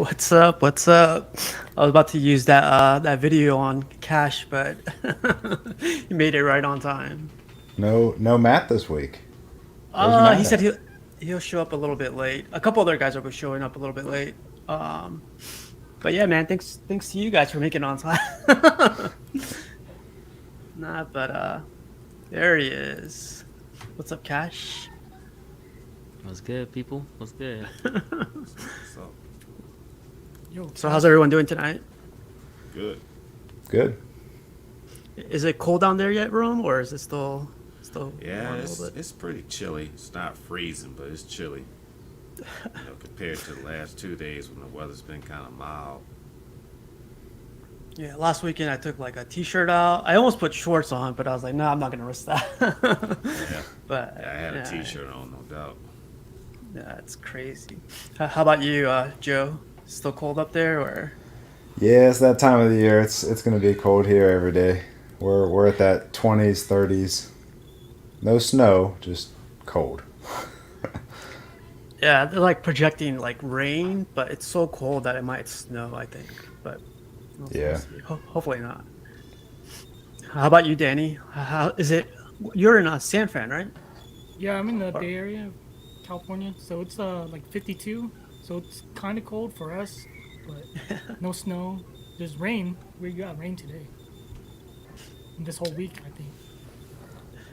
What's up? What's up? I was about to use that video on Cash, but you made it right on time. No Matt this week. Where's He Matt said at? he'll show up a little bit late. A couple other guys are showing up a little bit late. Um, but yeah, man, thanks to you guys for making it on time. Nah, but there he is. What's up, Cash? What's good, people? What's good? So Yo, So how's Cash. everyone doing tonight? good. Good. Is it cold down there yet, Rome, or is it still Yeah, warm a it's little bit? it's pretty chilly. It's not freezing, but it's chilly. Compared to the last 2 days when the weather's been kind of mild. Yeah, last weekend I took like a t-shirt out. I almost put shorts on, but I was like, no, I'm not gonna risk that. Yeah, But yeah, I had a yeah, T-shirt on, no doubt. yeah, it's crazy. How about you, Joe? Still cold up there, or? Yeah, it's that time of the year. It's gonna be cold here every day. We're at that 20s, 30s. No snow, just cold. Yeah, they're like projecting like rain, but it's so cold that it might snow, I think. But we'll Yeah. see. Hopefully not. How about you, Danny? How is it? You're in San Fran, right? Yeah, I'm in the Or- Bay Area, California. So it's like 52. So it's kind of cold for us, but no snow. There's rain. We got rain today. And this whole week, I think.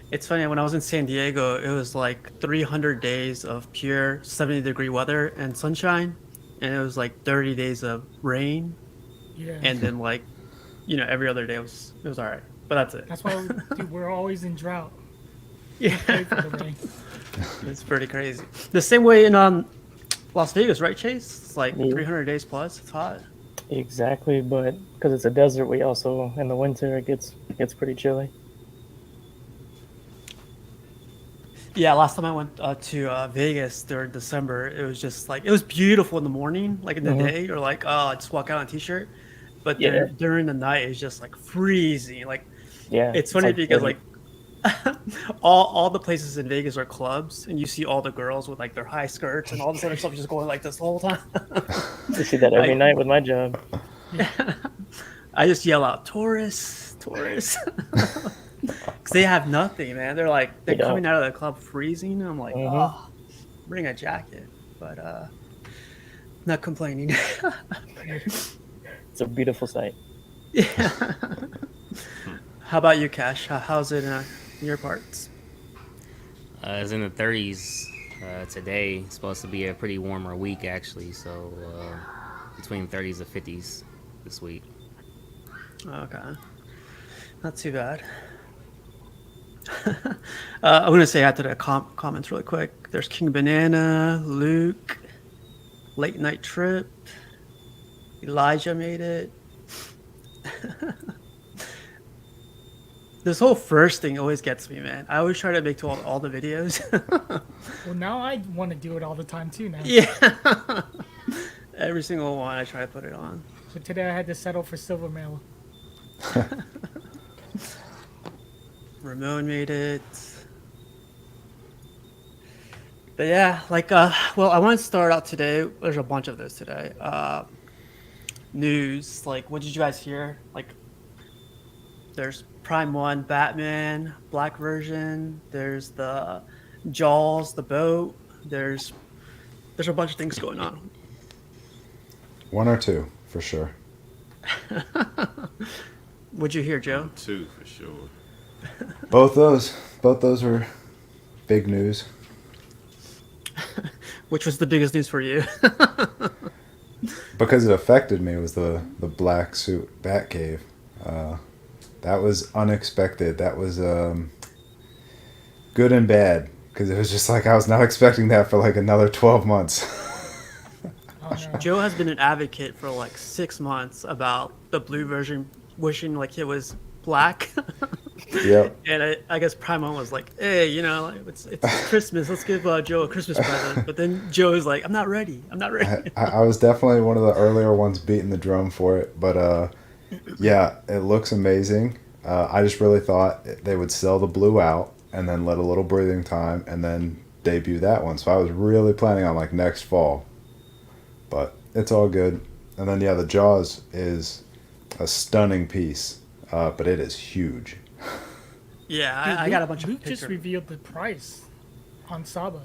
It's funny, when I was in San Diego, it was like 300 days of pure 70-degree weather and sunshine, and it was like 30 days of rain, Yeah. and then like, every other day it was all right. But that's it. That's why, dude, we're always in drought. We Yeah, pray for the rain. it's pretty crazy. The same way in Las Vegas, right, Chase? It's like Yeah, 300 days plus. It's hot. exactly. But because it's a desert, we also in the winter it gets pretty chilly. Yeah, last time I went to Vegas during December, it was just like it was beautiful in the morning, like in the Hmm. day, you're like, oh, I just walk out in a t-shirt. But Yeah, during the night, it's just like freezing. Like yeah. it's It's funny like because 40. like all the places in Vegas are clubs, and you see all the girls with like their high skirts and all this other stuff just going like this the whole time. I see that every I night with my job. Yeah. I just yell out tourists, tourists, because they have nothing, man. They're They don't. coming out of the club freezing. I'm like, Hmm. oh, bring a jacket, but not complaining. It's a beautiful sight. Yeah. How about you, Cash? How's it in your parts? It's in the 30s today. It's supposed to be a pretty warmer week, actually. So between 30s and 50s this week. Okay, not too bad. I'm gonna say after the comments really quick. There's King Banana, Luke, Late Night Trip, Elijah made it. This whole first thing always gets me, man. I always try to make to all the videos. Well, now I want to do it all the time too now. Yeah, every single one I try to put it on. But today I had to settle for silver medal. Ramon made it. But yeah, like well, I want to start out today. There's a bunch of this today. News, like what did you guys hear? Like there's Prime 1 Batman Black version, there's the Jaws, the boat, there's a bunch of things going on. One or two for sure. What'd you hear, Joe? One, two for sure. Both those were big news. Which was the biggest news for you? Because it affected me was the black suit Batcave. Uh, that was unexpected. That was good and bad because it was just like I was not expecting that for like another 12 months. Oh no. Joe has been an advocate for like 6 months about the blue version, wishing like it was black. Yep. And I guess Primo was like, "Hey, like, it's Christmas. Let's give Joe a Christmas present." But then Joe is like, "I'm not ready. I'm not ready." I was definitely one of the earlier ones beating the drum for it, but yeah, it looks amazing. I just really thought they would sell the blue out and then let a little breathing time and then debut that one. So I was really planning on like next fall, but It's all good. And then yeah, the Jaws is a stunning piece, but it is huge. Yeah, Dude, I got a bunch of Luke just pictures. revealed the price on Saba.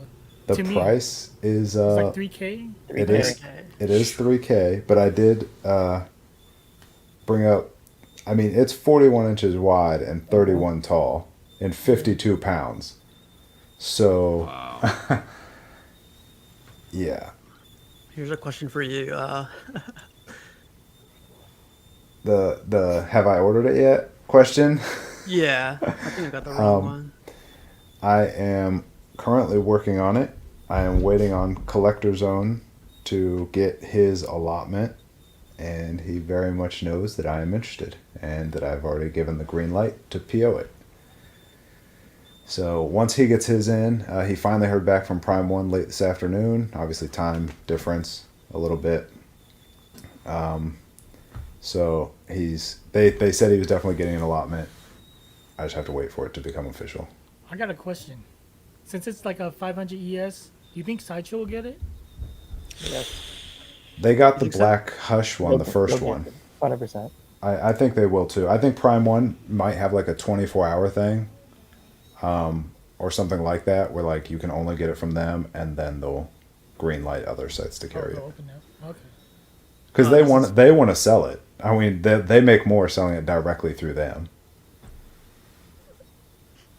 The To me, price is it's like 3K. it 3K. is it is 3K, but I did bring up. I mean, it's 41 inches wide and 31 tall and 52 pounds. So Wow. yeah, Here's a question for you. the have I ordered it yet? Question. Yeah, I think I got the wrong one. I am currently working on it. I am waiting on Collector Zone to get his allotment, and he very much knows that I am interested and that I've already given the green light to PO it. So once he gets his in, he finally heard back from Prime One late this afternoon. Obviously, time difference a little bit. So they said he was definitely getting an allotment. I just have to wait for it to become official. I got a question. Since it's like a 500 ES, do you think Sideshow will get it? Yes. They got the think so? Black Hush one, the first one. 100%. I think they will too. I think Prime One might have like a 24-hour thing, or something like that, where like you can only get it from them, and then they'll green light other sites to carry They'll it open it. Okay. because this is- they want to sell it. I mean, they make more selling it directly through them.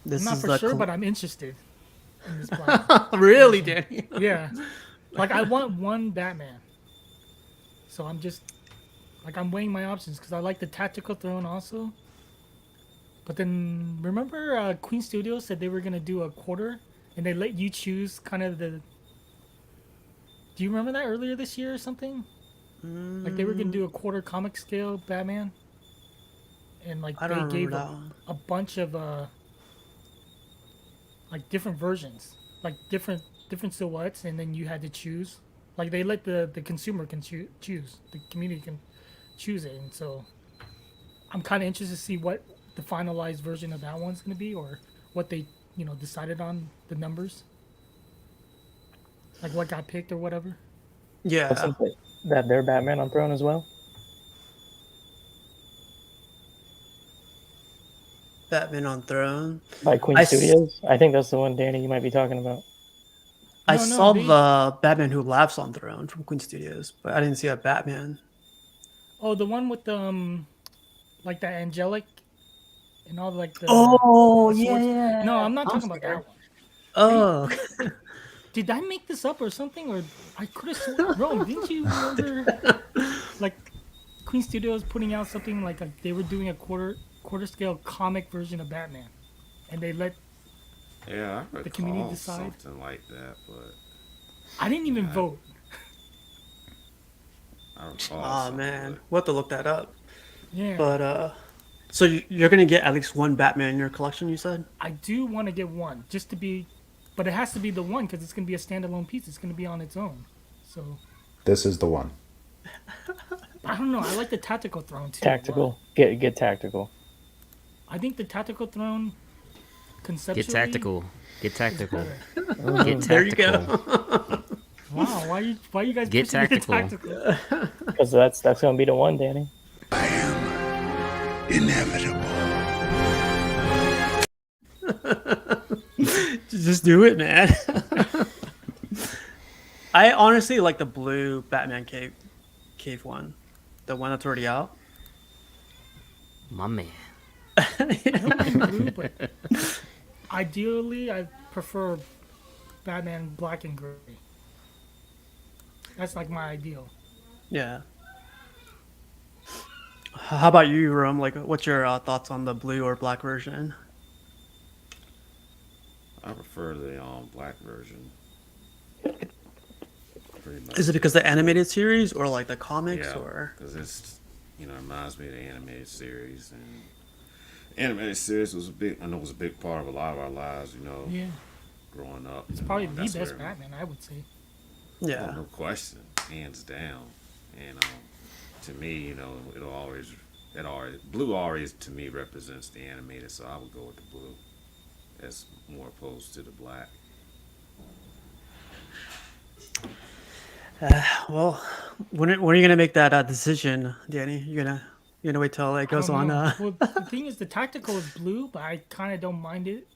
This I'm not is for the sure, col- but I'm interested in this plan. really, Danny. Yeah. Like, I want one Batman. So I'm just, like, I'm weighing my options because I like the Tactical Throne also. But then, remember Queen Studios said they were going to do a quarter? And they let you choose kind of the... Do you remember that earlier this year or something? Like, they were going to do a quarter comic scale Batman. And, like, I they don't gave remember that one. a bunch of, like, different versions. Like, different silhouettes, and then you had to choose. Like, they let the consumer can choose. The community can choose it. And so I'm kind of interested to see what the finalized version of that one's going to be, or what they, decided on, the numbers. Like, what got picked or whatever. Yeah, Wasn't it that their Batman on Throne as well? Batman on Throne. By Queen I s- Studios? I think that's the one, Danny, you might be talking about. I No, saw they... the Batman Who Laughs on Throne from Queen Studios, but I didn't see a Batman. Oh, the one with the, like, the angelic and all, like, Oh the yeah, swords. yeah. No, I'm not I'm talking about scared. that one. Oh, Did I make this up or something? Or I could have sworn. Rome, didn't you remember, like, Queen Studios putting out something like they were doing a quarter scale comic version of Batman, and they let... Yeah, I The community recall decide? something like that, but I didn't even Yeah. vote. I recall oh something. man, we'll have to look that up. Yeah, But so you're gonna get at least one Batman in your collection, you said? I do want to get one just to be, but it has to be the one because it's gonna be a standalone piece. It's gonna be on its own. So This is the one. I don't know. I like the Tactical Throne too. Tactical. Get tactical. I think the Tactical Throne conceptually... Get tactical. Get is tactical. better. Get There you tactical. go. Wow, why you guys Get pushing me to tactical. tactical? Because that's going to be the one, Danny. Inevitable. Just do it, man. I honestly like the blue Batman cave one, the one that's already out. My man. I don't mind blue, but ideally I prefer Batman black and gray. That's like my ideal. Yeah. How about you, Rum? Like, what's your thoughts on the blue or black version? I prefer the black version. Pretty much. Is it because the animated series or like the comics Yeah, or? because it's reminds me of the animated series, and animated series was a big. I know it was a big part of a lot of our lives. Yeah, Growing up. it's probably the That's best where- Batman, I would say. Yeah. No question, hands down. And to me, blue always to me represents the animated, so I would go with the blue as more opposed to the black. Well, when are you gonna make that decision, Danny? You gonna wait till it I goes don't on? know. Well, the thing is, the tactical is blue, but I kind of don't mind it.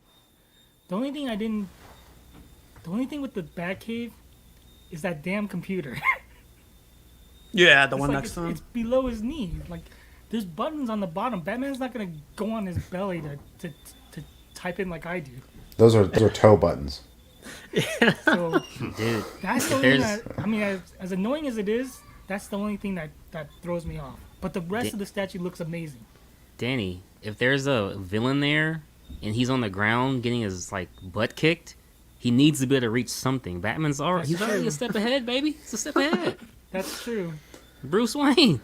The only thing I didn't, the only thing with the Batcave is that damn computer. Yeah, the It's one like next to him. it's below his knee. Like there's buttons on the bottom. Batman's not gonna go on his belly to type in like I do. Those are toe buttons. So Dude, that's the if only thing there's that, I mean, as annoying as it is, that's the only thing that throws me off. But the rest of the statue looks amazing. Danny, if there's a villain there and he's on the ground getting his like butt kicked, he needs to be able to reach something. Batman's already That's he's already true. a step ahead, baby. He's a step ahead. That's true. Bruce Wayne.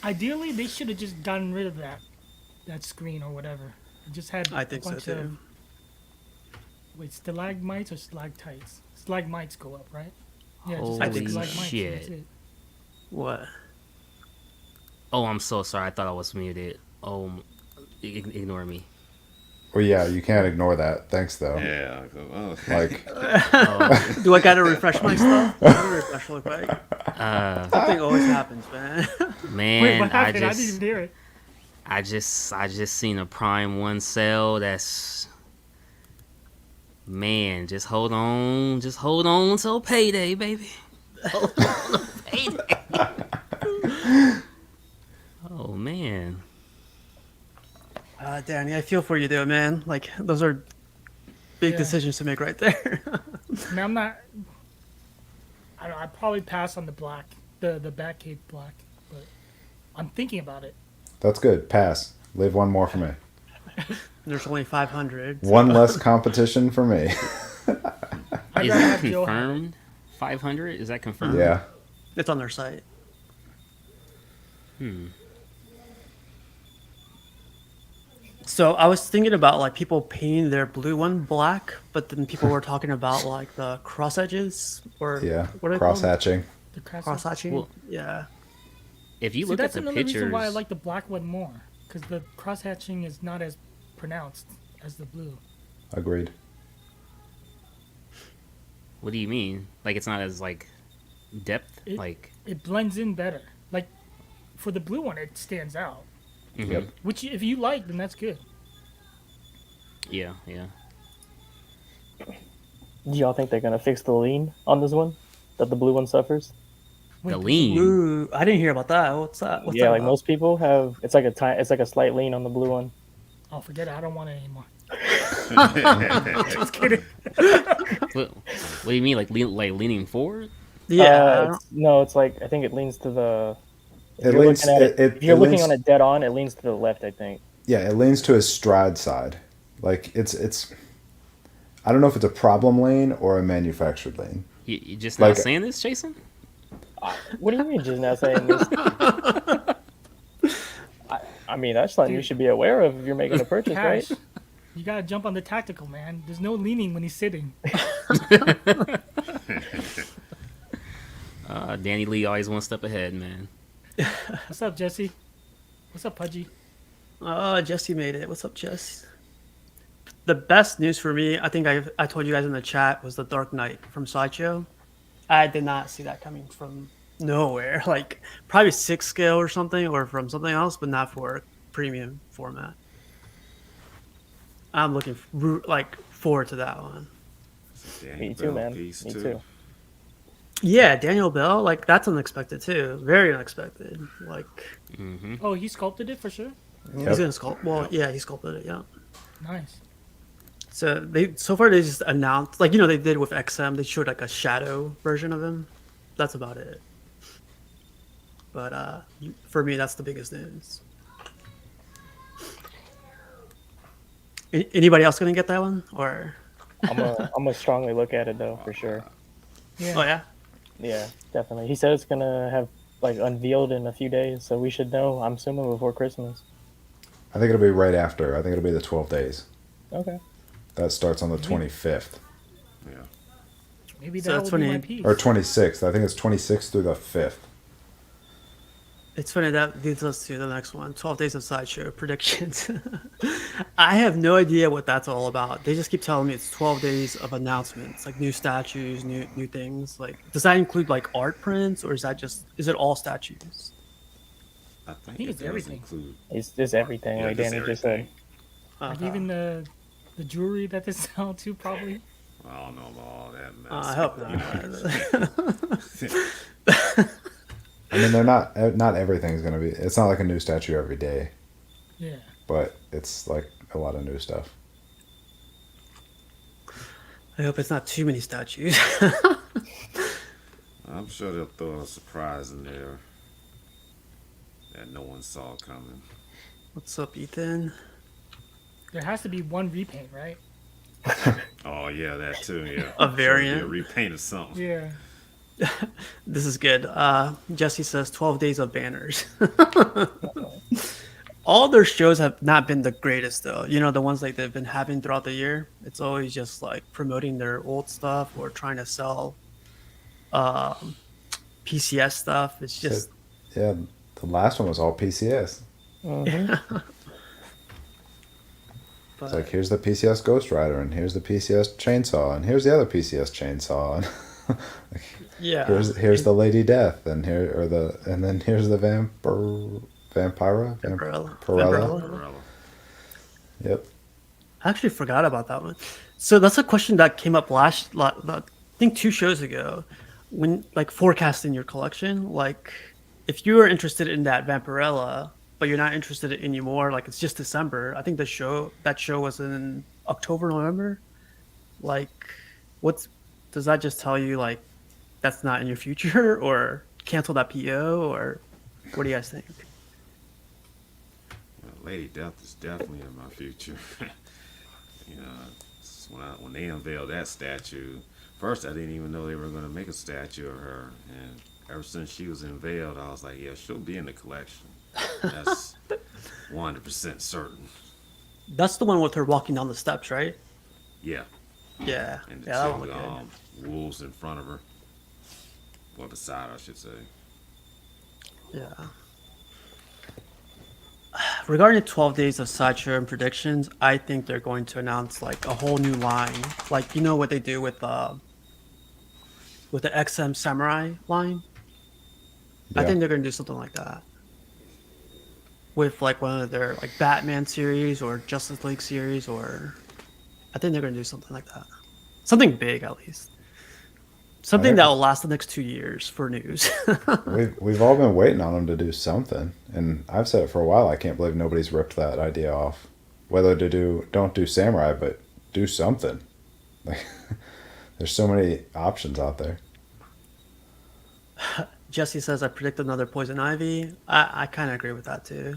Ideally, they should have just gotten rid of that screen or whatever. It just had I think a so bunch too. of stalagmites or stalactites. Stalagmites go up, right? Yeah, just Holy had think so. stalagmites. And shit. that's it. What? Oh, I'm so sorry. I thought I was muted. Oh, ignore me. Well, yeah, you can't ignore that. Thanks, though. Yeah. I go, oh. Like, Oh, Do I gotta refresh my stuff? I gotta refresh real quick. uh, Something always happens, man. Wait, man, what I happened? I didn't just even hear it. I just seen a Prime 1 sale that's man, just hold on till payday, baby. Hold on till payday. Oh man. Danny, I feel for you there, man. Like those are big Yeah. decisions to make right there. I mean, I'm not. I'd probably pass on the black, the Batcave black, but I'm thinking about it. that's good. Pass. Leave one more for me. There's only 500. One less competition for me. I'd Is rather that have Joe have it. confirmed? 500? Is that confirmed? Yeah. It's on their site. So I was thinking about like people painting their blue one black, but then people were talking about like the cross edges or Yeah. what are they Cross called? hatching. The cross. Cross hatching. Well, Yeah. If you See, look at that's the another pictures, reason why I like the black one more, because the cross hatching is not as pronounced as the blue. Agreed. what do you mean? Like it's not as like depth? It- like It blends in better. Like for the blue one, it stands out. mhm. Yep. Which if you like, then that's good. Yeah, yeah. Do y'all think they're gonna fix the lean on this one that the blue one suffers? The Wait, lean. Ooh, I didn't hear about that. What's that? What's Yeah, that like about? most people have. It's like a slight lean on the blue one. Oh, forget it. I don't want it anymore. What do you mean? Like leaning forward? Yeah. It's like I think it leans to the. If It you're leans- looking at it, it- if you're it looking leans- on it dead on, it leans to the left. I think. Yeah, it leans to his stride side. Like it's. I don't know if it's a problem lane or a manufactured lane. You just not Like- saying this, Jason? What do you mean, just now saying this? I mean, that's something you should be aware of if you're making a purchase, right? Cash. You gotta jump on the tactical, man. There's no leaning when he's sitting. Danny Lee always one step ahead, man. What's up, Jesse? What's up, Pudgy? Oh, Jesse made it. What's up, Jess? The best news for me, I think I told you guys in the chat, was the Dark Knight from Sideshow. I did not see that coming from nowhere. Like probably 6 scale or something, or from something else, but not for premium format. I'm looking forward to that one. Me too, man. Me too. Yeah, Daniel Bell, like that's unexpected too. Very unexpected. Like Mm-hmm. Oh, he sculpted it for sure. he's gonna sculpt. Well, yeah, he sculpted it. Yeah. Nice. So they just announced, like they did with XM. They showed like a shadow version of him. That's about it. But for me, that's the biggest news. Anybody else gonna get that one or? I'm gonna strongly look at it though, for sure. Yeah. Oh yeah. Yeah, definitely. He said it's gonna have like unveiled in a few days, so we should know. I'm assuming before Christmas. I think it'll be right after. I think it'll be the 12 days. Okay. That starts on the 25th Yeah. Maybe So that that's will be when my he- piece. or 26th. I think it's 26th through the 5th. It's funny that leads us to the next one, 12 Days of Sideshow predictions. I have no idea what that's all about. They just keep telling me it's 12 days of announcements, like new statues, new things. Like, does that include like art prints, or is it all statues? I think think it it's does everything. include. It's just everything, Yeah, like just Danny just said. everything. Like Okay. even the jewelry that they sell too, probably. I don't know about all that mess. I hope You know, not. I mean, they're not everything's gonna be. It's not like a new statue every day, Yeah. but it's like a lot of new stuff. I hope it's not too many statues. I'm sure they'll throw a surprise in there that no one saw coming. What's up, Ethan? There has to be one repaint, right? Oh yeah, that too. Yeah, A I'm sure it'll be variant? a repaint of something. Yeah. This is good. Jesse says 12 days of banners. All their shows have not been the greatest though. You know, the ones like they've been having throughout the year. It's always just like promoting their old stuff or trying to sell um, PCS stuff. It's So, just yeah, the last one was all PCS. Mm-hmm. but, It's like here's the PCS Ghost Rider, and here's the PCS Chainsaw, and here's the other PCS Chainsaw, and yeah. here's the Lady Death, and then here's the Vampira. Vampirella. Vampirella. Umbrella. Yep. I actually forgot about that one. So that's a question that came up I think 2 shows ago, when like forecasting your collection. Like, if you are interested in that Vampirella, but you're not interested in it anymore, like it's just December. I think that show was in October, November. Like, what's does that just tell you like that's not in your future, or cancel that PO, or what do you guys think? Lady Death is definitely in my future. You know, when they unveiled that statue, first I didn't even know they were going to make a statue of her, and ever since she was unveiled, I was like, yeah, she'll be in the collection. That's 100% certain. That's the one with her walking down the steps, right? Yeah, Yeah, and the yeah, that two one looked good. wolves in front of her, well, beside her, I should say. Yeah. Regarding 12 days of Sideshow and predictions, I think they're going to announce like a whole new line. Like, you know what they do with the XM Samurai line? I Yeah. think they're going to do something like that. With like one of their like Batman series or Justice League series, or I think they're going to do something like that. Something big at least. Something think- that will last the next 2 years for news. We've all been waiting on them to do something, and I've said it for a while. I can't believe nobody's ripped that idea off. Whether to don't do samurai, but do something. Like, there's so many options out there. Jesse says I predict another Poison Ivy. I kind of agree with that too.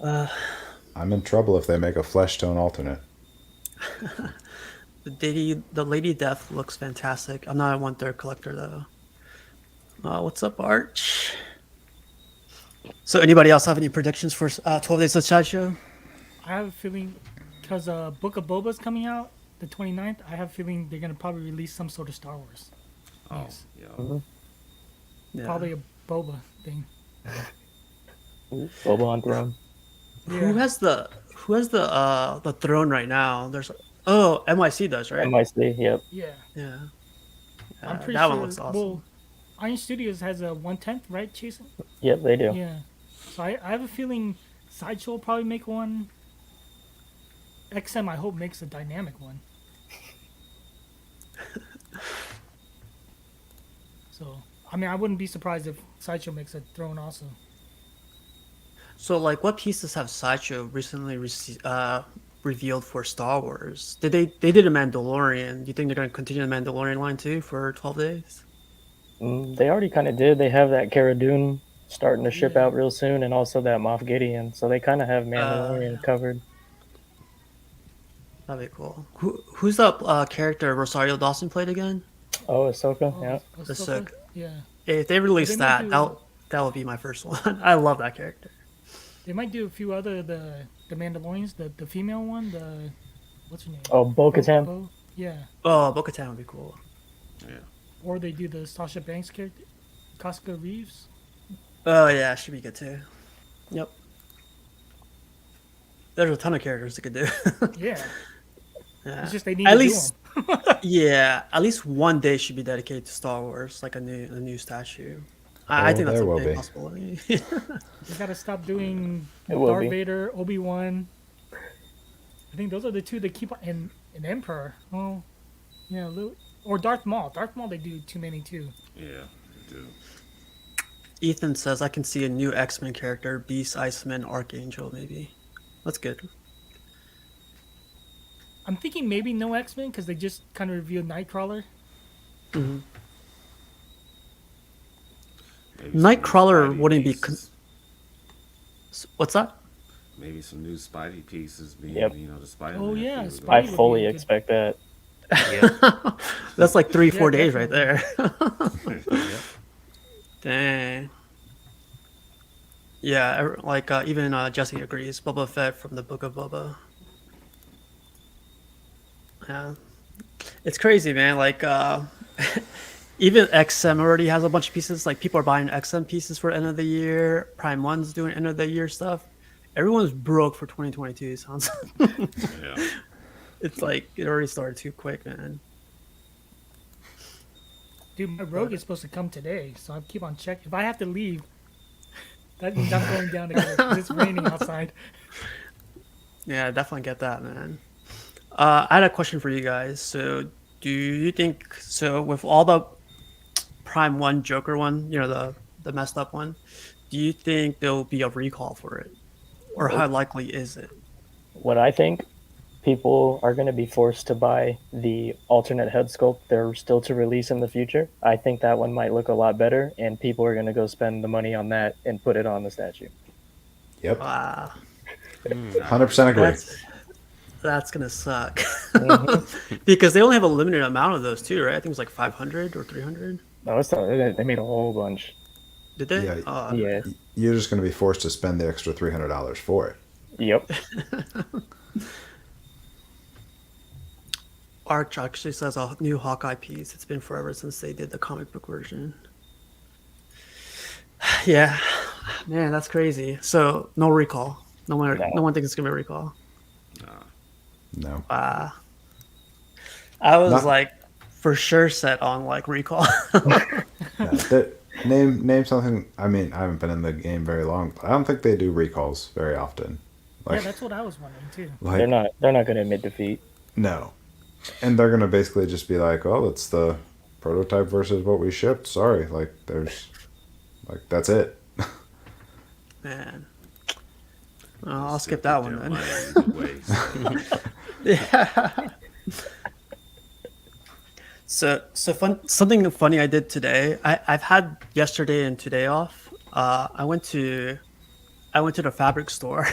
I'm in trouble if they make a flesh tone alternate. The Lady Death looks fantastic. I'm not a 1/3 collector though. What's up, Arch? So, anybody else have any predictions for 12 Days of Sideshow? I have a feeling, because Book of Boba's coming out the 29th, I have a feeling they're going to probably release some sort of Star Wars. Oh, Yes. yeah. Yeah. Probably a Boba thing. Boba on throne. Who has the throne right now? There's NYC does, right? MIC, yep. Yeah. Yeah. I'm pretty that sure. one looks awesome. Well, Iron Studios has a 1/10, right, Jason? Yep, they do. Yeah. So I have a feeling Sideshow will probably make one. XM, I hope, makes a dynamic one. So, I mean, I wouldn't be surprised if Sideshow makes a throne also. So, like, what pieces have Sideshow recently revealed for Star Wars? They did a Mandalorian. Do you think they're going to continue the Mandalorian line too for 12 days? They already kind of did. They have that Cara Dune starting to ship Yeah. out real soon, and also that Moff Gideon. So they kind of have Mandalorian covered. That'd be cool. Who's that character Rosario Dawson played again? Oh, Ahsoka, Oh, yeah. That's Ahsoka? sick. Yeah. If they release They might that, do- that would be my first one. I love that character. They might do a few other the Mandalorians, the female one, the what's her name? Oh, Bo-Katan. Yeah. Oh, Bo-Katan would be cool. Yeah. Or they do the Sasha Banks character, Casca Reeves. Oh yeah, should be good too. Yep. There's a ton of characters it could do. Yeah. Yeah. It's just they need At to least, do them. yeah, at least one day should be dedicated to Star Wars, like a new statue. I Oh, think that's there a will big be. possibility. They gotta stop doing It will Darth be. Vader, Obi-Wan. I think those are the two they keep on, and Emperor. Well, yeah, or Darth Maul. Darth Maul they do too many too. Yeah, they do. Ethan says I can see a new X-Men character, Beast, Iceman, Archangel, maybe. That's good. I'm thinking maybe no X-Men because they just kind of revealed Nightcrawler. Mhm. Maybe some new Nightcrawler Spidey wouldn't be. pieces. What's that? Maybe some new Spidey pieces being, Yep. the Spider-Man. Oh, yeah, figure Spidey I would be fully good. expect that. Yep. That's like 3-4 Yeah, days right there. Yep. Dang. Yeah, like even Jesse agrees. Boba Fett from the Book of Boba. Yeah, it's crazy, man. Like even XM already has a bunch of pieces. Like people are buying XM pieces for end of the year. Prime One's doing end of the year stuff. Everyone's broke for 2022. It sounds. Yeah. It's like it already started too quick, man. Dude, my Rogue is supposed to come today, so I keep on checking. If I have to leave, that means I'm going down again 'cause it's raining outside. Yeah, I definitely get that, man. I had a question for you guys. So, do you think so with all the Prime One Joker one, the messed up one? Do you think there'll be a recall for it, or how likely is it? What I think, people are going to be forced to buy the alternate head sculpt they're still to release in the future. I think that one might look a lot better, and people are going to go spend the money on that and put it on the statue. Yep. Wow, 100% agree. that's gonna suck Mhm. because they only have a limited amount of those too, right? I think it was like 500 or 300. No, it's not, they made a whole bunch. Did they? Yeah, Oh, Yeah. You're just going to be forced to spend the extra $300 for it. Yep. Arch actually says a new Hawkeye piece. It's been forever since they did the comic book version. Yeah, man, that's crazy. So no recall. No one thinks it's gonna be a recall. No. I was Not- like, for sure set on like recall. Yeah, name something. I mean, I haven't been in the game very long, but I don't think they do recalls very often. Yeah, Like, that's what I was wondering too. They're not going to admit defeat. No. And they're going to basically just be like, oh, it's the prototype versus what we shipped. Sorry. Like, that's it. Man, I'll skip that one then. then. Yeah. So something funny I did today. I've had yesterday and today off. I went to the fabric store.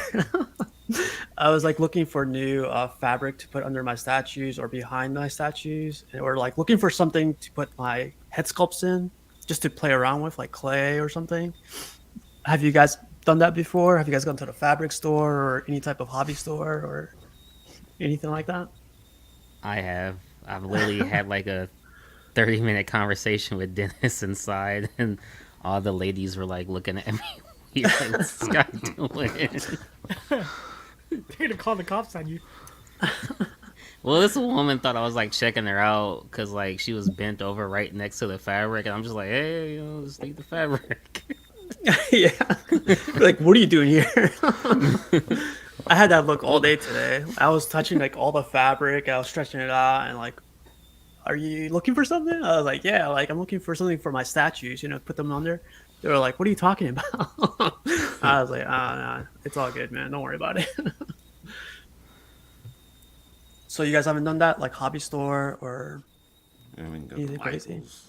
I was like looking for new fabric to put under my statues or behind my statues, or like looking for something to put my head sculpts in, just to play around with, like clay or something. Have you guys done that before? Have you guys gone to the fabric store or any type of hobby store or anything like that? I have. I've literally had like a 30-minute conversation with Dennis inside, and all the ladies were like looking at me weird. Like, what's this guy doing? They're gonna call the cops on you. Well, this woman thought I was like checking her out because like she was bent over right next to the fabric, and I'm just like, hey, just take the fabric. Yeah. Like, what are you doing here? I had that look all day today. I was touching like all the fabric. I was stretching it out and like, are you looking for something? I was like, yeah, like I'm looking for something for my statues, put them under. They were like, what are you talking about? I was like, no, it's all good, man. Don't worry about it. So you guys haven't done that, like hobby store or I mean, go to anything crazy? Michael's.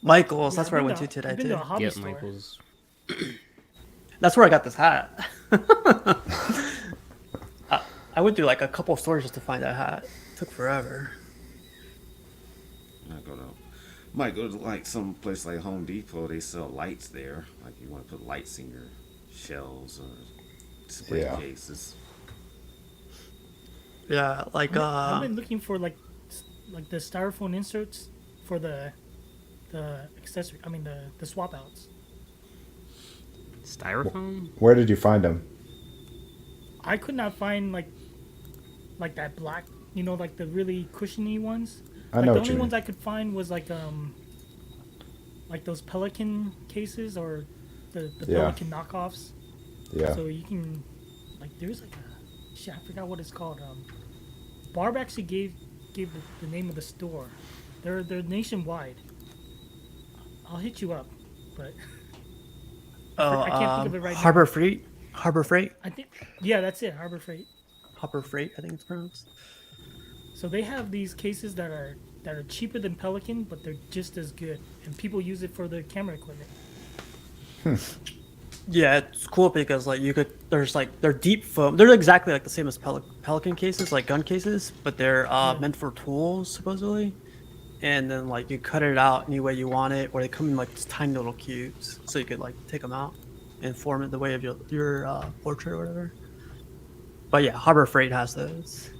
Michael's? Yeah, That's I've where I been went to today I've been to a too. hobby Yep, store. Michael's. That's where I got this hat. I went through like a couple of stores just to find that hat. It took forever. Might go to like some place like Home Depot. They sell lights there. Like you want to put lights in your shelves or display Yeah. cases. Yeah, like I've been looking for like the styrofoam inserts for the accessory. I mean the swap outs. Styrofoam? Where did you find them? I could not find like that black, like the really cushiony ones. I Like know the what only you ones mean. I could find was like those Pelican cases or the Yeah. Pelican knockoffs. Yeah. So you can there's like a shit, I forgot what it's called. Barb actually gave the name of the store. They're nationwide. I'll hit you up, but I can't think of it right now. Harbor Freight. Harbor Freight. I think that's it, Harbor Freight. Harbor Freight, I think it's pronounced. So they have these cases that are cheaper than Pelican, but they're just as good, and people use it for their camera equipment. Yeah, it's cool because like they're deep foam. They're exactly like the same as Pelican cases, like gun cases, but they're meant for tools supposedly. And then like you cut it out any way you want it, or they come in like these tiny little cubes, so you could like take them out and form it the way of your portrait or whatever. But yeah, Harbor Freight has those.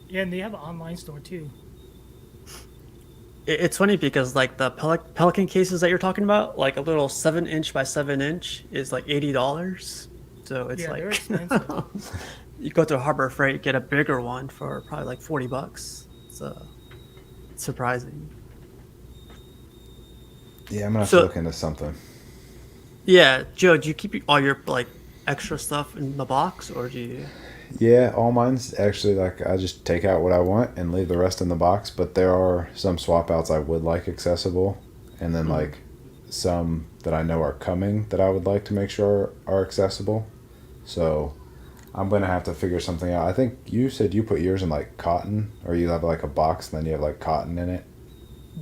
Yeah, and they have an online store too. It's funny because like the Pelican cases that you're talking about, like a little 7-inch by 7-inch is like $80. So it's Yeah, they're like expensive. you go to Harbor Freight, get a bigger one for probably like $40. So it's surprising. Yeah, I'm gonna have So- to look into something. Yeah, Joe, do you keep all your like extra stuff in the box, or do you? Yeah, all mine's actually like I just take out what I want and leave the rest in the box. But there are some swap outs I would like accessible, and then like some that I know are coming that I would like to make sure are accessible. So I'm gonna have to figure something out. I think you said you put yours in like cotton, or you have like a box and then you have like cotton in it.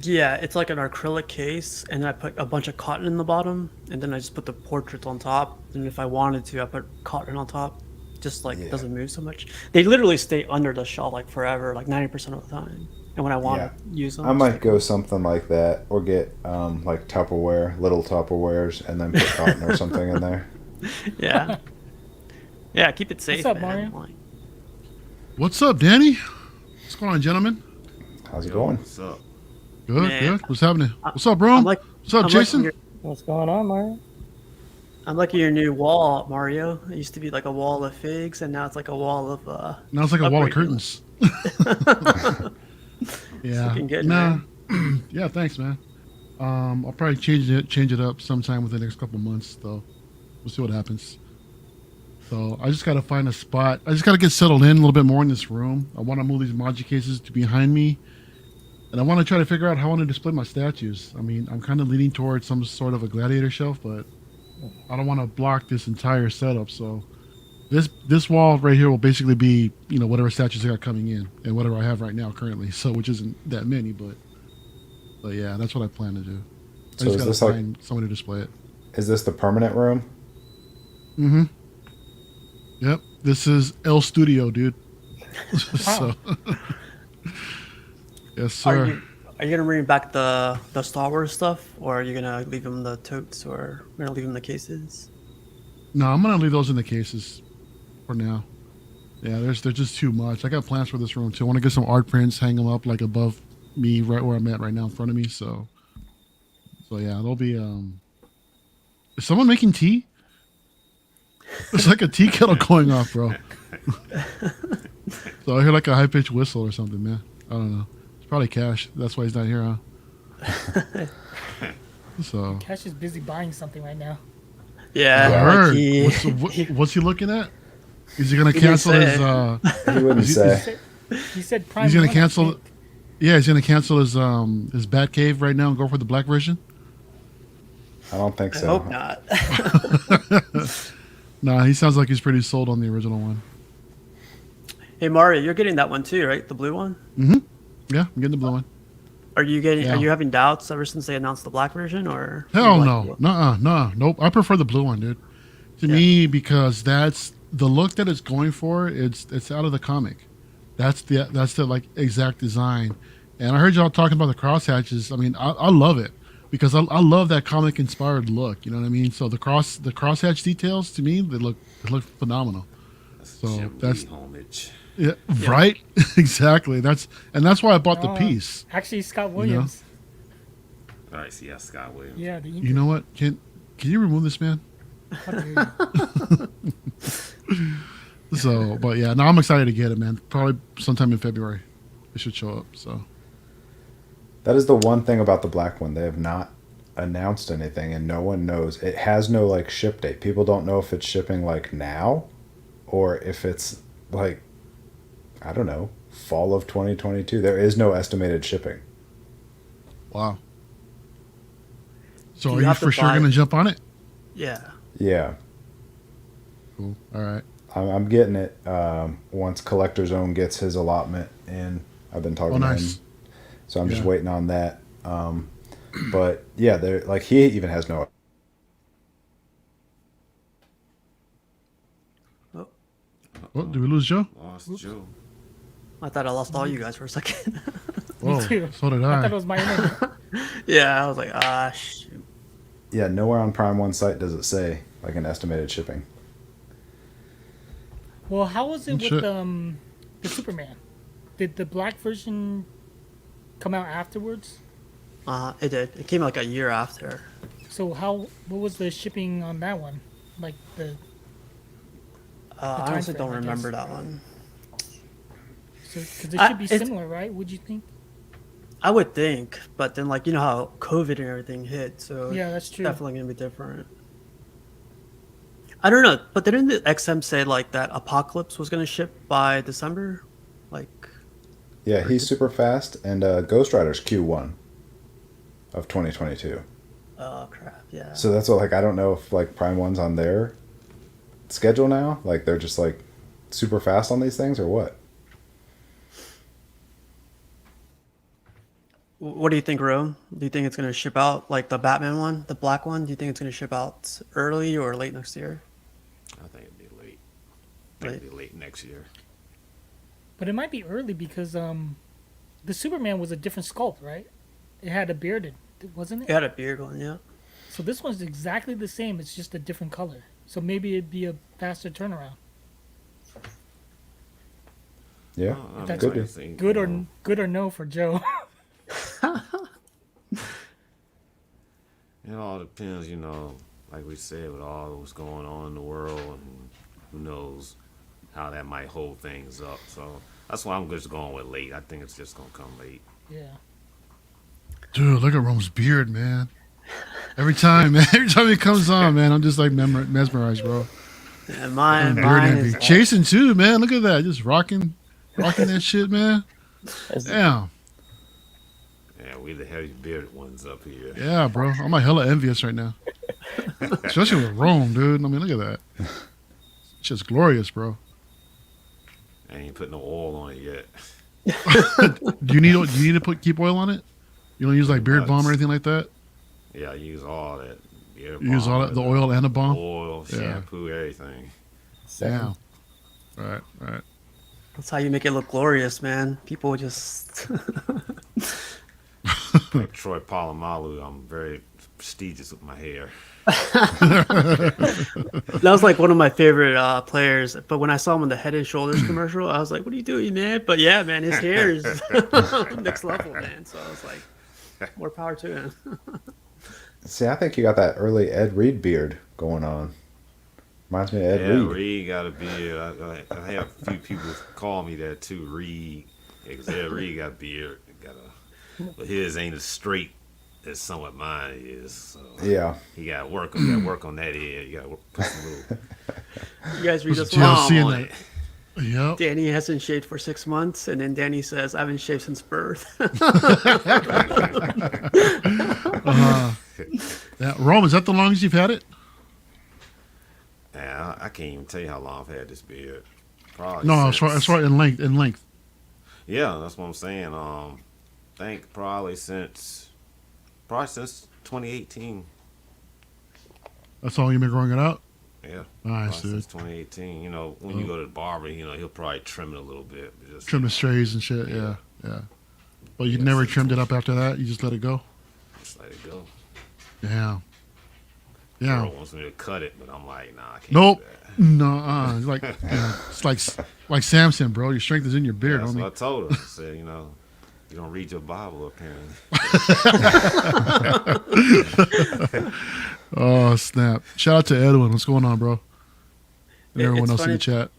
Yeah, it's like an acrylic case, and I put a bunch of cotton in the bottom, and then I just put the portraits on top. And if I wanted to, I put cotton on top, just like Yeah. it doesn't move so much. They literally stay under the shelf like forever, like 90% of the time. And when I want Yeah. to use them, I just might take go them. something like that, or get like Tupperware, little Tupperwares, and then put cotton or something in there. Yeah, yeah, keep it safe. up, man. Mario? Like, What's up, Danny? What's going on, gentlemen? How's it Yo, going? what's up? Good, Man. good. What's happening? What's up, bro? I'm like, What's up, I'm Jason? Liking What's going on, Mario? I'm liking your new wall, Mario. It used to be like a wall of figs, and now it's like a wall of Now it's like a wall of upgrade. curtains. Yeah. looking good, Nah. Yeah, thanks, man. I'll probably change it up sometime within the next couple months, though. We'll see what happens. So I just gotta find a spot. I just gotta get settled in a little bit more in this room. I want to move these Maji cases to behind me, and I want to try to figure out how I want to display my statues. I mean, I'm kind of leaning towards some sort of a gladiator shelf, but I don't want to block this entire setup. So this wall right here will basically be, whatever statues I got coming in and whatever I have right now currently. So which isn't that many, but yeah, that's what I plan to do. I So just is gotta this like, find someone to display it. is this the permanent room? Mm-hmm. Yep. This is El Studio, dude. So yes, sir. Are you gonna bring back the Star Wars stuff, or are you gonna leave them the totes, or we're gonna leave them the cases? No, I'm gonna leave those in the cases for now. Yeah, they're just too much. I got plans for this room too. I want to get some art prints, hang them up like above me, right where I'm at right now, in front of me. So yeah, there'll be. Is someone making tea? There's like a tea kettle going off, bro. So I hear like a high pitched whistle or something, man. I don't know. It's probably Cash. That's why he's not here, huh? So. Cash is busy buying something right now. Yeah, I like heard. he- What's he looking at? Is he gonna He didn't cancel say. his? He wouldn't Is he- say. He said Prime. He's gonna 1, I cancel. think. Yeah, he's gonna cancel his Batcave right now and go for the black version. I don't think I so. hope not. Nah, he sounds like he's pretty sold on the original one. Hey Mario, you're getting that one too, right? The blue one. Yeah, I'm getting the blue one. Are you getting? Yeah. Are you having doubts ever since they announced the black version, or? Hell you no, like it? nah, nope. I prefer the blue one, dude. To me, because that's the look that it's going for. It's out of the comic. That's the like exact design. And I heard y'all talking about the crosshatches. I mean, I love it because I love that comic inspired look. You know what I mean? So the crosshatch details to me they look phenomenal. So Jim that's Lee homage. yeah, right. Exactly. That's why I bought the Oh, piece. Actually, Scott Williams. All right, so yeah, Scott Williams. Yeah, the You know what? Can you remove this man? How dare you. So, but yeah, no, I'm excited to get it, man. Probably sometime in February, it should show up. So, That is the one thing about the black one. They have not announced anything, and no one knows. It has no like ship date. People don't know if it's shipping like now, or if it's like, I don't know, fall of 2022. There is no estimated shipping. wow. So, Do are you you have to for sure buy- gonna jump on it? Yeah. Yeah, Cool. All right. I'm getting it once Collector Zone gets his allotment in. I've been talking Oh, to nice. him, so I'm just Yeah. waiting on that. But yeah, they're like he even has no. Oh, Oh, did we lose Joe? Lost Joe. I thought I lost all you guys for a second. Whoa, too. so did I I. thought it was my internet. yeah, I was like, ah, shoot. Yeah, nowhere on Prime One site does it say like an estimated shipping. Well, how was it Shit. with the Superman? Did the black version come out afterwards? It did. It came like a year after. So what was the shipping on that one? Like the I time honestly frame, don't I remember guess. that one. because it I- should be it's- similar, right? Would you think? I would think, but then like you know how COVID and everything hit, so Yeah, that's it's true. definitely gonna be different. I don't know, but didn't the XM say like that Apocalypse was gonna ship by December? Like, Yeah, he's super fast, and Ghost Rider's Q1 of 2022. oh crap, yeah. So that's what like I don't know if like Prime One's on their schedule now. Like they're just like super fast on these things or what? What do you think, Ro? Do you think it's gonna ship out like the Batman one, the black one? Do you think it's gonna ship out early or late next year? I think it'd be late. I think it'd be late next year. But it might be early because the Superman was a different sculpt, right? It had a bearded, wasn't It it? had a beard one, yeah. So this one's exactly the same. It's just a different color. So maybe it'd be a faster turnaround. Yeah, I That's could be. I think, Good you or know, good or no for Joe. It all depends, you know, like we said, with all what's going on in the world, and who knows how that might hold things up. So that's why I'm just going with late. I think it's just gonna come late. Yeah. Dude, look at Rome's beard, man. Every time, man. Every time he comes on, man, I'm just like mesmerized, bro. And mine Beard is envy. Chasing too, man. Look at that, just rocking that shit, man. Is- Damn. Yeah, we the heavy bearded ones up here. Yeah, bro. I'm like hella envious right now. Especially with Rome, dude. I mean, look at that. It's just glorious, bro. I ain't put no oil on it yet. Do you need to keep oil on it? You don't use like beard balm or anything like that? Yeah, I use all that. Beard You use all balm, that, the oil and the balm? oil, Yeah. shampoo, everything. Damn. Right. that's how you make it look glorious, man. People just Like Troy Polamalu, I'm very prestigious with my hair. that was like one of my favorite players. But when I saw him on the Head and Shoulders commercial, I was like, "What are you doing, man?" But yeah, man, his hair is next level, man. So I was like, more power to him. See, I think you got that early Ed Reed beard going on. Reminds me of Ed Yeah, Reed. Reed got a beard. I have a few people call me that too. Reed, because Reed got a beard. But his ain't as straight as some of mine is. So Yeah. he got to work on that head. You got to put some little You guys read Was this it TLC one? in on that? it. Yep. Danny hasn't shaved for 6 months, and then Danny says, "I haven't shaved since birth." Yeah. Rome, is that the longest you've had it? Yeah, I can't even tell you how long I've had this beard. Probably No, since- as far in length. In length. Yeah, that's what I'm saying. Think probably since 2018. That's all you've been growing it out? Yeah. Nice, Probably dude. since 2018. You know, when you go to the barber, you know, he'll probably trim it a little bit. But just, Trim the strays and shit. Yeah. But you Yeah, never so- trimmed it up after that? You just let it go? Just let it go. Yeah. Girl wants me to cut it, but I'm like, nah, I can't Nope. do that. No, it's like it's like Samson, bro. Your strength is in your beard, That's homie. what I told her. I said, you know, you don't read your Bible apparently. Oh snap! Shout out to Edwin. What's going on, bro? And everyone It's else in funny. the chat.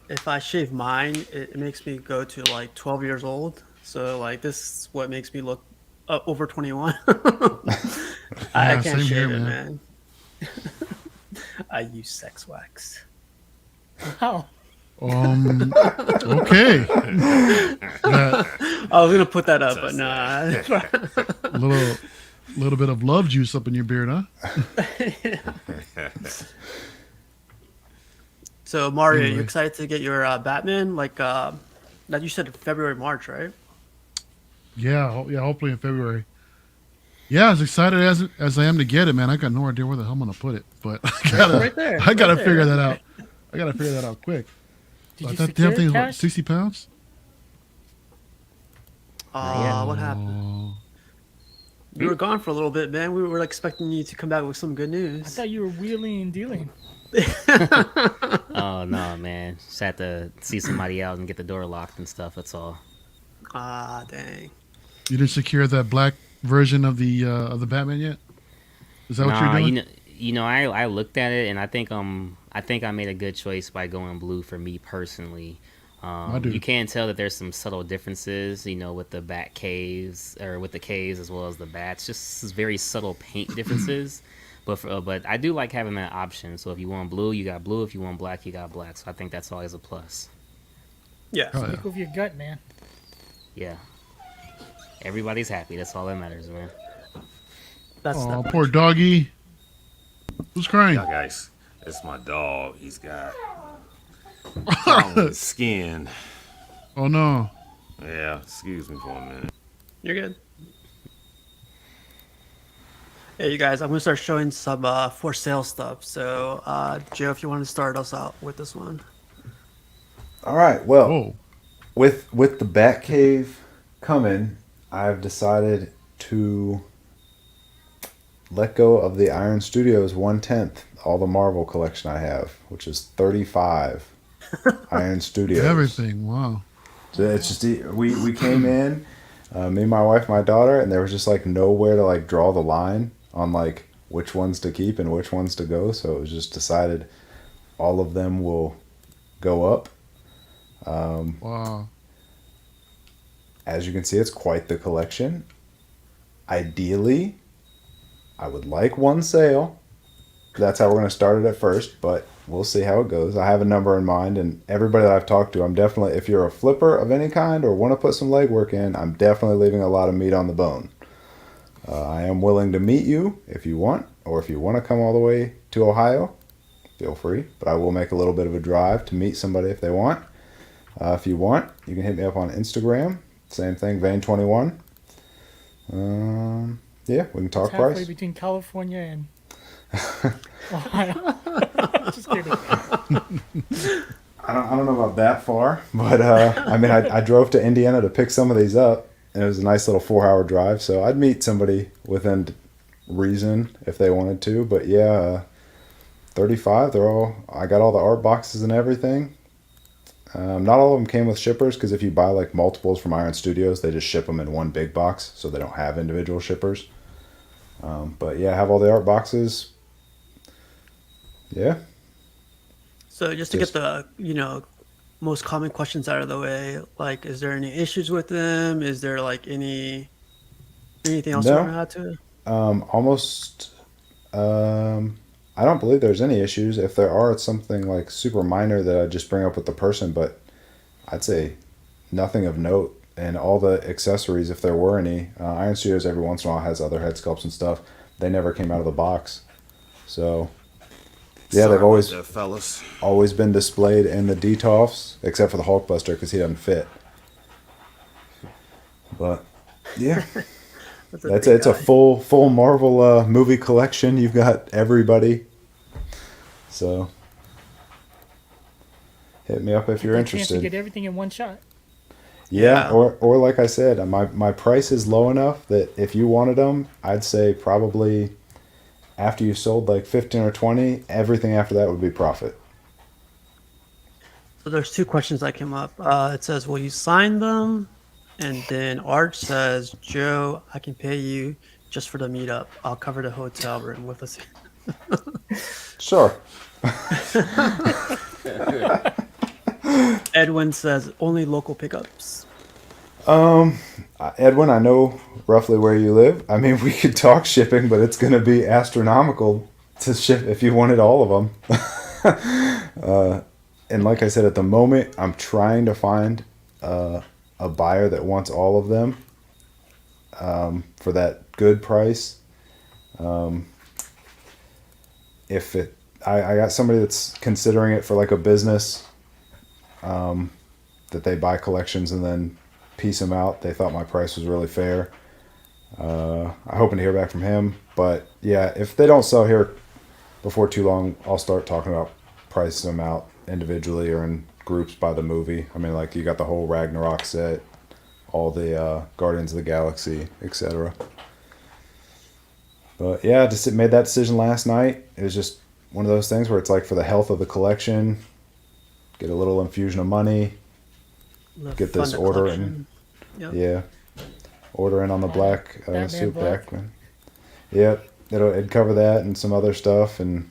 If I shave mine, it makes me go to like 12 years old. So like this is what makes me look over 21. I Yeah, can't same here, shave it, man. man. I use sex wax. Wow. Okay. That I was gonna put that up, but nah. little bit of love juice up in your beard, huh? So Mario, you Anyway. excited to get your Batman? Like that you said February, March, right? Yeah, yeah. Hopefully in February. Yeah, as excited as I am to get it, man. I got no idea where the hell I'm gonna put it, but Right there. I gotta right figure there. that out. I gotta figure that out quick. Did you that secure damn thing it, is what, Cash? 60 pounds? What happened? You were gone for a little bit, man. We were expecting you to come back with some good I news. thought you were wheeling and dealing. Oh no, man! Just had to see somebody out and get the door locked and stuff. That's all. Ah, dang. You didn't secure that black version of the Batman yet? Is that what you're Nah, doing? I looked at it and I think I made a good choice by going blue for me personally. dude. You can tell that there's some subtle differences, with the bat caves or with the caves as well as the bats. Just very subtle paint differences. But I do like having that option. So if you want blue, you got blue. If you want black, you got black. So I think that's always a plus. Yeah. Oh, yeah. Stick with your gut, man. Yeah. Everybody's happy. That's all that matters, man. That's Oh, that. poor doggy. Who's crying? Yeah, guys, it's my dog. He's got problem with his skin. Oh no. Yeah, excuse me for a minute. You're good. Hey, you guys, I'm gonna start showing some for sale stuff. So, Joe, if you want to start us out with this one. All right. Well, Whoa. with the Batcave coming, I've decided to let go of the Iron Studios 1/10, all the Marvel collection I have, which is 35 Iron Studios. Everything. Wow. So it's just we came in, me, my wife, my daughter, and there was just like nowhere to like draw the line on like which ones to keep and which ones to go. So it was just decided all of them will go up. Wow. As you can see, it's quite the collection. Ideally, I would like one sale. That's how we're going to start it at first, but we'll see how it goes. I have a number in mind, and everybody that I've talked to, I'm definitely, if you're a flipper of any kind or want to put some legwork in, I'm definitely leaving a lot of meat on the bone. I am willing to meet you if you want, or if you want to come all the way to Ohio, feel free. But I will make a little bit of a drive to meet somebody if they want. If you want, you can hit me up on Instagram. Same thing, Vane21. Yeah, we can talk It's halfway price. between California and Ohio. Just kidding. I don't know about that far, but I mean, I drove to Indiana to pick some of these up, and it was a nice little 4-hour drive. So I'd meet somebody within reason if they wanted to. But yeah, 35. I got all the art boxes and everything. Not all of them came with shippers because if you buy like multiples from Iron Studios, they just ship them in one big box, so they don't have individual shippers. But yeah, I have all the art boxes. Yeah. So just to get the most common questions out of the way, like, is there any issues with them? Is there like anything else you No. want to add to it? Almost. I don't believe there's any issues. If there are, it's something like super minor that I just bring up with the person. But I'd say nothing of note. And all the accessories, if there were any, Iron Studios every once in a while has other head sculpts and stuff. They never came out of the box. So yeah, Sorry they've about that, fellas. always been displayed in the DTOFs, except for the Hulkbuster because he doesn't fit. But yeah. That's it. It's a full Marvel movie collection. You've got everybody. So hit me up if you're Good chance to interested. get everything in one shot. Yeah, or like I said, my price is low enough that if you wanted them, I'd say probably after you sold like 15 or 20, everything after that would be profit. So there's two questions that came up. It says, will you sign them? And then Art says, Joe, I can pay you just for the meetup. I'll cover the hotel room with us. Sure. Edwin says only local pickups. Edwin, I know roughly where you live. I mean, we could talk shipping, but it's going to be astronomical to ship if you wanted all of them. And like I said, at the moment, I'm trying to find a buyer that wants all of them for that good price. If it, I got somebody that's considering it for like a business, that they buy collections and then piece them out. They thought my price was really fair. I'm hoping to hear back from him. But yeah, if they don't sell here before too long, I'll start talking about pricing them out individually or in groups by the movie. I mean, like you got the whole Ragnarok set, all the Guardians of the Galaxy, etc. But yeah, I just made that decision last night. It was just one of those things where it's like for the health of the collection, get a little infusion of money, get this Fund the order collection. in. Yep. Yeah, order in on the black Batman suit Black. back. Yep, it'd cover that and some other stuff. And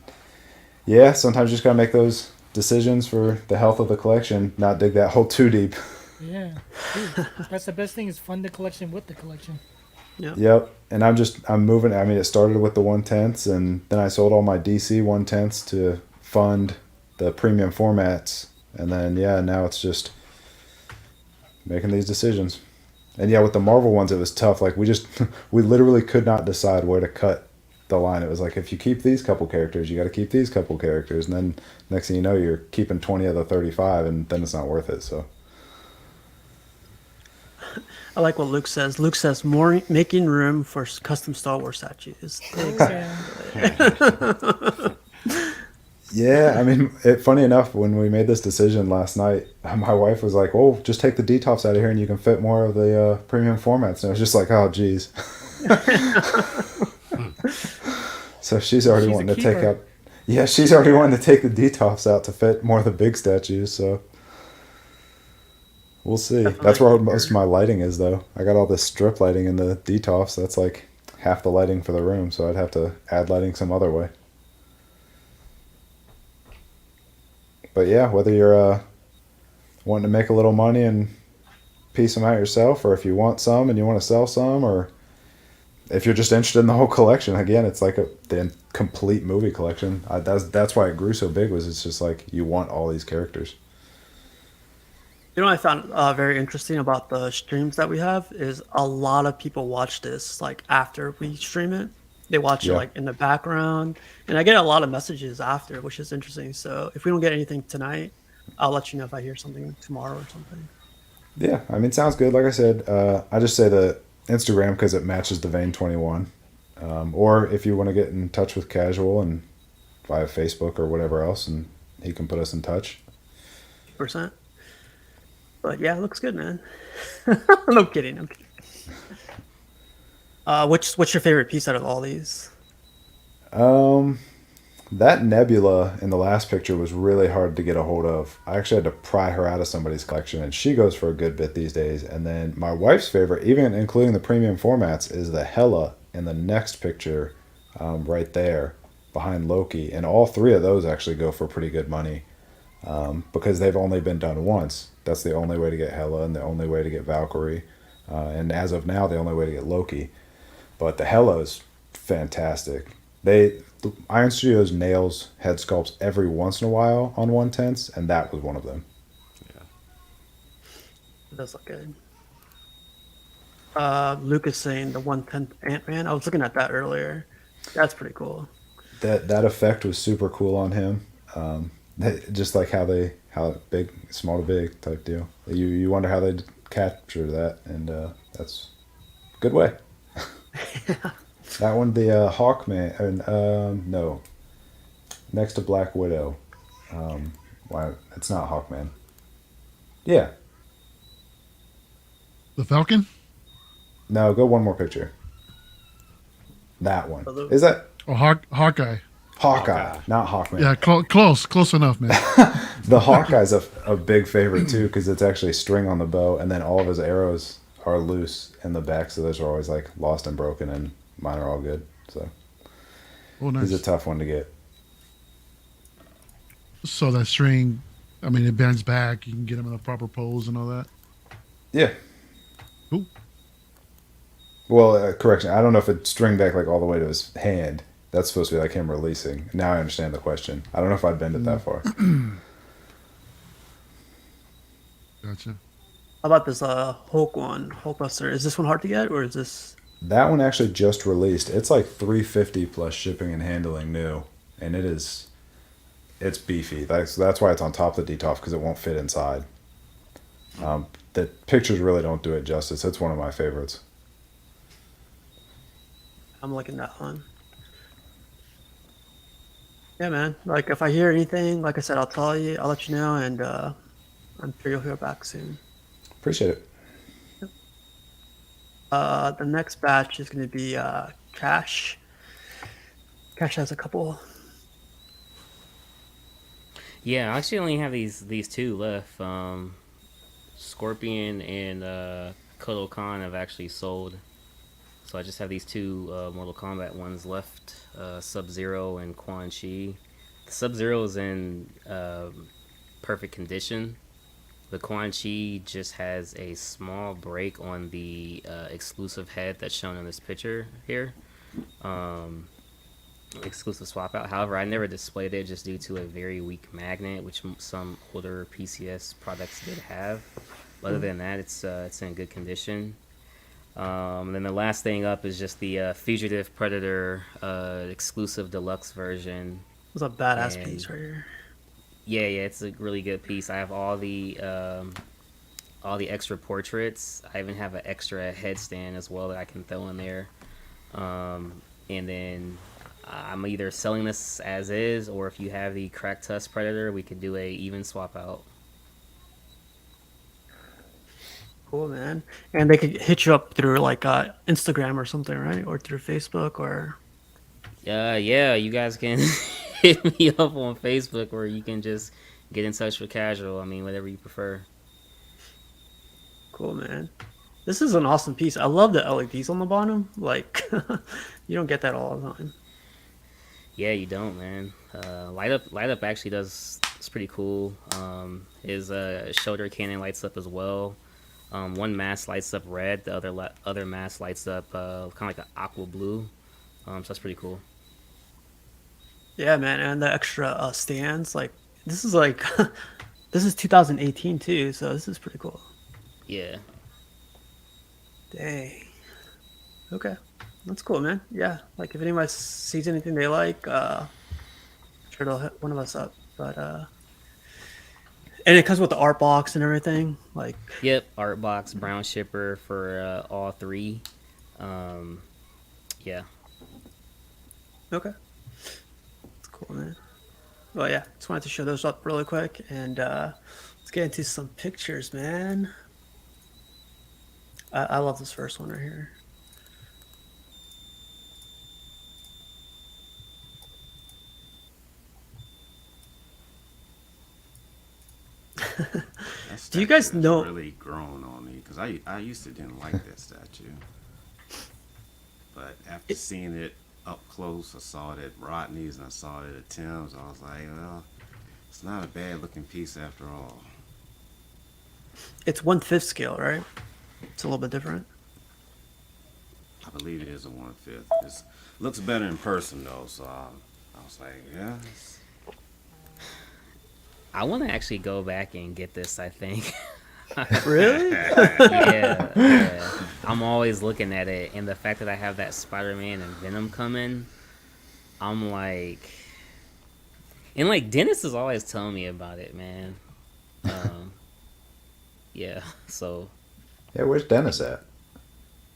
yeah, sometimes you just gotta make those decisions for the health of the collection, not dig that hole too deep. Yeah, dude, that's the best thing is fund the collection with the collection. Yep, and I'm moving. I mean, it started with the 1/10s, and then I sold all my DC 1/10s to fund the premium formats, and then yeah, now it's just making these decisions. And yeah, with the Marvel ones, it was tough. Like we literally could not decide where to cut the line. It was like if you keep these couple characters, you got to keep these couple characters, and then next thing you know, you're keeping 20 of the 35, and then it's not worth it. So. I like what Luke says. Luke says more making room for custom Star Wars statues. Okay. Yeah, I mean, funny enough, when we made this decision last night, my wife was like, "Oh, just take the detops out of here, and you can fit more of the premium formats." And I was just like, "Oh, geez." So she's already She's a wanting to take keeper. out. Yeah, she's already wanting to take the detops out to fit more of the big statues. So we'll see. That's where most of my lighting is, though. I got all this strip lighting in the detops. That's like half the lighting for the room, so I'd have to add lighting some other way. But yeah, whether you're wanting to make a little money and piece them out yourself, or if you want some and you want to sell some, or if you're just interested in the whole collection, again, it's like the complete movie collection. That's why it grew so big. Was it's just like you want all these characters. You know what I found very interesting about the streams that we have is a lot of people watch this like after we stream it. They watch it Yeah. like in the background, and I get a lot of messages after, which is interesting. So if we don't get anything tonight, I'll let you know if I hear something tomorrow or something. Yeah, I mean, sounds good. Like I said, I just say the Instagram because it matches the Vein 21. Or if you want to get in touch with Casual and via Facebook or whatever else, and he can put us in touch. %. But yeah, it looks good, man. No kidding. I'm kidding. What's your favorite piece out of all these? That Nebula in the last picture was really hard to get a hold of. I actually had to pry her out of somebody's collection, and she goes for a good bit these days. And then my wife's favorite, even including the premium formats, is the Hela in the next picture, right there behind Loki. And all three of those actually go for pretty good money, because they've only been done once. That's the only way to get Hela and the only way to get Valkyrie, and as of now, the only way to get Loki. But the Hela is fantastic. Iron Studios nails head sculpts every once in a while on 1/10s, and that was one of them. It does look good. Luke is saying the 1/10 Ant-Man. I was looking at that earlier. That's pretty cool. That effect was super cool on him. Just like how big, small to big type deal. You wonder how they capture that, and that's a good way. That one, the Hawkman, no, next to Black Widow. Why it's not Hawkman? Yeah, The Falcon? no, go one more picture. That one is that Oh, Hawkeye. Hawkeye, not Hawkman. Yeah, close enough, man. The Hawkeye's a big favorite too because it's actually string on the bow, and then all of his arrows are loose in the back, so those are always like lost and broken, and mine are all good. So Oh, nice. He's a tough one to get. So that string, I mean, it bends back. You can get him in a proper pose and all that. Yeah. Cool. Well, correction. I don't know if it's string back like all the way to his hand. That's supposed to be like him releasing. Now I understand the question. I don't know if I'd bend it that far. Gotcha. How about this Hulk one, Hulkbuster? Is this one hard to get, or is this? That one actually just released. It's like $350 plus shipping and handling new, and it's beefy. That's why it's on top of the DTOF because it won't fit inside. The pictures really don't do it justice. It's one of my favorites. I'm liking that one. Yeah, man. Like if I hear anything, like I said, I'll tell you. I'll let you know, and I'm sure you'll hear back soon. Appreciate it. The next batch is going to be Cash. Cash has a couple. Yeah, I actually only have these two left. Scorpion and Kodo Khan have actually sold. So I just have these two Mortal Kombat ones left, Sub-Zero and Quan Chi. The Sub-Zero is in perfect condition. The Quan Chi just has a small break on the exclusive head that's shown in this picture here. Exclusive swap out. However, I never displayed it just due to a very weak magnet, which some older PCS products did have. But other than that, it's in good condition. And then the last thing up is just the Fugitive Predator exclusive deluxe version. It's a badass piece right here. Yeah, it's a really good piece. I have all the extra portraits. I even have an extra headstand as well that I can throw in there. And then I'm either selling this as is, or if you have the Crack Tusk Predator, we could do a even swap out. Cool, man. And they could hit you up through like Instagram or something, right? Or through Facebook or. Yeah, you guys can hit me up on Facebook, or you can just get in touch with Casual. I mean, whatever you prefer. Cool, man. This is an awesome piece. I love the LEDs on the bottom. Like, you don't get that all the time. Yeah, you don't, man. Light up actually does. It's pretty cool. His shoulder cannon lights up as well. One mask lights up red. The other mask lights up kind of like an aqua blue. So that's pretty cool. Yeah, man. And the extra stands. Like, this is like, this is 2018 too. So this is pretty cool. Yeah. Dang. Okay. That's cool, man. Yeah. Like, if anybody sees anything they like, sure they'll hit one of us up. But, and it comes with the art box and everything. Like, Yep. Art box, brown shipper for all three. Yeah. okay. That's cool, man. Well, yeah. Just wanted to show those up really quick. And let's get into some pictures, man. I love this first one right here. Do you guys know? Really grown on me because I used to didn't like that statue, but after seeing it up close, I saw it at Rodney's and I saw it at Tim's. I was like, well, it's not a bad looking piece after all. It's 1/5 scale, right? It's a little bit different. I believe it is a 1/5. It looks better in person though, so I was like, yeah. I want to actually go back and get this, I think. Really? yeah. I'm always looking at it, and the fact that I have that Spider-Man and Venom coming, I'm like... And, like, Dennis is always telling me about it, man. Yeah, so... Yeah, where's Dennis at?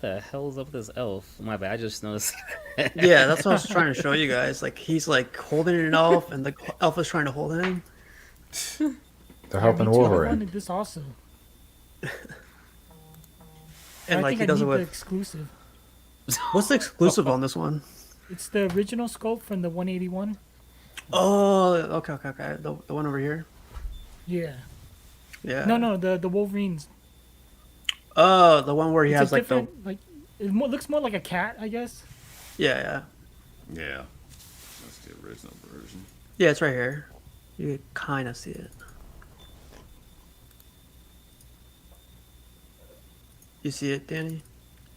The hell's up with this elf? My bad, I just noticed. Yeah, that's what I was trying to show you guys. Like, he's like holding an elf, and the elf is trying to hold him. They're helping Me too. I Wolverine. wanted this also. And I like think he I does it need the with. exclusive. What's the exclusive on this one? It's the original scope from the 181. Oh, okay. The one over here. Yeah. Yeah. No, the Wolverines. Oh, the one where he It's has a like the. different, like it looks more like a cat, I guess. Yeah. Yeah. the original version. Yeah, it's right here. You can kind of see it. You see it, Danny?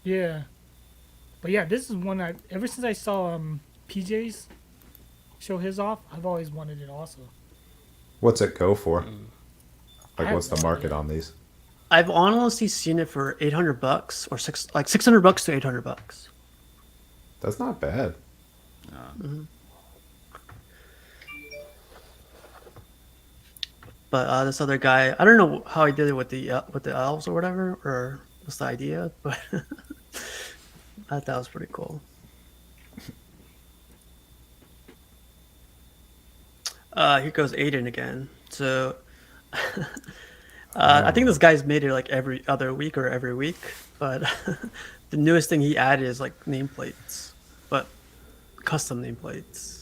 Yeah. But yeah, this is one I ever since I saw PJ's show his off, I've always wanted it also. What's it go for? I Like, have what's the no market idea. on these? I've honestly seen it for $800 or $600 to $800. That's not bad. But this other guy, I don't know how he did it with the elves or whatever, or what's the idea, but I thought that was pretty cool. Here goes Aiden again. So I think this guy's made it like every other week or every week, but the newest thing he added is like nameplates, but custom nameplates.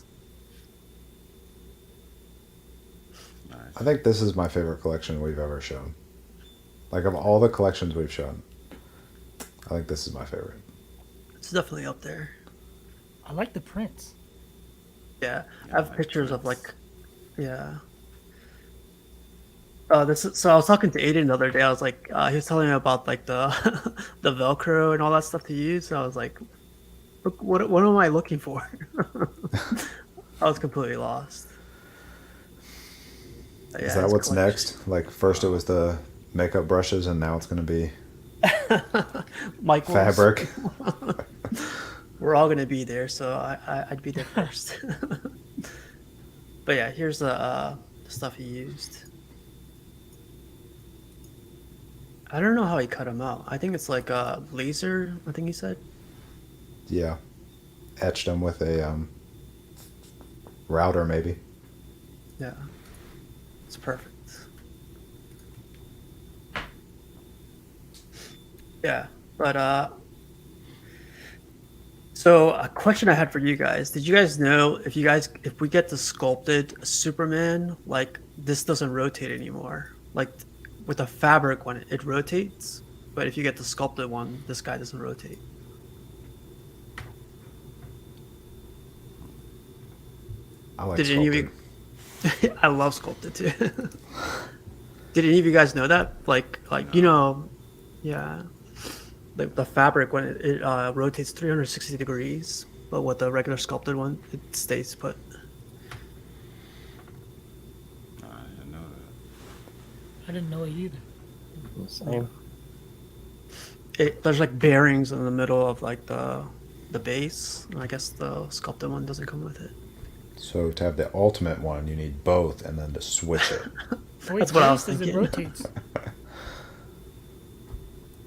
Nice. I think this is my favorite collection we've ever shown. Like, of all the collections we've shown, I think this is my favorite. It's definitely up there. I like the prints. Yeah, Yeah, I have like pictures of prints. like, yeah. So I was talking to Aiden the other day. I was like, he was telling me about like the the Velcro and all that stuff to use. And I was like, what am I looking for? I was completely lost. But Is yeah, that his what's collection. next? Like, first it was the makeup brushes, and now it's going to be Michael's. fabric. We're all gonna be there, so I'd be there first. But yeah, here's the stuff he used. I don't know how he cut them out. I think it's like a laser. I think he said. Yeah. Etched them with a router, maybe. Yeah, it's perfect. Yeah, but so a question I had for you guys: did you guys know if we get the sculpted Superman, like this doesn't rotate anymore? Like with the fabric one, it rotates, but if you get the sculpted one, this guy doesn't rotate. I like Did any of sculpted. you? I love sculpted too. Did any of you guys know that? Like you know, yeah, like the fabric when it rotates 360 degrees, but with the regular sculpted one, it stays put. I didn't know I didn't know it either. Same. There's like bearings in the middle of like the base. I guess the sculpted one doesn't come with it. So to have the ultimate one, you need both, and then to switch it. Oh, wait, That's what I Jerry was says thinking. It rotates.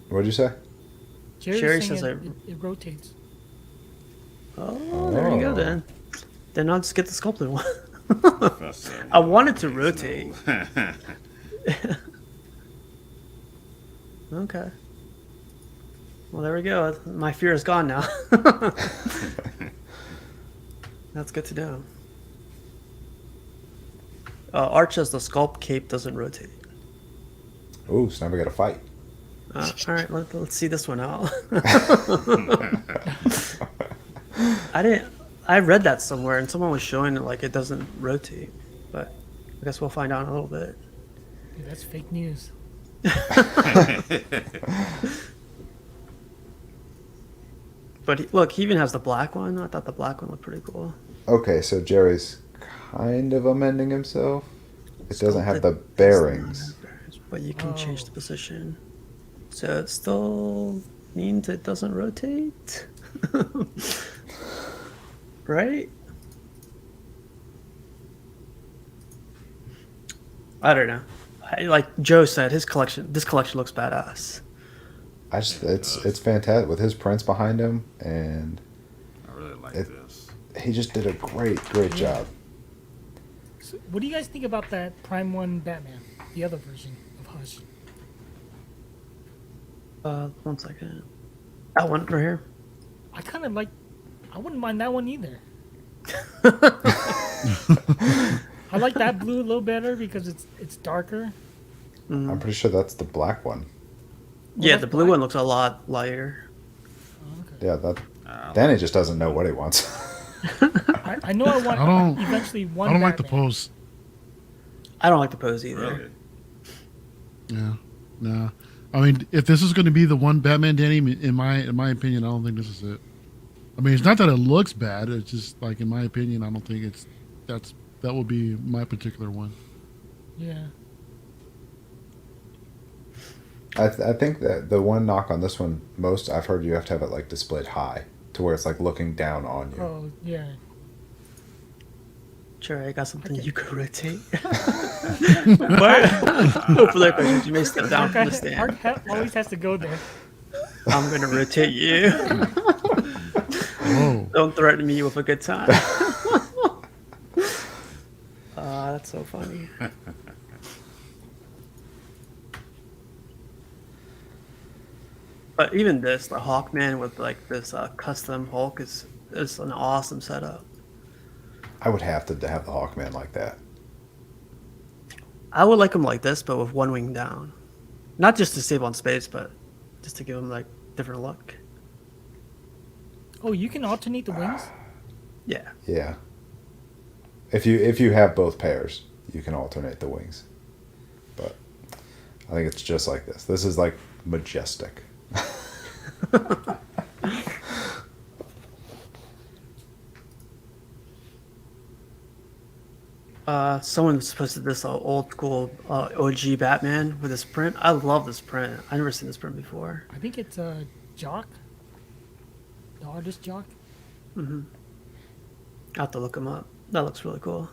What'd you say? Jerry's Sherry saying says it rotates. Oh, there you go Oh. then. Then I'll just get the sculpted one. that. Professor, I want it to he's rotate. no- Okay. Well, there we go. My fear is gone now. That's good to know. Arch says the sculpt cape doesn't rotate. Ooh, so now we got to fight. All right, let's see this one out. I read that somewhere, and someone was showing it like it doesn't rotate, but I guess we'll find out in a little bit. Dude, that's fake news. But look, he even has the black one. I thought the black one looked pretty cool. Okay, so Jerry's kind of amending himself. It doesn't have the Sculpted bearings. doesn't have bearings, but you can change Oh. the position. So it still means it doesn't rotate, right? I don't know. Like Joe said, this collection looks badass. It's fantastic with his prints behind him, and I really like It- this. he just did a great Yeah. job. So what do you guys think about that Prime 1 Batman? The other version of Hush. 1 second. That one right here. I kind of like. I wouldn't mind that one either. I like that blue a little better because it's darker. I'm pretty sure that's the black one. Yeah, that's the blue black. one looks a lot lighter. Oh, okay. Yeah, that I Danny just doesn't know what he wants. I know I want I don't- eventually one. I don't like the Batman. pose. I don't like the pose either. Really? Yeah, nah. I mean, if this is going to be the one Batman, Danny, in my opinion, I don't think this is it. I mean, it's not that it looks bad. It's just like, in my opinion, I don't think that will be my particular one. Yeah. I think that the one knock on this one, most I've heard you have to have it like displayed high to where it's like looking down on you. Oh yeah. Sure, I got something you could rotate. But no further questions. You may step down from the stand. Always has to go there. I'm gonna rotate you. Whoa. Don't threaten me with a good time. That's so funny. But even this, the Hawkman with like this custom Hulk is an awesome setup. I would have to have the Hawkman like that. I would like him like this, but with one wing down. Not just to save on space, but just to give him like different look. Oh, you can alternate the wings. Yeah. Yeah. If you have both pairs, you can alternate the wings. But I think it's just like this. This is like majestic. Someone's posted this old school OG Batman with this print. I love this print. I've never seen this print before. I think it's Jock. The artist Jock. I'll have to look him up. That looks really cool.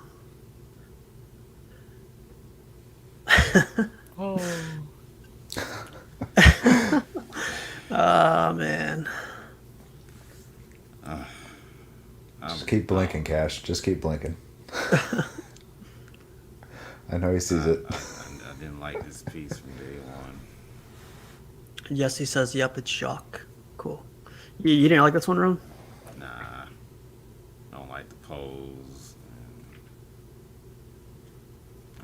Oh. Oh man. Just keep blinking, Cash. Just keep blinking. I know he sees it. I didn't like this piece from day one. Yes, he says, yep, it's Shock. Cool. You didn't like this one, Ron? Nah, I don't like the pose.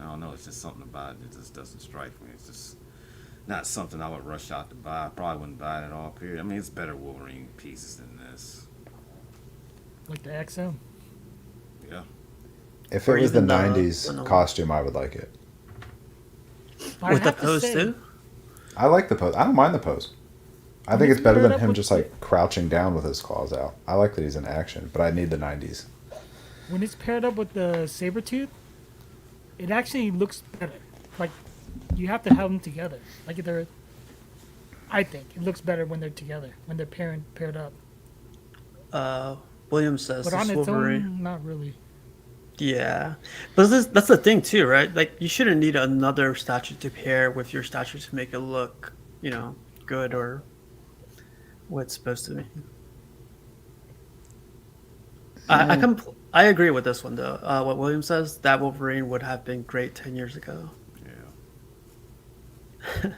I don't know. It's just something about it that just doesn't strike me. It's just not something I would rush out to buy. I probably wouldn't buy it at all. Period. I mean, it's better Wolverine pieces than this. Like the XM. Yeah. If Or it was the even the- 90s no. costume, I would like it. But I With the have to pose say, too? I like the pose. I don't mind the pose. I think When it's you better pair it than up him with just the- like crouching down with his claws out. I like that he's in action, but I need the 90s. When it's paired up with the Sabretooth, it actually looks better. Like, you have to have them together. Like, they're... I think it looks better when they're together, when they're paired up. William says But this on its Wolverine. own, not really. Yeah, but that's the thing too, right? Like you shouldn't need another statue to pair with your statue to make it look, good or what it's supposed to be. I agree with this one though. What William says, that Wolverine would have been great 10 years ago. Yeah.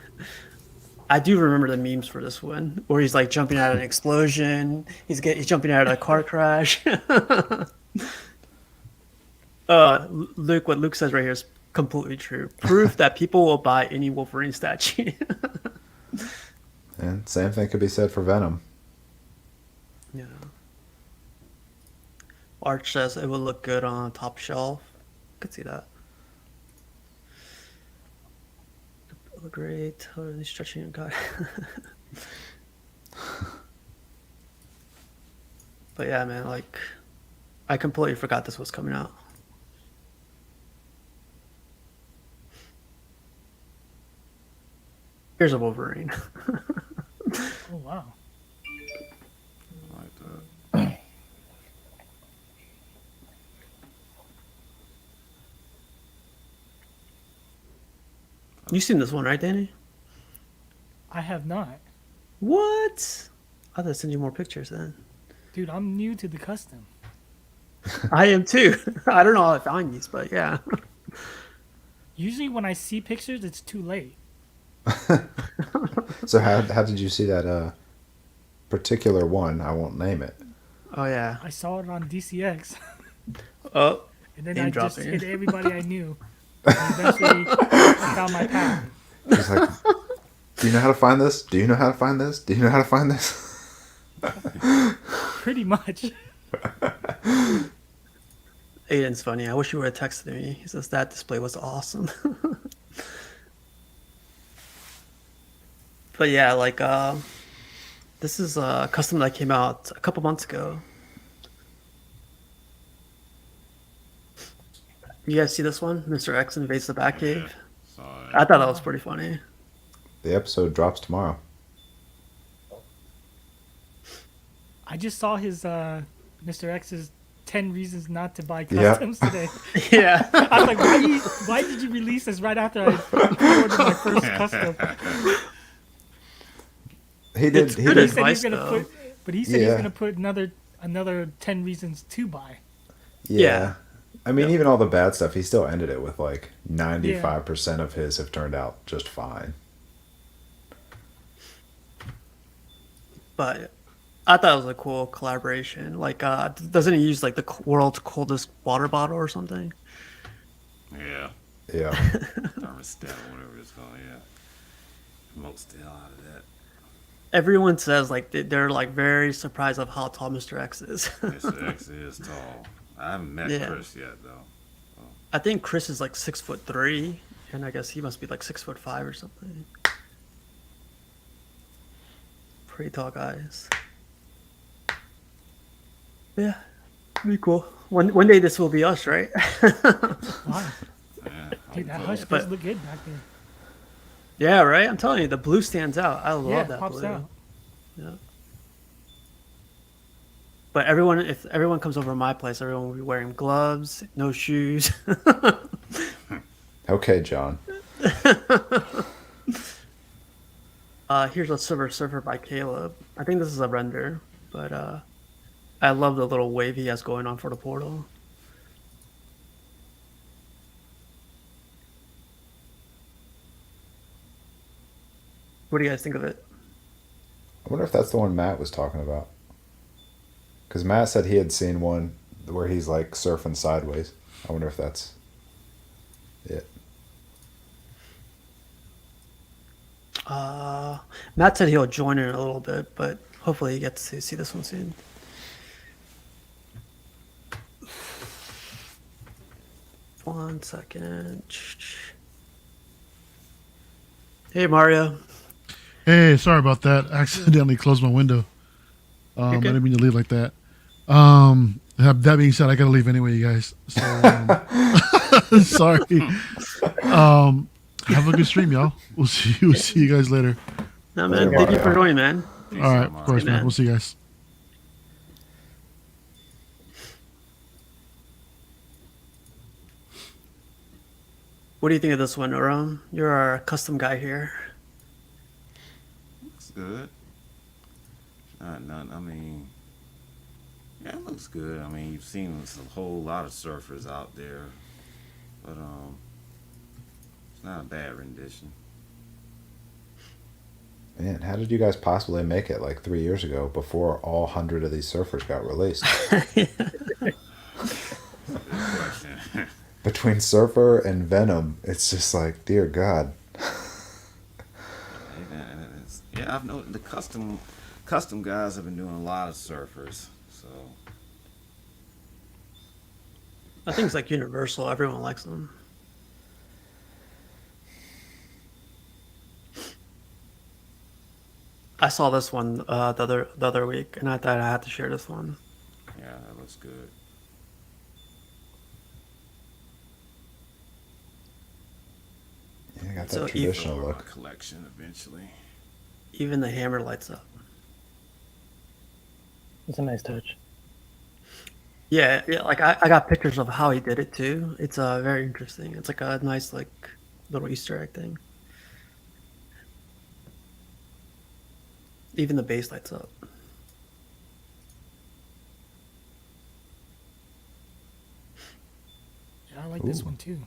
I do remember the memes for this one, where he's like jumping out of an explosion. He's jumping out of a car crash. Luke, what Luke says right here is completely true. Proof that people will buy any Wolverine statue. And same thing could be said for Venom. Yeah. Arch says it would look good on top shelf. Could see that. Look great. Totally stretching and cut. But yeah, man, like I completely forgot this was coming out. Here's a Wolverine. Oh, wow. I like that. You've seen this one, right, Danny? I have not. What? I thought I'd send you more pictures then. Dude, I'm new to the custom. I am too. I don't know how I found these, but yeah. Usually when I see pictures, it's too late. So how did you see that particular one? I won't name it. Oh yeah. I saw it on DCX. Oh. And then Name I just dropping. hit everybody I knew. And eventually, I found my path. It's like, do you know how to find this? Do you know how to find this? Do you know how to find this? Pretty much. Aiden's funny. I wish you would have texted me. He says that display was awesome. But yeah, like this is a custom that came out a couple months ago. You guys see this one? Mr. X invades the Batcave. Saw I it. thought that was pretty funny. The episode drops tomorrow. I just saw his Mr. X's 10 reasons not to buy Yeah. customs today. Yeah. I was like, why did you release this right after I ordered my first custom? He did. It's He good He did. said he's advice, gonna though. but he said he's Yeah. gonna put another 10 reasons to buy. Yeah. I mean, Yeah. even all the bad stuff, he still ended it with like 95% of his have turned out just fine. But I thought it was a cool collaboration. Like, doesn't he use like the world's coldest water bottle or something? Yeah. Yeah. Thermostat, whatever it's called. Yeah. Most the hell out of that. Everyone says like they're like very surprised of how tall Mr. X is. Mr. X is tall. I haven't met Yeah. Chris yet though. I think Chris is like 6'3", and I guess he must be like 6'5" or something. Pretty tall guys. Yeah, be cool. One day this will be us, right? Wow. Yeah. Dude, that hush But- does look good back there. Yeah, right. I'm telling you, the blue stands out. I love Yeah, that it pops blue. out. Yeah. But everyone, if everyone comes over to my place, everyone will be wearing gloves, no shoes. Okay, John. Here's a Silver Surfer by Caleb. I think this is a render, but I love the little wave he has going on for the portal. What do you guys think of it? I wonder if that's the one Matt was talking about. Because Matt said he had seen one where he's like surfing sideways. I wonder if that's it. Matt said he'll join in a little bit, but hopefully he gets to see this one soon. One second. Hey, Mario. Hey, sorry about that. I accidentally closed my window. I good. didn't mean to leave like that. That being said, I gotta leave anyway, you guys. So, sorry. Have a good stream, y'all. We'll see you guys later. No, man. Later, Thank you Mario. for joining, man. Peace All right, out, of Mark. course, Hey, man. man. We'll see you guys. What do you think of this one, Aram? You're our custom guy here. Looks good. None. I mean, yeah, it looks good. I mean, you've seen a whole lot of surfers out there, but it's not a bad rendition. Man, how did you guys possibly make it like 3 years ago before all 100 of these surfers got released? Good question. Between Surfer and Venom, it's just like, dear God. Yeah, I've noticed the custom guys have been doing a lot of surfers. So I think it's like universal. Everyone likes them. I saw this one the other week, and I thought I had to share this one. yeah, that looks good. Yeah, I got that So traditional Over my look. collection eventually. Even the hammer lights up. It's a nice touch. Yeah, like I got pictures of how he did it too. It's very interesting. It's like a nice like little Easter egg thing. Even the base lights up. Yeah, I like this Ooh. one too.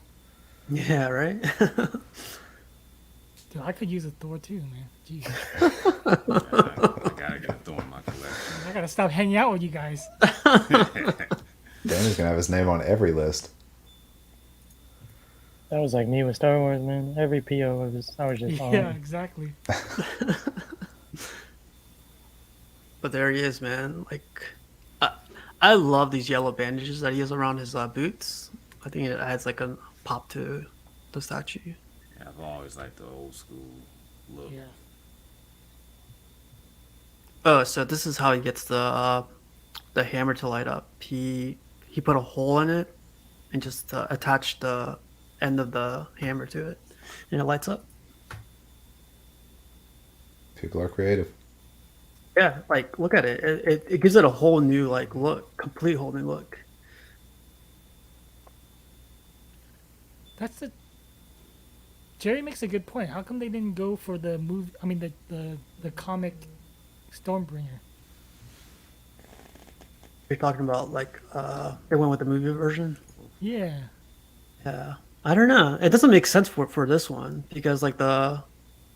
Yeah, right. Dude, I could use a Thor too, man. Jeez. I gotta get a Thor in my collection. I gotta stop hanging out with you guys. Danny's gonna have his name on every list. That was like me with Star Wars, man. Every PO I was just on. Yeah, exactly. But there he is, man. Like, I love these yellow bandages that he has around his boots. I think it adds like a pop to the statue. Yeah, I've always liked the old school look. Yeah. Oh, so this is how he gets the hammer to light up. He put a hole in it and just attached the end of the hammer to it, and it lights up. People are creative. Yeah, like look at it. It gives it a whole new like look, complete whole new look. That's the. Jerry makes a good point. How come they didn't go for the movie? I mean, the comic Stormbringer. You're talking about like they went with the movie version. Yeah. Yeah, I don't know. It doesn't make sense for this one because like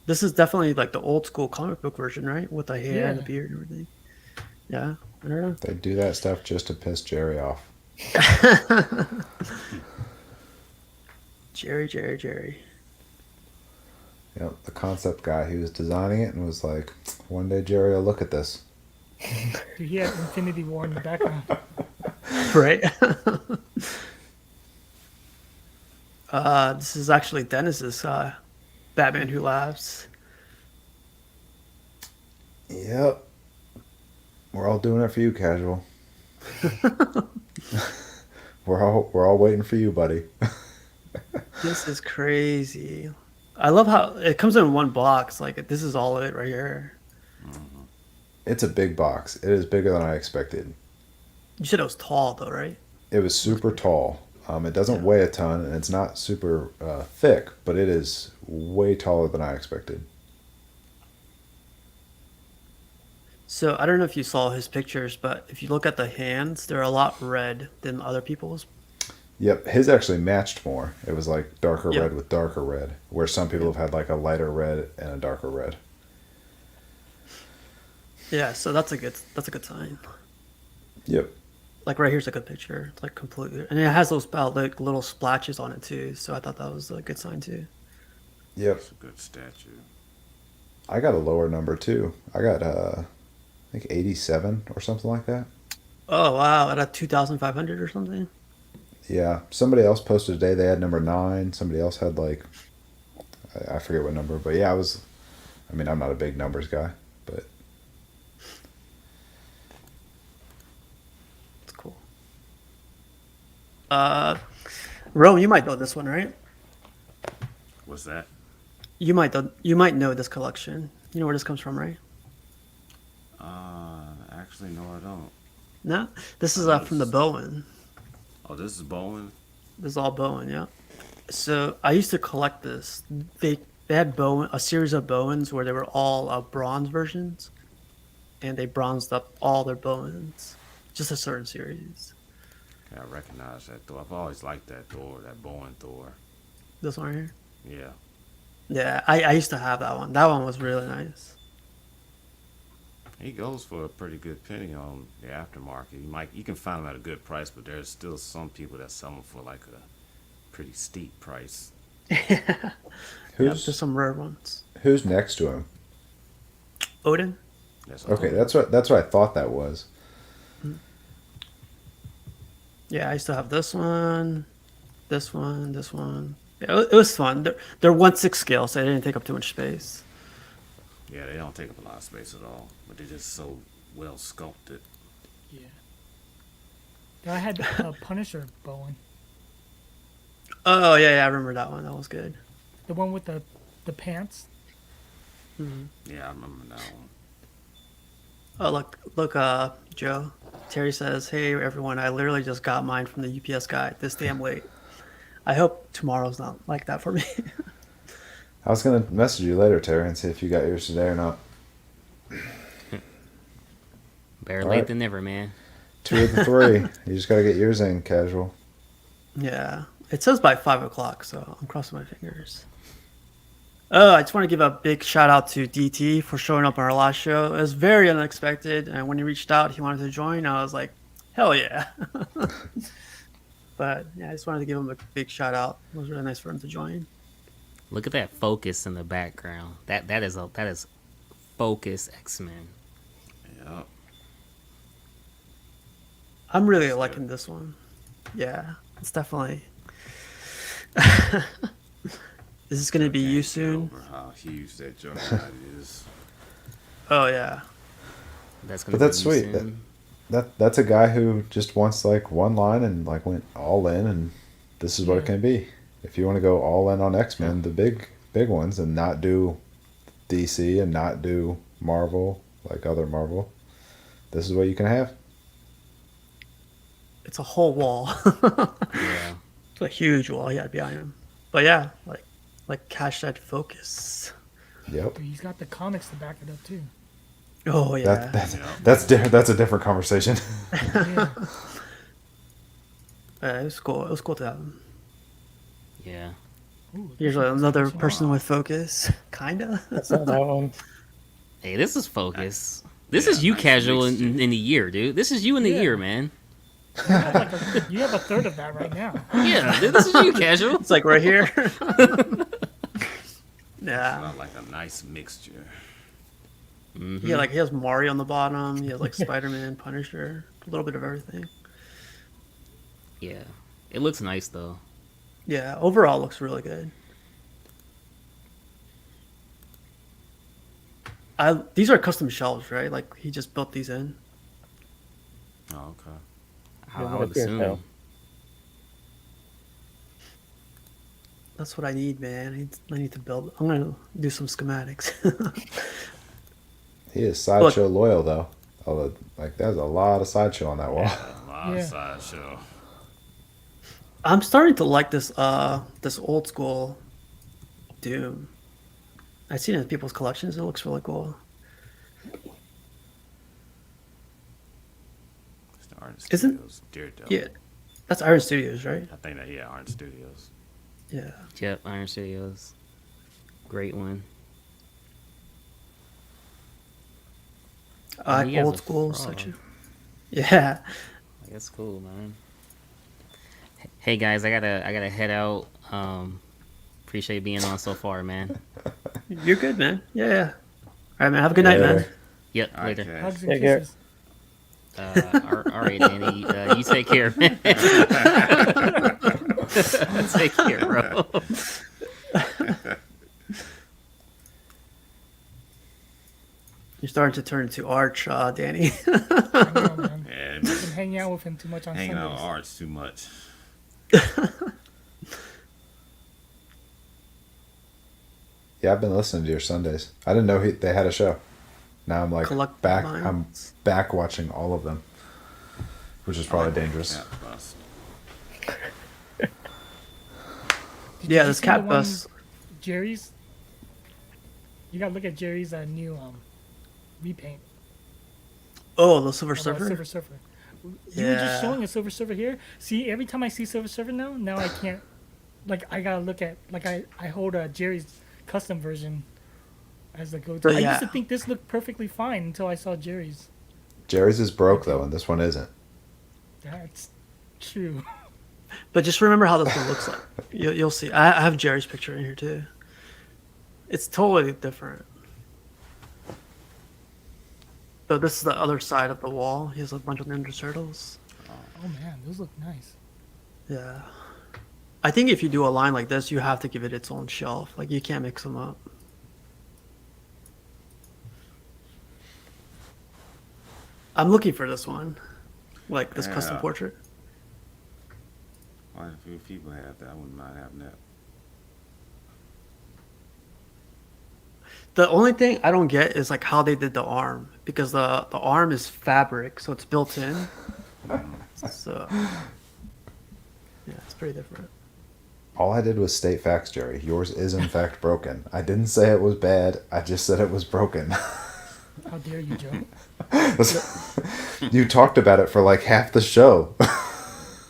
this is definitely like the old school comic book version, right? With the hair and the Yeah. beard and everything. Yeah, I don't know. They do that stuff just to piss Jerry off. Jerry. Yep, the concept guy, he was designing it and was like, one day Jerry will look at this. Dude, he had Infinity War in the background. Right. This is actually Dennis's Batman Who Laughs. Yep. We're all doing it for you, Casual. we're all waiting for you, buddy. This is crazy. I love how it comes in one box. Like this is all it right here. It's a big box. It is bigger than I expected. You said it was tall though, right? It was super tall. It doesn't weigh a ton, and it's not super thick, but it is way taller than I expected. So I don't know if you saw his pictures, but if you look at the hands, they're a lot red than other people's. Yep, his actually matched more. It was like darker Yep. red with darker red, where some people have had like a lighter red and a darker red. Yeah, so that's a good sign. Yep. Like right here's a good picture. It's like completely, and it has those like little splashes on it too. So I thought that was a good sign too. Yep. It's a good statue. I got a lower number too. I got I think 87 or something like that. Oh wow, at a 2,500 or something. Yeah. Somebody else posted today they had number 9. Somebody else had like I forget what number, but yeah, I mean, I'm not a big numbers guy, but It's cool. Rome, you might know this one, right? What's that? You might know this collection. You know where this comes from, right? Actually, no, I don't. No, this is from the Bowen. Oh, this is Bowen. This is all Bowen, yeah. So I used to collect this. They had Bowen, a series of Bowens where they were all bronze versions, and they bronzed up all their Bowens, just a certain series. Yeah, I recognize that Thor. I've always liked that Thor, that Bowen Thor. This one right here. Yeah. Yeah, I used to have that one. That one was really nice. He goes for a pretty good penny on the aftermarket. You can find them at a good price, but there's still some people that sell them for like a pretty steep price. Yeah, who's there's some rare ones. who's next to him? Odin. That's Okay, all. that's what I thought that was. Yeah, I used to have this one, this one, this one. Yeah, it was fun. They're 1/6 scale, so they didn't take up too much space. Yeah, they don't take up a lot of space at all, but they're just so well sculpted. Yeah. I had Punisher Bowen, Oh yeah, I remember that one. That was good. the one with the pants. Yeah, I remember that one. Oh look, Joe. Terry says, "Hey everyone, I literally just got mine from the UPS guy this damn late. I hope tomorrow's not like that for me." I was gonna message you later, Terry, and see if you got yours today or not. Better All late right. than never, man. 2 of the 3. You just gotta get yours in, Casual. Yeah, it says by 5 o'clock, so I'm crossing my fingers. I just want to give a big shout out to DT for showing up on our last show. It was very unexpected, and when he reached out, he wanted to join. I was like, hell yeah! But yeah, I just wanted to give him a big shout out. It was really nice for him to join. Look at that focus in the background. That is focus X-Men. Yeah. I'm really That's liking good. this one. Yeah, it's definitely. Is this gonna be Can't you get soon? over how huge that juggernaut is. Oh yeah. That's But gonna be that's you sweet. soon. That's a guy who just wants like one line and like went all in, and this is what it Yeah. can be. If you want to go all in on X-Men, the big ones, and not do DC and not do Marvel like other Marvel, this is what you can have. It's a whole wall. Yeah. It's a huge wall he had behind him. But yeah, like cash that focus. Yep. Dude, he's got the comics to back it up too. Oh yeah. That's a different conversation. Yeah. Yeah, it was cool. It was cool to have him. Yeah. Ooh, Here's this another is- person with focus. Kinda. That's not that one. Hey, this is focus. This Yeah, is you nice casual mixture. in the year, dude. This is you in the Yeah. year, man. You have a third of that right now. Yeah, dude, this is you casual. It's like right here. Yeah. Not like a nice mixture. Yeah, like he has Mario on the bottom. He has like Spider-Man, Punisher, a little bit of everything. Yeah. It looks nice though. Yeah, overall looks really good. These are custom shelves, right? Like he just built these in. Oh, okay. I Yeah, would up here, assume. Phil. That's what I need, man. I need to build. I'm gonna do some schematics. He is Sideshow loyal though. Although, like there's a lot of Sideshow on that wall. A lot Yeah. of Sideshow. I'm starting to like this old school Doom. I've seen it in people's collections. It looks really cool. It's the Art Isn't- Studios. Daredevil. Yeah, that's Iron Studios, right? I think that, yeah, Art Studios. Yeah. Yep, Iron Studios. Great one. I he like has old a school frog. section. Yeah. That's cool, man. Hey guys, I gotta head out. Appreciate being on so far, man. You're good, man. Yeah, yeah. All right, man. Have a good night, man. Yep, All right, later. Cash. Hugs and Yeah, Garrett. kisses. All right, Danny. You take care, man. Take care, bro. You're starting to turn into Arch, Danny. I know, man. Yeah, I've been hanging out with him too much on hanging out Sundays. with Arts too much. Yeah, I've been listening to your Sundays. I didn't know they had a show. Now I'm like Collect back. mines. I'm back watching all of them, which is probably dangerous. Cat bus. Did Yeah, you this see the cat one- bus. Jerry's. You gotta look at Jerry's new repaint. Oh, the Silver of our Surfer. Silver Surfer. You were just Yeah. showing a Silver Surfer here. See, every time I see Silver Surfer now I can't. Like I gotta look at I hold Jerry's custom version as the go-to. But I yeah. used to think this looked perfectly fine until I saw Jerry's. Jerry's is broke though, and this one isn't. That's true. But just remember how this one looks like. You'll see. I have Jerry's picture in here too. It's totally different. So this is the other side of the wall. He has a bunch of Ninja Turtles. Oh man, those look nice. Yeah. I think if you do a line like this, you have to give it its own shelf. Like you can't mix them up. I'm looking for this one. Like this custom Yeah. portrait. Quite a few people have that. I wouldn't mind having that. The only thing I don't get is like how they did the arm, because the arm is fabric, so it's built in. So yeah, it's pretty different. All I did was state facts, Jerry. Yours is in fact broken. I didn't say it was bad. I just said it was broken. How dare you, Joe? You talked about it for like half the show.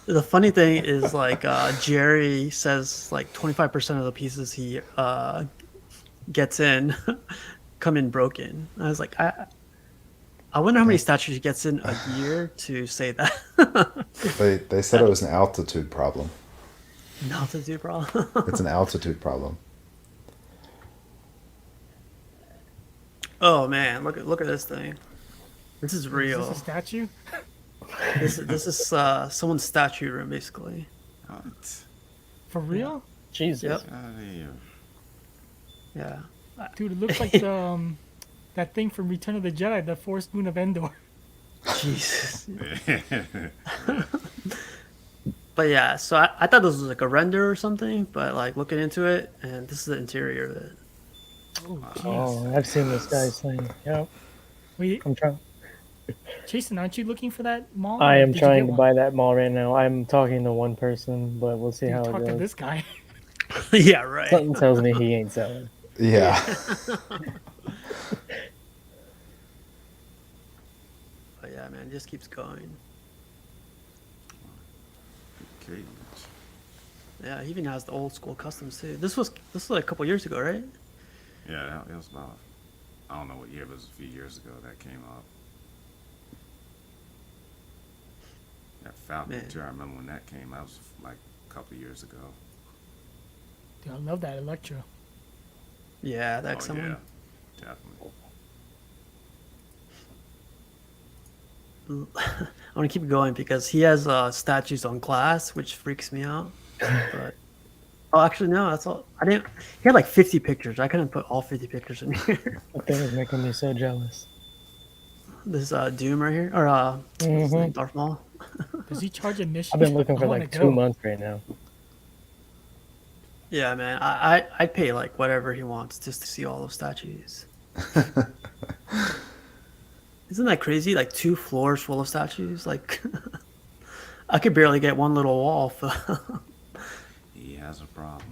The funny thing is like Jerry says like 25% of the pieces he gets in come in broken. I was like, I wonder how many statues he gets in a year to say that. They said it was an altitude problem. Not to do, problem. It's an altitude problem. Oh man, look at this thing. This is Is real. this a statue? This is someone's statue room basically. What? For real? Jesus. Yep. Out of here. Yeah. Dude, it looks like the that thing from Return of the Jedi, the Forest Moon of Endor. Jesus. But yeah, so I thought this was like a render or something, but like looking into it, and this is the interior of it. Oh, jeez. Oh, I've seen this guy's thing. Yep. Wait, I'm trying. Jason, aren't you looking for that mall? I or am did you trying get to one? buy that mall right now. I'm talking to one person, but we'll see Dude, how it talk to goes. this guy. Yeah, right. Something tells me he ain't selling. Yeah. But yeah, man, it just keeps going. Okay. Yeah, he even has the old school customs too. This was like a couple years ago, right? Yeah, that was about, I don't know what year, but it was a few years ago that came up. That Falcon Man. too, I remember when that came out, it was like a couple years ago. Dude, I love that Electro. Yeah, that Oh, someone. yeah, definitely. I want to keep going because he has statues on glass, which freaks me out. But oh, actually, no, that's all. I didn't. He had like 50 pictures. I couldn't put all 50 pictures in here. That thing is making me so jealous. This Doom right here, or what's his name, Darth Maul. Does he charge admission? I've been looking I for wanna like go. 2 months right now. Yeah, man, I'd pay like whatever he wants just to see all those statues. Isn't that crazy? Like 2 floors full of statues. Like I could barely get one little wall. He has a problem.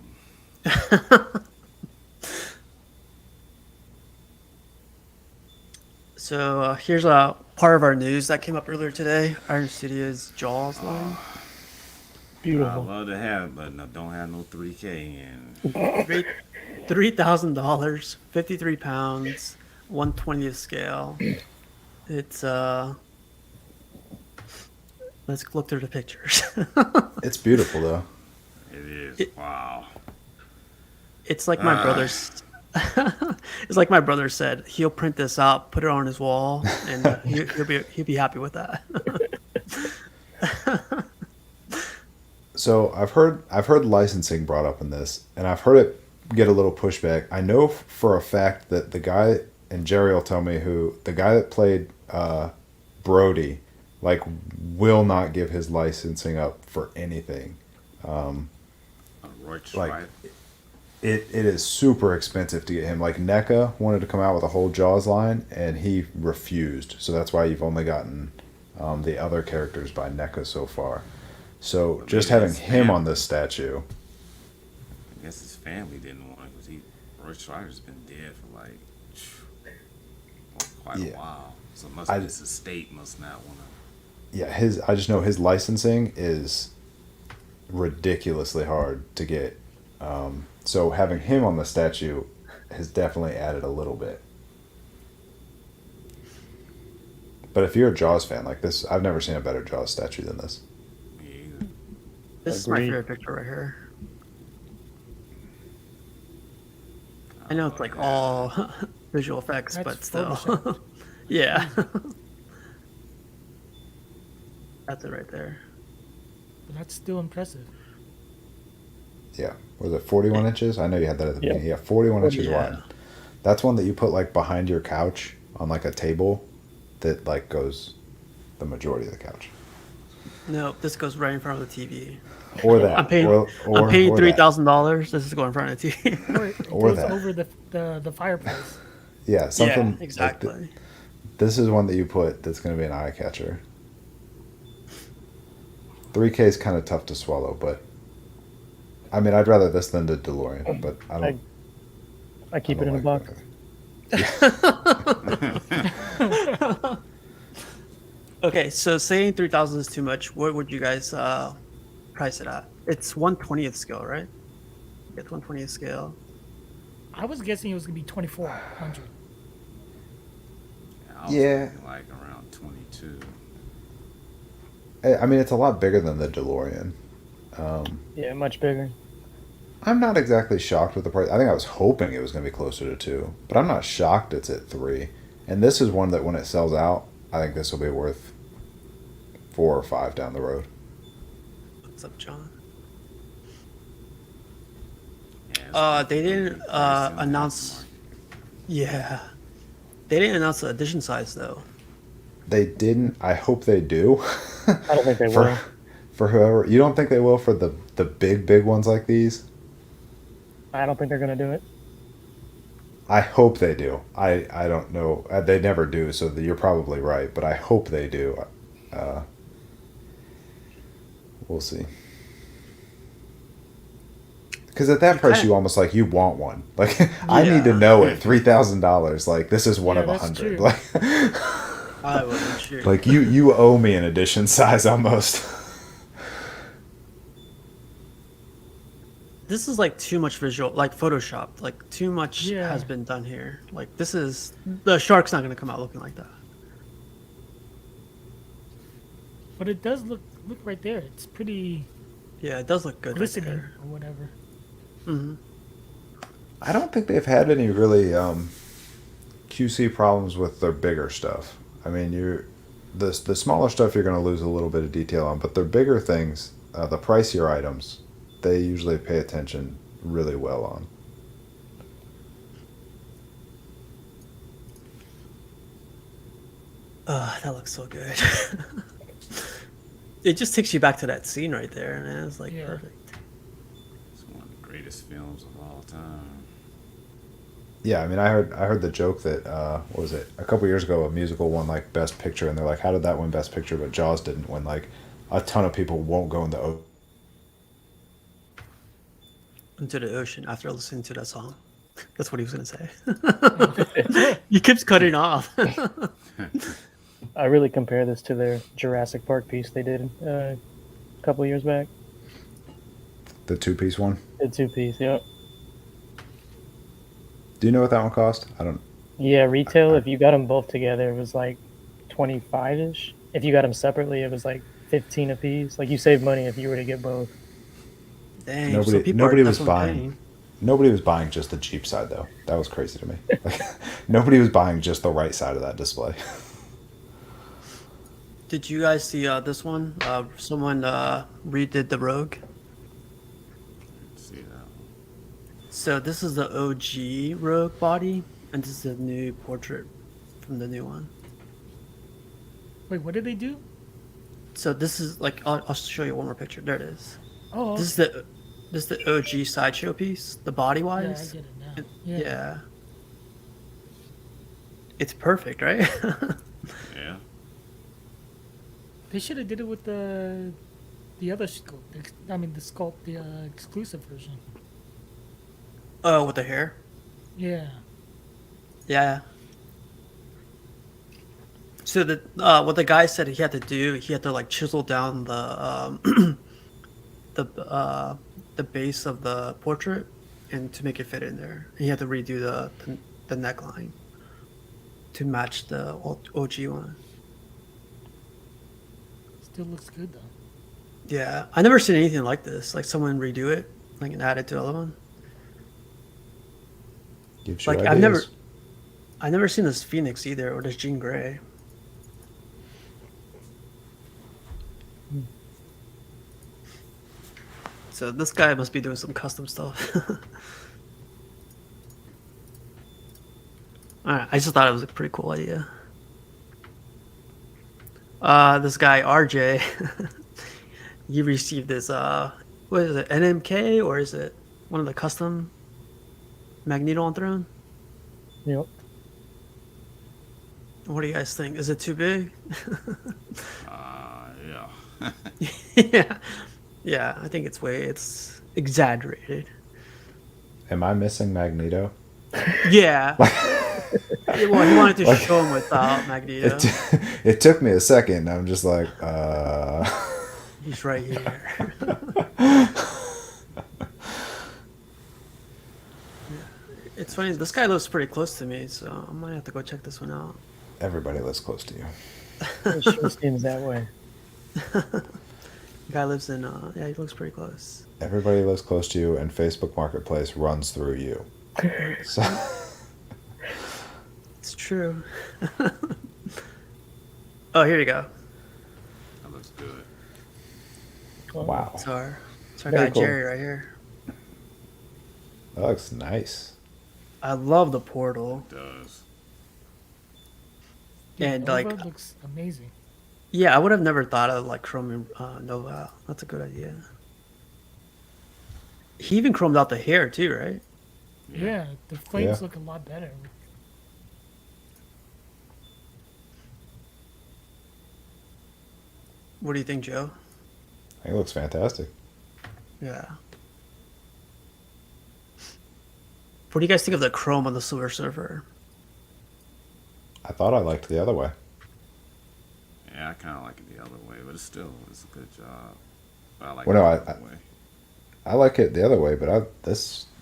So here's a part of our news that came up earlier today. Iron Studios Jaws line. I Beautiful. love to have, but no, don't have no 3K in. $3,000, 53 pounds, 1/20th scale. It's let's look through the pictures. It's beautiful though. It is. It- Wow. It's like my brother's. It's like my brother said. He'll print this out, put it on his wall, and he'll be happy with that. So I've heard licensing brought up in this, and I've heard it get a little pushback. I know for a fact that the guy, and Jerry will tell me who the guy that played Brody, like, will not give his licensing up for anything. Roy Like, Schreiber. it is super expensive to get him. Like NECA wanted to come out with a whole Jaws line, and he refused. So that's why you've only gotten the other characters by NECA so far. So But just maybe having his him on family- this statue, I guess his family didn't want it because Roy Schreiber's been dead for like quite Yeah. a while. So must I- his estate must not want to. yeah, I just know his licensing is ridiculously hard to get. So having him on the statue has definitely added a little bit. But if you're a Jaws fan like this, I've never seen a better Jaws statue than this. Me either. This is my Agreed. favorite picture right here. I know it's like yeah. all visual effects, That's but still. Photoshop. Yeah. That's it right there. But that's still impressive. Yeah. Was it 41 inches? I know you had that at the Yeah. beginning. Yeah, 41 inches Yeah. wide. That's one that you put like behind your couch on like a table that like goes the majority of the couch. No, this goes right in front of the TV. Or that. I'm paying. or I'm paying or that. $3,000. This is going in front of the TV. Or it Or goes that. over the fireplace. Yeah, something. yeah, like exactly. this is one that you put that's going to be an eye catcher. 3K is kind of tough to swallow, but I mean, I'd rather this than the DeLorean, but I don't. I keep I it don't in a like box. that. Okay, so saying 3,000 is too much. What would you guys price it at? It's 1/20th scale, right? It's 1/20th scale. I was guessing it was gonna be 2,400. I was Yeah. thinking like around 22. I mean, it's a lot bigger than the DeLorean. Yeah, much bigger. I'm not exactly shocked with the price. I think I was hoping it was going to be closer to 2, but I'm not shocked it's at 3. And this is one that when it sells out, I think this will be worth 4 or 5 down the road. What's up, John? Yeah, it's They gonna be didn't pricey on the announce. aftermarket. Yeah, they didn't announce the edition size though. They didn't. I hope they do. I don't think they for will. for whoever. You don't think they will for the big ones like these? I don't think they're gonna do it. I hope they do. I don't know. They never do, so you're probably right. But I hope they do. We'll see. Because at that price, you almost like you want one. Like I need to Yeah. know it. $3,000. Like this is one Yeah, of that's 100. true. Like I wasn't sure. like you owe me an edition size almost. This is like too much visual, like Photoshop. Like too much Yeah. has been done here. Like this is the shark's not gonna come out looking like that. But it does look right there. It's pretty Yeah, it does look good. Right glistening there. or whatever. Hmm. I don't think they've had any really QC problems with their bigger stuff. I mean, the smaller stuff you're going to lose a little bit of detail on, but their bigger things, the pricier items, they usually pay attention really well on. That looks so good. It just takes you back to that scene right there, man. It's like Yeah. perfect. It's one of the greatest films of all time. Yeah, I mean, I heard the joke that what was it, a couple years ago, a musical won like Best Picture, and they're like, how did that win Best Picture, but Jaws didn't win? Like, a ton of people won't go in the Into the ocean after listening to that song. That's what he was gonna say. He keeps cutting off. I really compare this to their Jurassic Park piece they did a couple years back. the 2-piece one. The 2-piece, yep. Do you know what that one cost? I don't. Yeah, retail, if you got them both together, it was like 25-ish. If you got them separately, it was like 15 a piece. Like, you save money if you were to get both. Dang, Nobody- so people nobody are, was that's what I'm buying. paying. Nobody was buying just the cheap side though. That was crazy to me. Like, nobody was buying just the right side of that display. Did you guys see this one? Someone redid the Rogue. See that one. So this is the OG Rogue body, and this is the new portrait from the new one. Wait, what did they do? So this is like I'll show you one more picture. There it is. Oh, This is the OG sideshow piece, the body yeah, I wise. get it now. And- Yeah. yeah. It's perfect, right? Yeah. They should have did it with the other sculpt. I mean, the sculpt, the exclusive version. Oh, with the hair. Yeah. Yeah. So the what the guy said he had to do, he had to like chisel down the the base of the portrait and to make it fit in there. He had to redo the neckline to match the OG one. Still looks good though. Yeah, I never seen anything like this. Like someone redo it, like and add it to the other one. Gives you Like ideas. I never seen this Phoenix either, or this Jean Grey. So this guy must be doing some custom stuff. Alright, I just thought it was a pretty cool idea. This guy RJ, he received this what is it, NMK, or is it one of the custom Magneto on Throne? Yep. What do you guys think? Is it too big? Yeah. Yeah, yeah. I think it's exaggerated. Am I missing Magneto? Yeah. Well, he wanted to show him without Magneto. It took me a second. I'm just like, He's right here. It's funny. This guy lives pretty close to me, so I might have to go check this one out. everybody lives close to you. It sure seems that way. The guy lives in. Yeah, he looks pretty close. Everybody lives close to you, and Facebook Marketplace runs through you. So, It's true. Oh, here you go. That looks Wow. It's our Very guy cool. Jerry right here. That looks nice. I love the portal. It does. And, Nova like, looks amazing. yeah, I would have never thought of like chroming Nova. That's a good idea. He even chromed out the hair too, right? Yeah, the flames Yeah. look a lot better. What do you think, Joe? I think it looks fantastic. Yeah. What do you guys think of the chrome on the Silver Surfer? I thought I liked the other way. Yeah, I kind of like it the other way, but it's a good job. But I like Well, it no, the other way. I like it the other way, but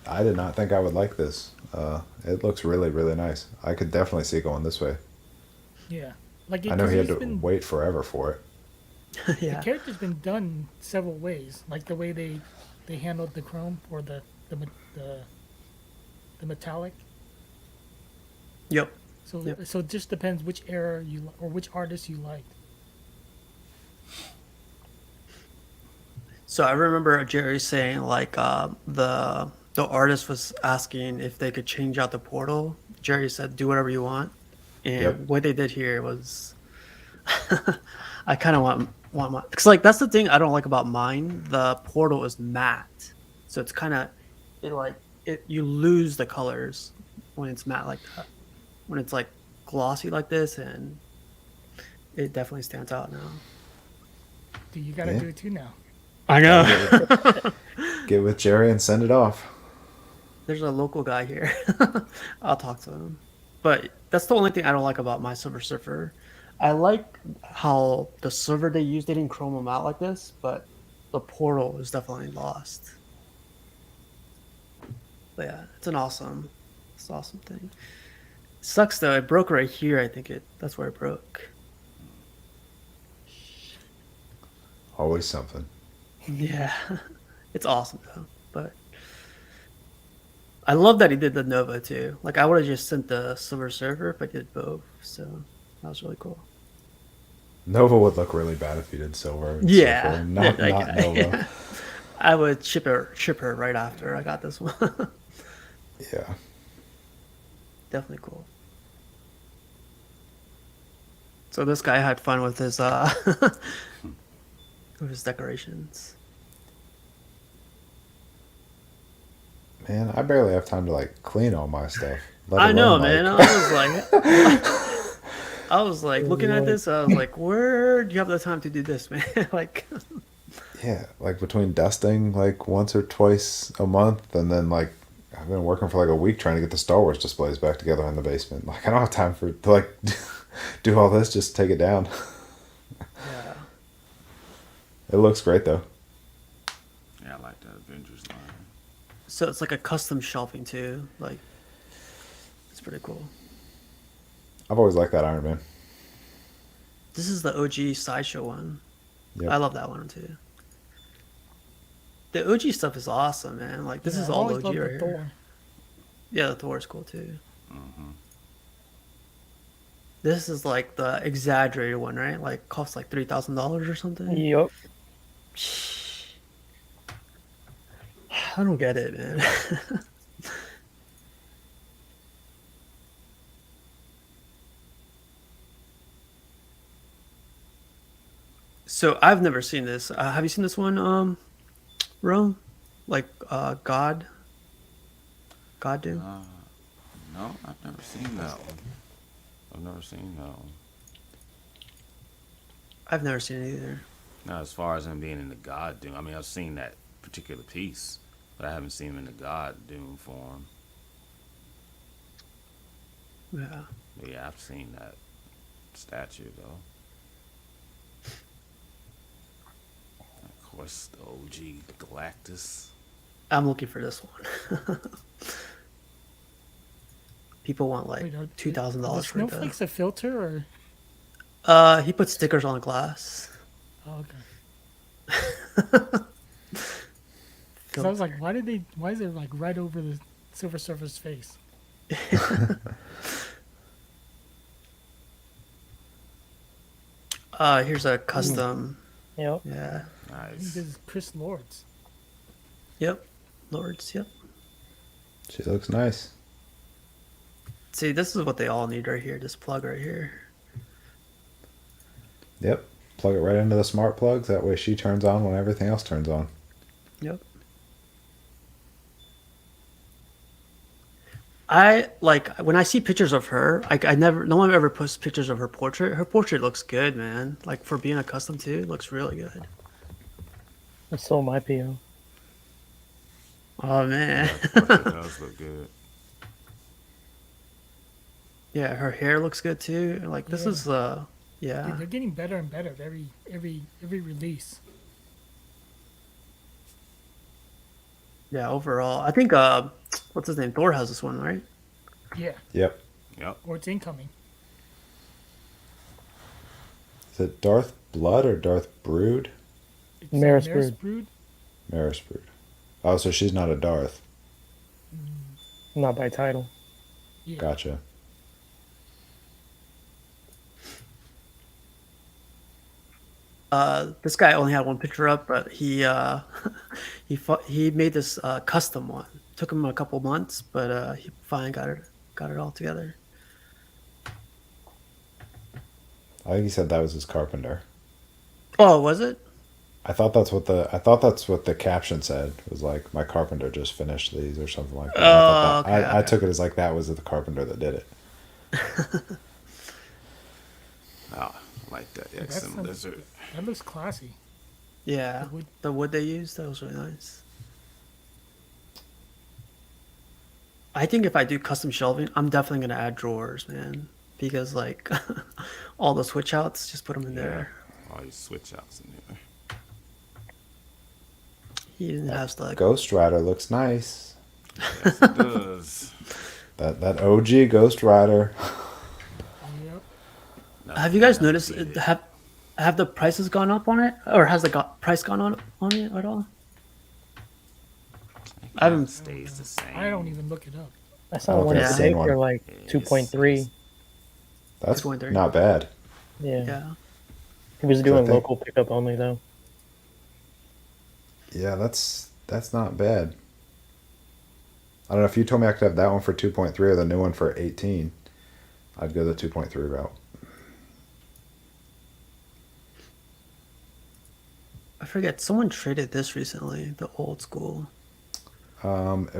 I did not think I would like this. It looks really, really nice. I could definitely see it going this way. Yeah, like I know he had to been, wait forever for it. the Yeah. character's been done several ways, like the way they handled the chrome or the metallic. Yep. So Yep. so it just depends which era or which artist you liked. So I remember Jerry saying like the artist was asking if they could change out the portal. Jerry said, "Do whatever you want," and Yep. what they did here was, I kind of want my because like that's the thing I don't like about mine. The portal is matte, so it's kind of it you lose the colors when it's matte like that. When it's like glossy like this, and it definitely stands out now. Dude, you gotta Yeah. do it too now. I know. Get with Jerry and send it off. There's a local guy here. I'll talk to him. But that's the only thing I don't like about my Silver Surfer. I like how the silver they used, they didn't chrome them out like this, but the portal is definitely lost. But yeah, it's an awesome thing. Sucks though, it broke right here. I think that's where it broke. Always something. Yeah, it's awesome though. But I love that he did the Nova too. Like I would have just sent the Silver Surfer if I did both. So that was really cool. Nova would look really bad if you did silver. And Yeah, silver, not Nova. I would ship her right after I got this one. Yeah. Definitely cool. So this guy had fun with his with his decorations. Man, I barely have time to like clean all my stuff. let I know, alone, man. like- I was like looking at this. I was like, where do you have the time to do this, man? Like, Yeah, like between dusting like once or twice a month, and then like I've been working for like a week trying to get the Star Wars displays back together in the basement. Like I don't have time to like do all this. Just take it down. yeah. It looks great though. Yeah, I like that Avengers line. So it's like a custom shelving too. Like, it's pretty cool. I've always liked that Iron Man. This is the OG Sideshow one. Yep. I love that one too. The OG stuff is awesome, man. Like this Yeah, is I've all always OG loved the right here. Thor. Yeah, the Thor is cool too. Mm-hmm. This is like the exaggerated one, right? Like costs like $3,000 or something. Yup. I don't get it, man. So I've never seen this. Have you seen this one, Rome? Like God Doom? No, I've never seen that one. I've never seen that one. I've never seen it either. Now, as far as him being in the God Doom, I mean, I've seen that particular piece, but I haven't seen him in the God Doom form. Yeah. But yeah, I've seen that statue though. Of course, the OG Galactus. I'm looking for this one. People want like Wait, are $2,000 the for it. snowflakes a filter or? He put stickers on the glass. Oh, okay. Because I was like, why is it like right over the Silver Surfer's face? Here's a custom Yep. Yeah. I think Nice. this is Chris Lords. Yep. Lords. Yep. She looks nice. See, this is what they all need right here. This plug right here. Yep. Plug it right into the smart plugs. That way she turns on when everything else turns on. Yep. I like when I see pictures of her. I never, no one ever posts pictures of her portrait. Her portrait looks good, man. Like for being a custom too, it looks really good. I sold my PO. Oh man, Portrait does look good. yeah, her hair looks good too. Like this Yeah. is, Dude, yeah, they're getting better and better every release. yeah. Overall, I think what's his name? Thor has this one, right? Yeah, Yep. Yep. or it's incoming. Is it Darth Blood or Darth Brood? It's Maris Maris Brood. Brood. Maris Brood. Oh, so she's not a Darth. Not by title. Yeah. Gotcha. This guy only had one picture up, but he he made this custom one. Took him a couple months, but he finally got it all together. I think he said that was his carpenter. Oh, was it? I thought that's what the caption said. It was like my carpenter just finished these or something like that. Oh, okay, I okay. took it as like that was the carpenter that did it. Oh, I like that That's XM some- lizard. That looks classy. Yeah, The wood- the wood they used, that was really nice. I think if I do custom shelving, I'm definitely gonna add drawers, man, because like all the switch outs, just put them in there. All these switch outs in there. He even has the Ghost Rider looks nice. Yes, it does. That OG Ghost Rider. Yep. Have you guys Nothing noticed beat it. have the prices gone up on it, or has the price gone on it at all? I haven't- Stays the same. I don't even look it up. I saw don't one think I've today seen one. for like Yes, 2.3. That's 2.3. not bad. Yeah. Yeah. He was doing think- local pickup only though. Yeah, that's not bad. I don't know if you told me I could have that one for 2.3 or the new one for 18. I'd go the 2.3 route. I forget. Someone traded this recently, the old school. It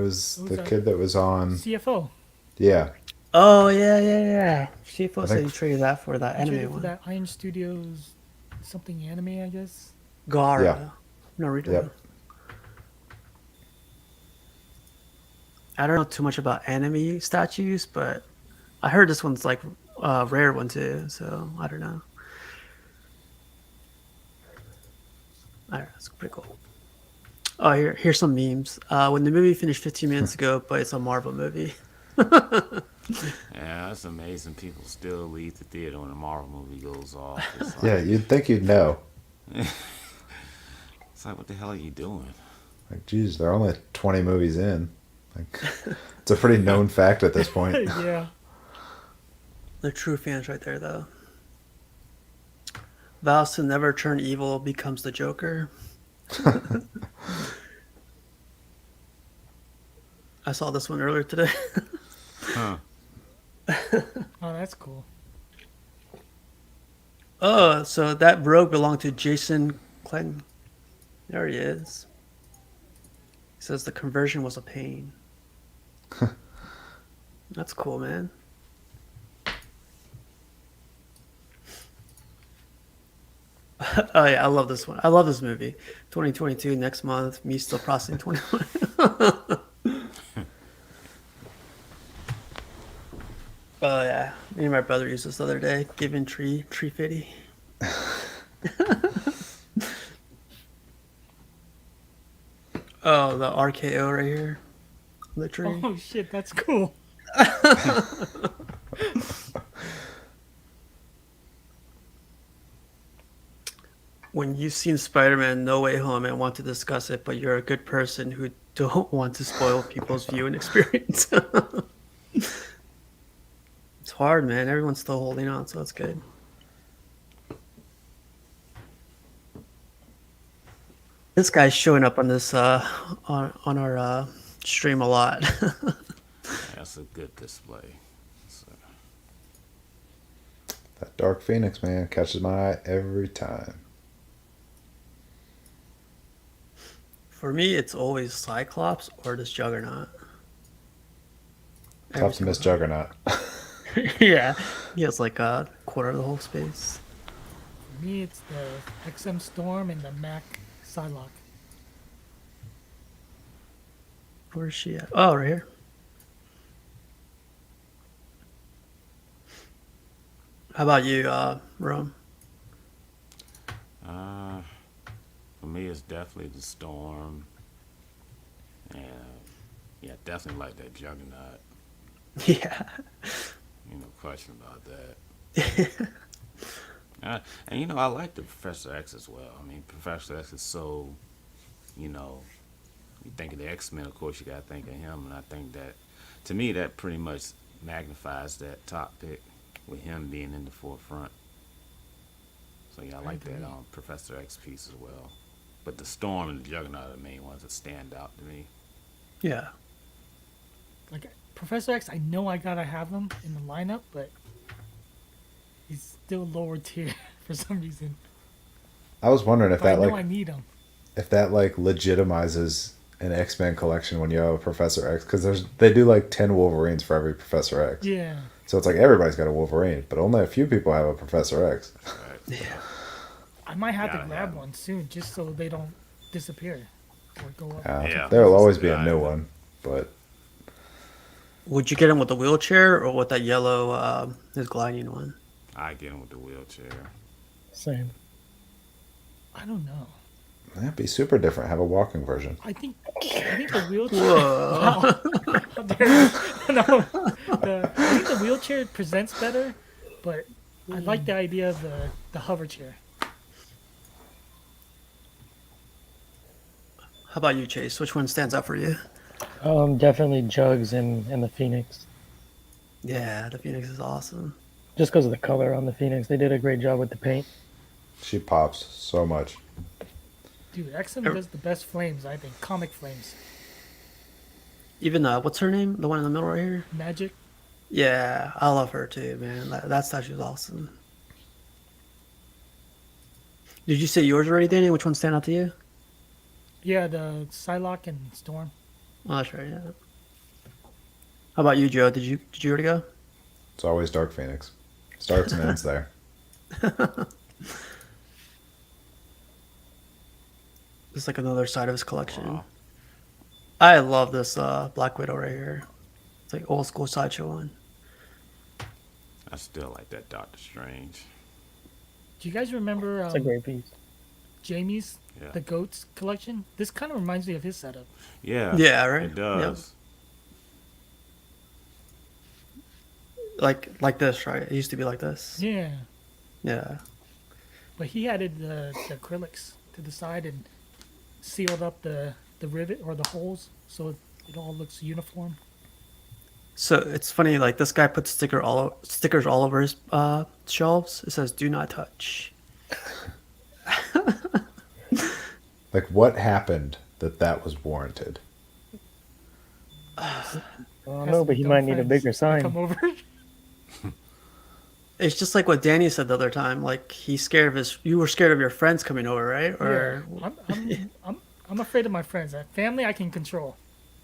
was Who's the that? kid that was on. CFO. Yeah, Oh yeah. Chiefo I said he think- traded that for that I traded anime for one. that Iron Studios something anime, I guess. Gara. Yeah. Naruto. Yep. I don't know too much about anime statues, but I heard this one's like a rare one too, so I don't know. Alright, that's pretty cool. Oh, here's some memes. When the movie finished 15 minutes ago, but it's a Marvel movie. Yeah, that's amazing. People still leave the theater when a Marvel movie goes off. It's like, yeah. You'd think you'd know. it's like, what the hell are you doing? Like, geez, they're only 20 movies in. Like, it's a pretty known fact at this point. Yeah. They're true fans right there, though. Vows to never turn evil becomes the Joker. I saw this one earlier today. Huh. Oh, that's cool. Oh, so that rogue belonged to Jason Clayton. There he is. He says the conversion was a pain. That's cool, man. Oh yeah, I love this one. I love this movie. 2022 next month. Me still processing 21. Oh yeah, me and my brother used this the other day. Giving tree fitty. Oh, the RKO right here. The tree. Oh shit, that's cool. When you've seen Spider-Man No Way Home and want to discuss it, but you're a good person who don't want to spoil people's view and experience. It's hard, man. Everyone's still holding on, so that's good. This guy's showing up on this on our stream a lot. That's a good display. So, That Dark Phoenix, man, catches my eye every time. For me, it's always Cyclops or this Juggernaut. Every Tough to miss single Juggernaut. time. Yeah, he has like a quarter of the whole space. For me, it's the XM Storm and the Mac Psylocke. Where's she at? Oh, right here. How about you, Rome? uh, for me, it's definitely the Storm. And yeah, definitely like that Juggernaut. Yeah. No question about that. And I like the Professor X as well. I mean, Professor X is so, you know, you think of the X Men, of course, you got to think of him, and I think that, to me, that pretty much magnifies that top pick with him being in the forefront. So yeah, I like that Professor X piece as well. But the Storm and the Juggernaut are the main ones that stand out to me. Yeah. Like Professor X, I know I gotta have him in the lineup, but he's still lower tier for some reason. I was wondering if But I that know like I need him. if that like legitimizes an X-Men collection when you have a Professor X, because they do like 10 Wolverines for every Professor X. Yeah. So it's like everybody's got a Wolverine, but only a few people have a Professor X. Right? Yeah. I might have Gotta to grab have 'em. one soon just so they don't disappear or go up. Yeah. There'll always be a Yeah, new I- one, but Would you get him with the wheelchair or with that yellow, his gliding one? I get him with the wheelchair. Same. I don't know. that'd be super different. Have a walking version. I think the wheelchair. Whoa. No, I think the wheelchair presents better, but I like the idea of the hover chair. How about you, Chase? Which one stands out for you? Definitely Jugs and the Phoenix. Yeah, the Phoenix is awesome. Just because of the color on the Phoenix, they did a great job with the paint. She pops so much. Dude, XM does the best flames, I think. Comic flames. Even what's her name? The one in the middle right here. Magic. Yeah, I love her too, man. That statue's awesome. Did you say yours already, Danny? Which one stand out to you? Yeah, the Psylocke and Storm. Oh, that's right. Yeah. How about you, Joe? Did you already go? It's always Dark Phoenix. Starts and ends there. It's like another side of his collection. Wow. I love this Black Widow right here. It's like old school Sideshow one. I still like that Doctor Strange. Do you guys remember It's a great piece. Jamie's Yeah. the Goats collection? This kind of reminds me of his setup. Yeah. Yeah, right? It does. Like this, right? It used to be like this. Yeah, Yeah. but he added the acrylics to the side and sealed up the rivet or the holes so it all looks uniform. So it's funny, like this guy puts stickers all over his shelves. It says "Do not touch." Like, what happened that was warranted? I don't Has know, to but be he dumb might need a friends bigger to sign. come over. It's just like what Danny said the other time. Like he's scared of his. You were scared of your friends coming over, right? Or Yeah, I'm afraid of my friends. Family I can control.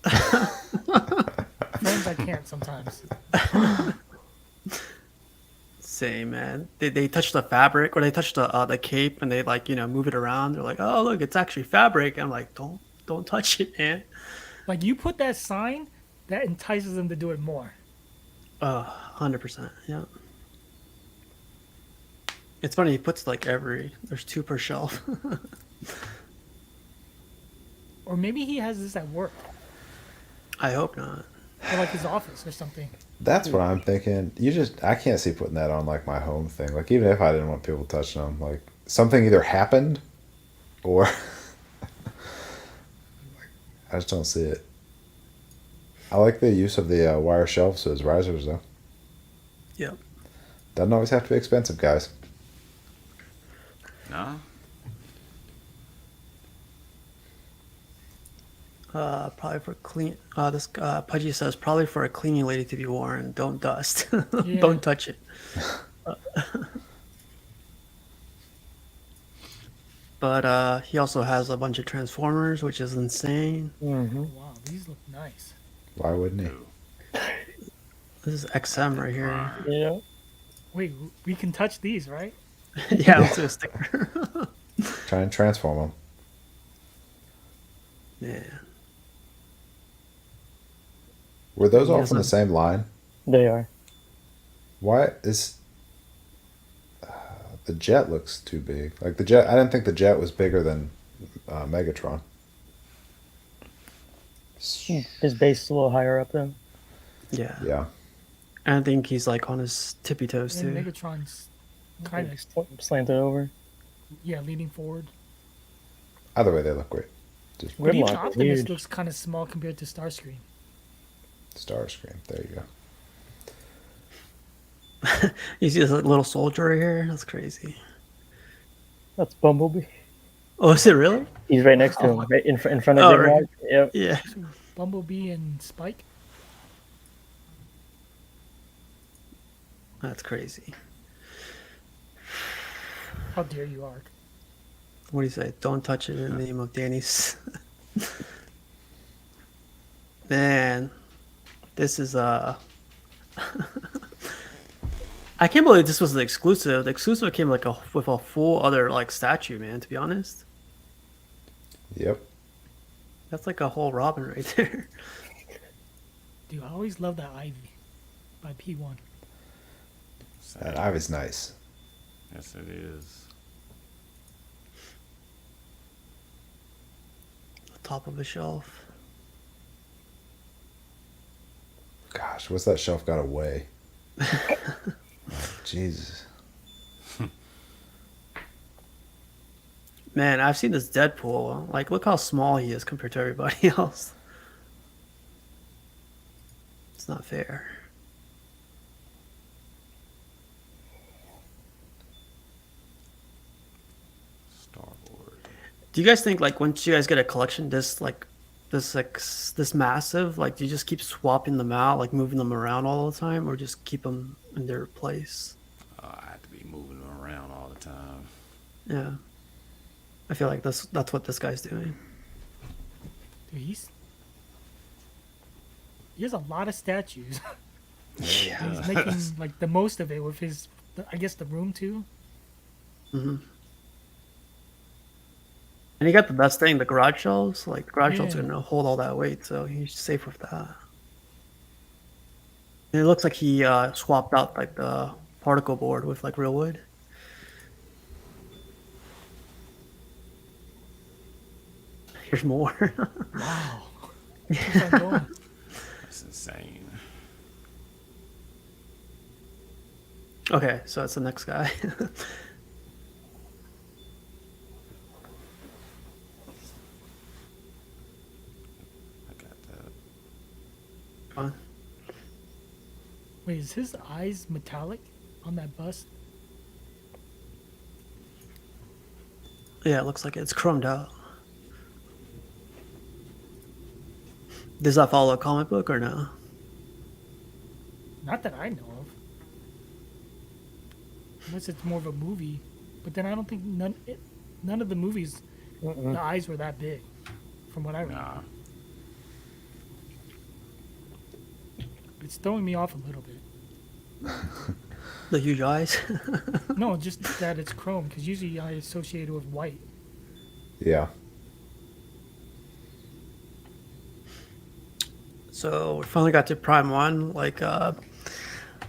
Friends I can't sometimes. same, man. They touch the fabric or they touch the cape and they like move it around. They're like, oh look, it's actually fabric. I'm like, don't touch it, man. Like you put that sign, that entices them to do it more. 100%. Yeah. It's funny. He puts like there's 2 per shelf. Or maybe he has this at work I hope not. or like his office or something. That's what I'm thinking. I can't see putting that on like my home thing. Like, even if I didn't want people touching them, like something either happened or I just don't see it. I like the use of the wire shelves as risers, though. Yep. Doesn't always have to be expensive, guys. Nah. Probably for clean. This Pudgy says probably for a cleaning lady to be worn. Don't dust. Yeah. Don't touch it. But he also has a bunch of Transformers, which is insane. Hmm. Wow, these look nice. Why wouldn't he? Ooh, This is XM right here. grind. Yeah. Wait, we can touch these, right? Yeah, let's do a sticker. Try and transform him. Yeah. Were those He all has from a- the same line? They are. Why is the jet looks too big? Like the jet, I didn't think the jet was bigger than Megatron. His base is a little higher up though. Yeah. Yeah, I think he's like on his tippy toes And too. Megatron's kind of, Slanted over. yeah, leaning forward. either way they look great. Just But even Grimlock is Optimus huge. looks kind of small compared to Starscream. Starscream. There you go. You see this little soldier right here? That's crazy. That's Bumblebee. Oh, is it really? He's right next to him, right in front of Oh, Grimlock. right. Yep. Yeah. Bumblebee and Spike. That's crazy. How dare you, Ark? What do you say? Don't touch it in the name of Danny's. Man, this is I can't believe this was the exclusive. The exclusive came like with a full other like statue, man. To be honest, Yep. that's like a whole Robin right there. Dude, I always love that Ivy by P1. That Ivy's nice. Yes, it is. Top of the shelf. Gosh, what's that shelf got away? Jesus. Man, I've seen this Deadpool. Like, look how small he is compared to everybody else. It's not fair. Starboard. Do you guys think like once you guys get a collection this massive, like do you just keep swapping them out, like moving them around all the time, or just keep them in their place? I have to be moving them around all the time. Yeah, I feel like that's what this guy's doing. Dude, he has a lot of statues. Yeah. He's making like the most of it with his, I guess, the room too. And he got the best thing, the garage shelves. Like the garage shelves are Yeah. gonna hold all that weight, so he's safe with that. And it looks like he swapped out like the particle board with like real wood. Here's more. Wow. Keeps on going. That's insane. Okay, so it's the next guy. I got that. Fun. Wait, is his eyes metallic on that bust? Yeah, it looks like it's chromed out. Does that follow a comic book or no? Not that I know of. Unless it's more of a movie. But then I don't think none of the movies, the eyes were that big, from what I read. Nah. It's throwing me off a little bit. The huge eyes. No, just that it's chrome, because usually I associate it with white. Yeah. So we finally got to Prime One. Like, I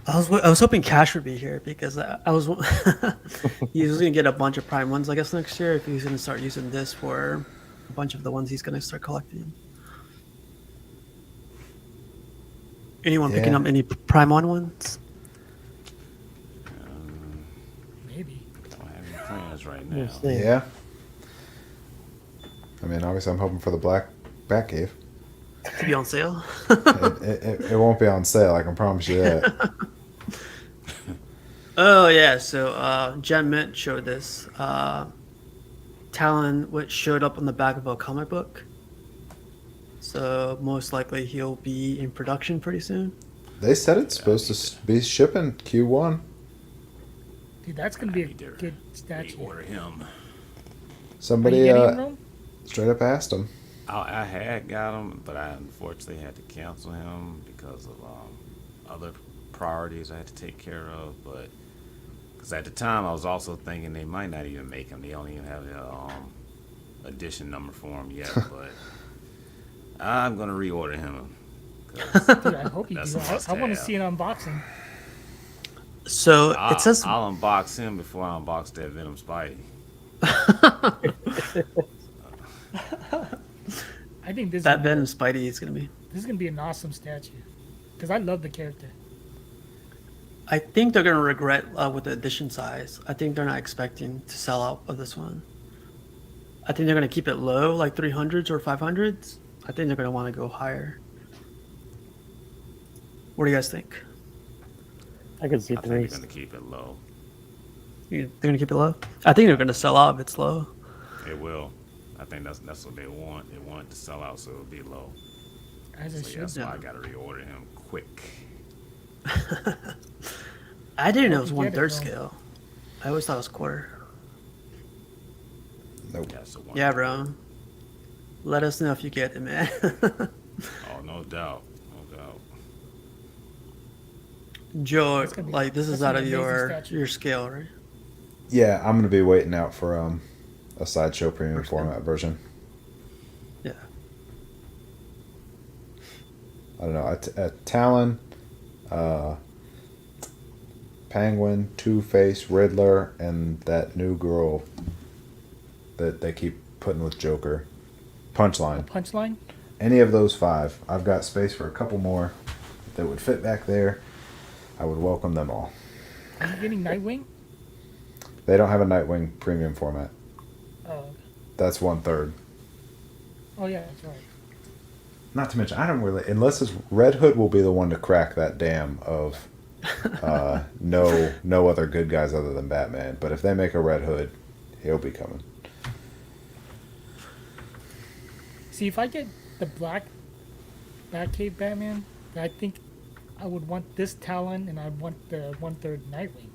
was hoping Cash would be here because I was he was gonna get a bunch of Prime Ones, I guess, next year if he's gonna start using this for a bunch of the ones he's gonna start collecting. Anyone picking Yeah. up any Prime One ones? Maybe. Don't have any plans right now. We'll see. Yeah. I mean, obviously, I'm hoping for the black Batcave. To be on sale? It won't be on sale. I can promise you that. Oh yeah, so Gem Mint showed this. Talon, which showed up on the back of a comic book. So most likely he'll be in production pretty soon. They said it's supposed to be shipping Q1. Dude, that's gonna be a need to good statue. Reorder him. Are Somebody you getting him, Rome? straight up asked him. I had got him, but I unfortunately had to cancel him because of other priorities I had to take care of. But because at the time I was also thinking they might not even make him. They don't even have the edition number for him yet. But I'm gonna reorder him. 'Cause Dude, I hope you That's do. a I want to must-have. see an unboxing. So it says I'll unbox him before I unbox that Venom Spidey. I think this that is Venom Spidey is gonna be. this is gonna be an awesome statue because I love the character. I think they're gonna regret with the edition size. I think they're not expecting to sell out of this one. I think they're gonna keep it low, like 300s or 500s. I think they're gonna want to go higher. What do you guys think? I could see I think three. they're gonna keep it low. They're gonna keep it low. I think they're gonna sell out if it's low. It will. I think that's what they want. They want it to sell out so it'll be low. As I So should. that's why I Yeah. gotta reorder him quick. I didn't know it Where'd was you get it 1/3 from? scale. I always thought it was quarter. Nope. That's the one. Yeah, bro. Let us know if you get it, man. Oh, no doubt. No doubt. Joe, That's gonna be- like this is that's out gonna of be an amazing your statue. your scale, right? Yeah, I'm gonna be waiting out for a Sideshow premium First format version. Yeah. I don't know. At Talon, Penguin, Two-Face, Riddler, and that new girl that they keep putting with Joker. Punchline. Punchline. Any of those 5. I've got space for a couple more that would fit back there. I would welcome them all. Are you getting Nightwing? They don't have a Nightwing premium format. Oh, That's 1/3. oh yeah, that's right. Not to mention, I don't really, unless it's Red Hood will be the one to crack that dam of no other good guys other than Batman. But if they make a Red Hood, he'll be coming. See, if I get the black Batcave Batman, I think I would want this Talon and I want the 1/3 Nightwing.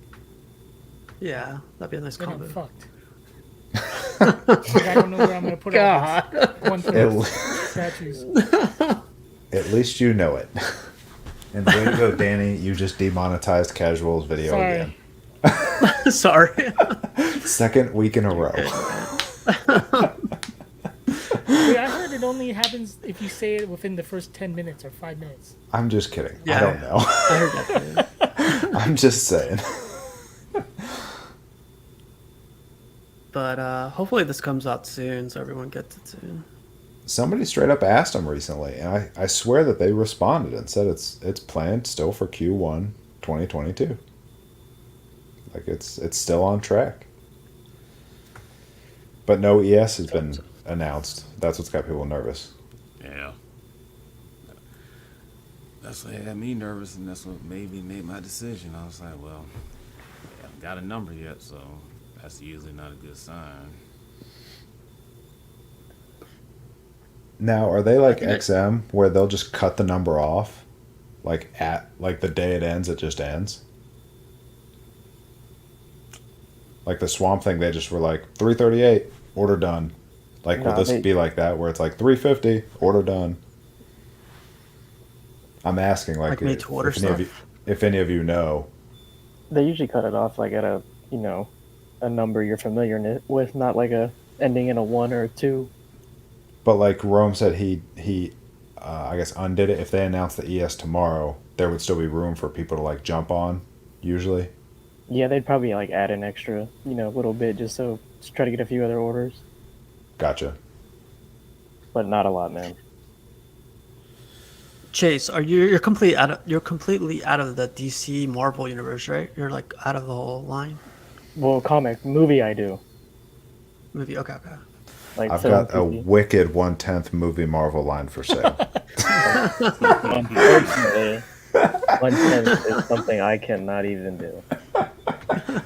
Yeah, that'd be a nice Then I'm combo. fucked. Like, I don't know where I'm gonna put all God. these 1/3 At, statues. at least you know it. And way to go, Danny. You just demonetized Casual's video Sorry. again. Sorry. Second week in a row. Wait, I heard it only happens if you say it within the first 10 minutes or 5 minutes. I'm just kidding. Yeah. I don't know. I heard that too. I'm just saying. But hopefully this comes out soon, so everyone gets it soon. Somebody straight up asked him recently, and I swear that they responded and said it's planned still for Q1 2022. Like it's still on track. But no ES has been announced. That's what's got people nervous. Yeah. That's what had me nervous, and that's what made me make my decision. I was like, well, I haven't got a number yet, so that's usually not a good sign. Now, are they like I think XM where they'll just cut the number off? Like at like the day it ends, it just ends? Like the Swamp Thing, they just were like 338, order done. Like will No, this they- be like that where it's like 350, order done? I'm asking like, Like made to order if any of you, stuff? if any of you know. They usually cut it off like at a a number you're familiar with, not like a ending in a 1 or a 2. But like Rome said, he I guess undid it. If they announced the ES tomorrow, there would still be room for people to like jump on. Usually, Yeah, they'd probably like add an extra, little bit just to try to get a few other orders, gotcha. but not a lot, man. Chase, you're completely out of the DC Marvel universe, right? You're like out of the whole line. Well, movie I do. Movie. Okay, okay. Like I've got a 750. wicked 1/10 movie Marvel line for sale. Unfortunately, 1/10 is something I cannot even do.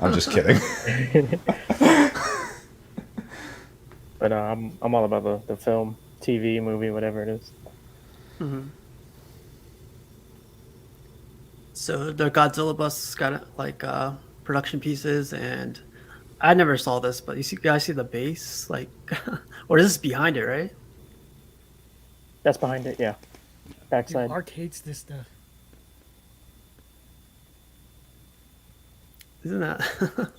I'm just kidding. But I'm all about the film. TV, movie, whatever it is. So the Godzilla bus got like production pieces, and I never saw this, but you guys see the base, like, or is this behind it, right? That's behind it, yeah. Dude, Backside. Ark hates this stuff. Isn't that?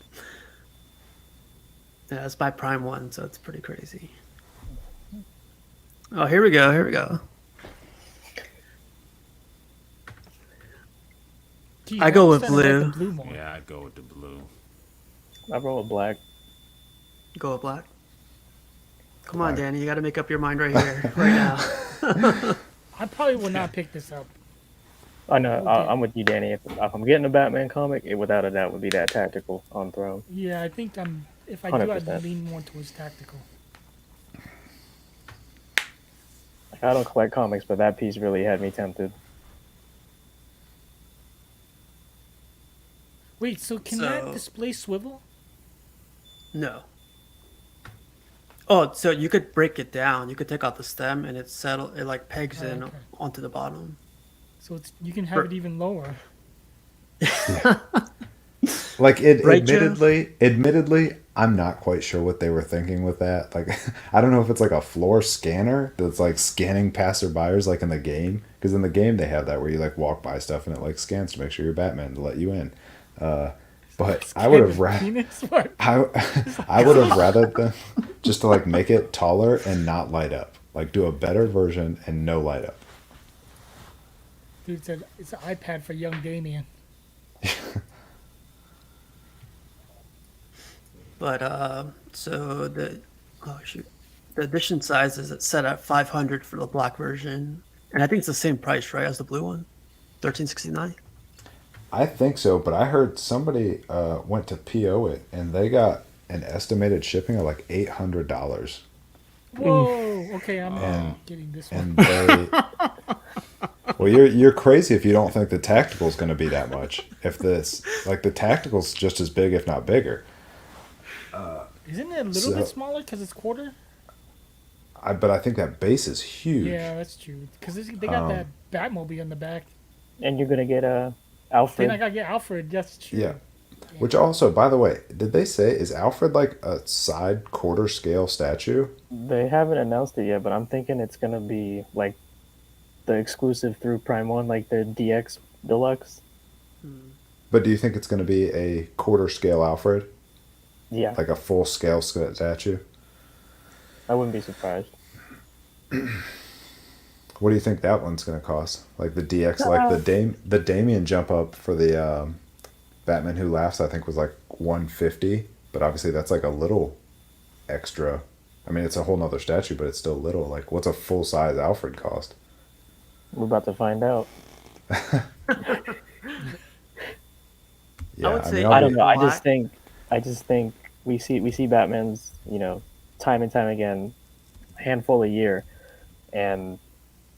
Yeah, it's by Prime One, so it's pretty crazy. Oh, here we go. Here we go. Gee, I go always with said I like blue. the blue more. Yeah, I'd go with the blue. I roll with black. Go with black. Come on, Danny. You got to make up your mind right here, right now. I probably would not pick this up. I know. Okay. I'm with you, Danny. If I'm getting a Batman comic, it without a doubt would be that tactical on Throne. Yeah, I think if I do, I'd 100%. lean more towards tactical. Like, I don't collect comics, but that piece really had me tempted. Wait, so can that So- display swivel? No. Oh, so you could break it down. You could take out the stem, and it like pegs in Okay. onto the bottom. So you can have it even lower. Like it, Right, Jeff? admittedly, I'm not quite sure what they were thinking with that. Like, I don't know if it's like a floor scanner that's like scanning passerbyers, like in the game. Because in the game they have that where you like walk by stuff and it like scans to make sure you're Batman to let you in. But I would have Penis? What? I would have rather than just to like make it taller and not light up. Like do a better version and no light up. Dude said it's an iPad for young Damien. But so the edition size is set at 500 for the black version, and I think it's the same price, right, as the blue one, 1369. I think so, but I heard somebody went to PO it and they got an estimated shipping of like $800. Whoa. Okay, I'm And- getting this one. And they well, you're crazy if you don't think the tactical's going to be that much. If this like the tactical's just as big, if not bigger. Isn't it a little so- bit smaller because it's quarter? But I think that base is huge. Yeah, that's true. Because they got that Batmobile in the back. And you're gonna get Then Alfred. I gotta get Alfred. That's true. Yeah. Which also, by the way, did they say is Alfred like a side quarter scale statue? They haven't announced it yet, but I'm thinking it's gonna be like the exclusive through Prime One, like the DX Deluxe. But do you think it's going to be a quarter scale Alfred, Yeah, like a full scale statue? I wouldn't be surprised. What do you think that one's going to cost? Like the DX, like the Damien jump up for the Batman Who Laughs, I think was like 150, but obviously that's like a little extra. I mean, it's a whole nother statue, but it's still little. Like, what's a full size Alfred cost? We're about to find out. Yeah, would say- I'll I don't be- know. I Black- just think we see Batman's, time and time again, handful a year, and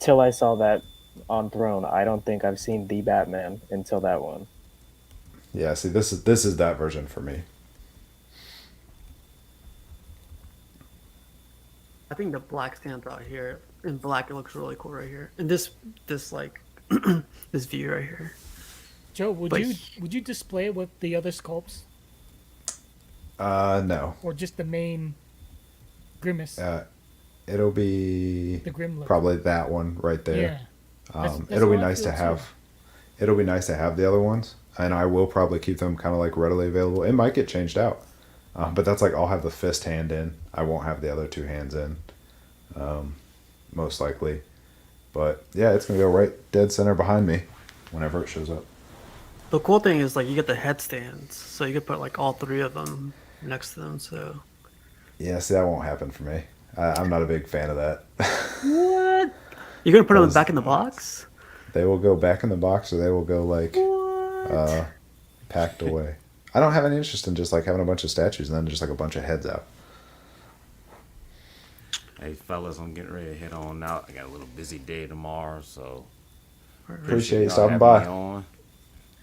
till I saw that on Throne, I don't think I've seen the Batman until that one. Yeah, see, this is that version for me. I think the black stands out here. In black, it looks really cool right here. And this like this view right here. Joe, would But- you display it with the other sculpts No. or just the main Grimace, It'll be the Grim look? probably that one right there. Yeah. That's It'll be how I nice to feel, too. have. It'll be nice to have the other ones, and I will probably keep them kind of like readily available. It might get changed out, but that's like I'll have the fist hand in. I won't have the other two hands in, most likely. But yeah, it's gonna go right dead center behind me whenever it shows up. The cool thing is like you get the headstands, so you could put like all three of them next to them. So Yeah, see, that won't happen for me. I'm not a big fan of that. what? You're gonna put them Those- back in the box? They will go back in the box, or they will go like What? packed away. I don't have any interest in just like having a bunch of statues and then just like a bunch of heads out. Hey, fellas, I'm getting ready to head on out. I got a little busy day tomorrow, so Appreciate you y'all stopping having by. me on.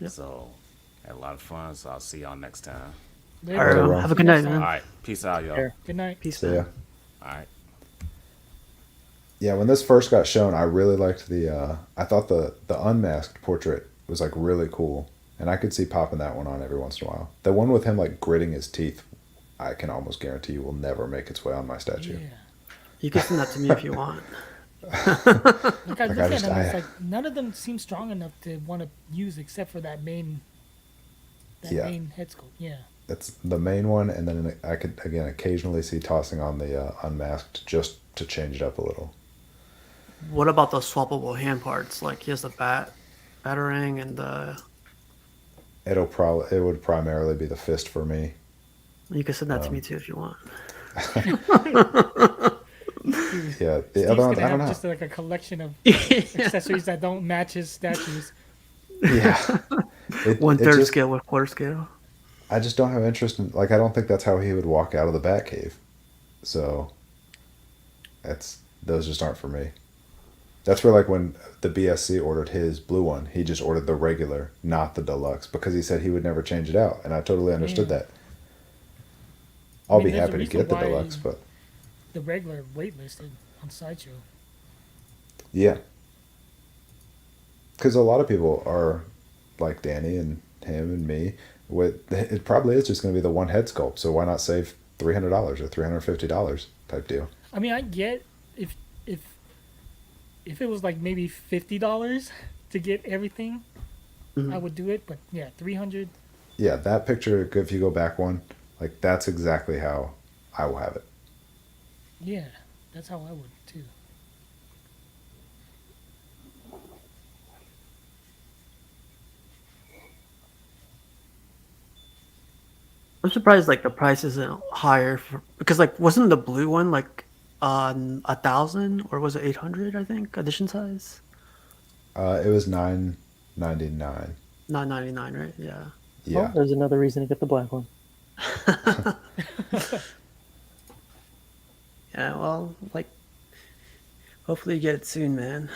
Yep. So, had a lot of fun. So I'll see y'all next time. Later, All right, Joe. Ron. have a good night, See you man. All next right, peace out, y'all. Sure. time. Good night. Peace, See man. ya. All right. Yeah, when this first got shown, I really liked the. I thought the unmasked portrait was like really cool, and I could see popping that one on every once in a while. The one with him like gritting his teeth, I can almost guarantee you will never make its way on my statue. Yeah. You can send that to me if you want. Like I Like look I at just, them, it's I like none of them seem strong enough to want to use except for that yeah, main head sculpt. Yeah. that's the main one, and then I could again occasionally see tossing on the unmasked just to change it up a little. What about the swappable hand parts? Like he has the batarang and the. It would primarily be the fist for me. You can send that to me too if you want. Yeah, the Steve's other ones gonna I don't have know. just like a collection of accessories that don't match his statues. Yeah, One it third just scale with quarter scale. I just don't have interest in like I don't think that's how he would walk out of the Batcave. So that's those just aren't for me. That's where like when the BSC ordered his blue one, he just ordered the regular, not the deluxe, because he said he would never change it out, and I totally understood Yeah. that. I I'll mean, be there's a happy to reason get the why deluxe, but the regular waitlisted on Sideshow. yeah, because a lot of people are like Danny and him and me. It probably is just going to be the one head sculpt, so why not save $300 or $350 type deal? I mean, I get if if if it was like maybe $50 to get everything, I would do it. But yeah, 300. Yeah, that picture, if you go back one, like that's exactly how I will have it. Yeah, that's how I would too. I'm surprised like the price isn't higher because like wasn't the blue one like 1,000 or was it 800? I think edition size. It was $9.99. 999, right? Yeah. Well, Yeah, there's another reason to get the black one. Yeah. Well, like hopefully you get it soon, man.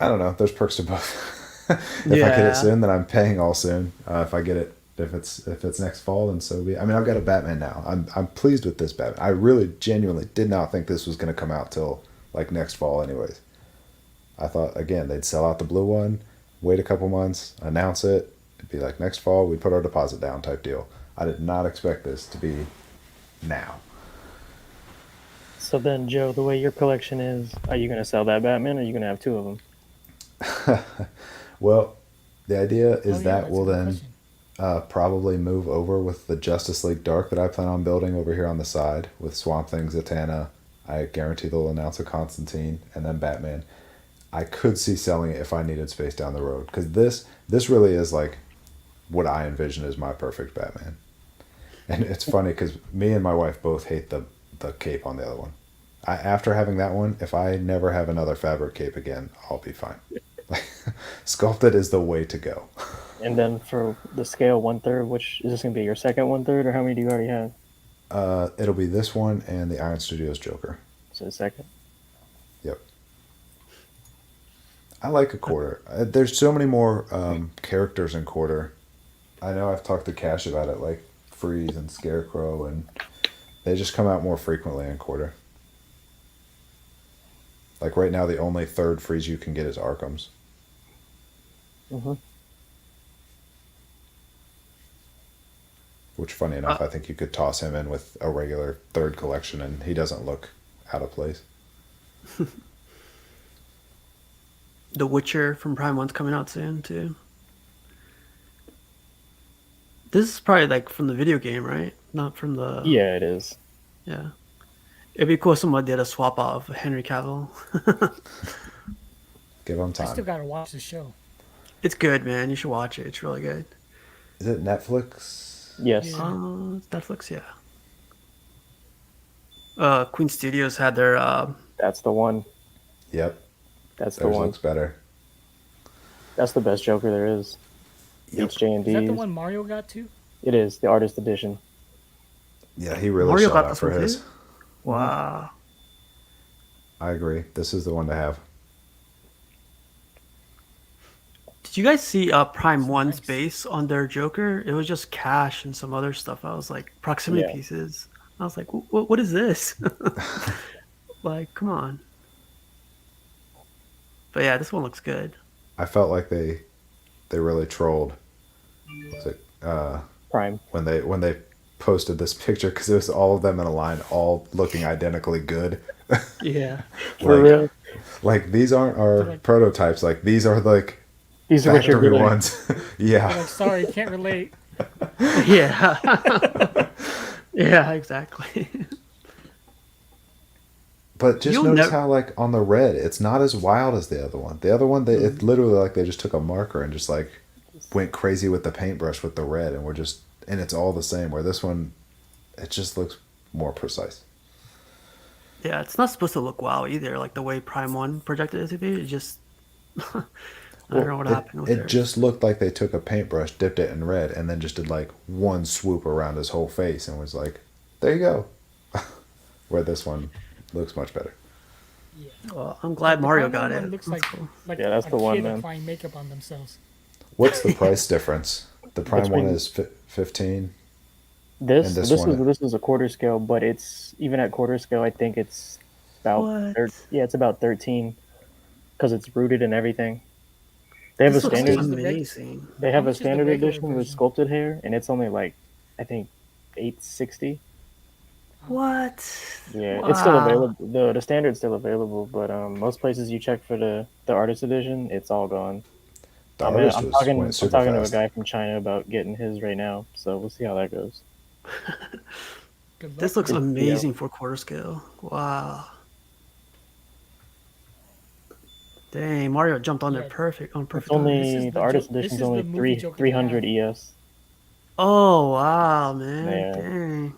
I don't know. There's perks to both. If I get it Yeah. soon, then I'm paying all soon. If I get it, if it's next fall, then so be. I mean, I've got a Batman now. I'm pleased with this Batman. I really genuinely did not think this was going to come out till like next fall, anyways. I thought again they'd sell out the blue one, wait a couple months, announce it. It'd be like next fall we put our deposit down type deal. I did not expect this to be now. So then, Joe, the way your collection is, are you going to sell that Batman or are you going to have two of them? Well, the idea is Oh, yeah, that that's a we'll good then question. probably move over with the Justice League Dark that I plan on building over here on the side with Swamp Thing, Zatanna. I guarantee they'll announce a Constantine and then Batman. I could see selling it if I needed space down the road because this really is like what I envision as my perfect Batman. And it's funny because me and my wife both hate the cape on the other one. After having that one, if I never have another fabric cape again, I'll be fine. Sculpted is the way to go. And then for the scale 1/3, which is this going to be your second 1/3 or how many do you already have? It'll be this one and the Iron Studios Joker. So second. Yep. I like a quarter. There's so many more characters in quarter. I know I've talked to Cash about it, like Freeze and Scarecrow, and they just come out more frequently in quarter. Like right now, the only third Freeze you can get is Arkham's. Mm-hmm. Which, funny enough, I think you could toss him in with a regular third collection, and he doesn't look out of place. The Witcher from Prime One's coming out soon too. This is probably like from the video game, right? Not from the. Yeah, it is. Yeah. It'd be cool if someone did a swap out of Henry Cavill. Give him I still time. gotta watch the show. It's good, man. You should watch it. It's really good. Is it Netflix? Yes. Yeah. It's Netflix, yeah. Queen Studios had their That's the one. Yep. That's the Theirs one. looks better. That's the best Joker there is. Yep. Each J and Is that the D's. one Mario got too? It is the artist edition. Yeah, he really Mario shelled got out this for one his. too. Wow. I agree. This is the one to have. Did you guys see Prime One's nice. base on their Joker? It was just cash and some other stuff. I was like, proximity Yeah. pieces. I was like, what is this? Like, come on. But yeah, this one looks good. I felt like they really trolled. Was it, Prime. when they posted this picture because it was all of them in a line, all looking identically good. Yeah. For like, real. like these aren't our Like- prototypes. Like these are like These are what you're factory getting. ones. They're Yeah, like, sorry, can't relate. Yeah. Yeah, exactly. but just You'll notice never- how like on the red, it's not as wild as the other one. The other one, it literally like they just took a marker and just like went crazy with the paintbrush with the red, and it's all the same. Where this one, it just looks more precise. Yeah, it's not supposed to look wow either. Like the way Prime One projected it to be, it just I don't know what happened with It theirs. just looked like they took a paintbrush, dipped it in red, and then just did like one swoop around his whole face and was like, "There you go." Where this one looks much better. Well, I'm glad The Mario Prime got one it. looks That's like, cool. like Yeah, that's a the one, kid man. applying makeup on themselves. What's the price difference? The Prime Between- one is 15. This And this this one- is this is a quarter scale, but it's even at quarter scale. I think it's about What? it's about 13 because it's rooted and everything. They have This a looks standard. Is the reg- amazing. They have How a much is the standard regular edition with version? sculpted hair, and it's only like I think 860. What? Yeah, it's still Wow. available. The standard's still available, but most places you check for the artist edition, it's all gone. The I'm artist talking went I'm super talking to a fast. guy from China about getting his right now, so we'll see how that goes. Good luck. This looks Yeah. amazing for quarter scale. Wow. Dang, Mario jumped on there Yeah. perfect on It's perfect. time. This only is the the artist Jo- this edition's is only the movie Joker they 300 have. ES. Oh wow, man. Yeah. Dang.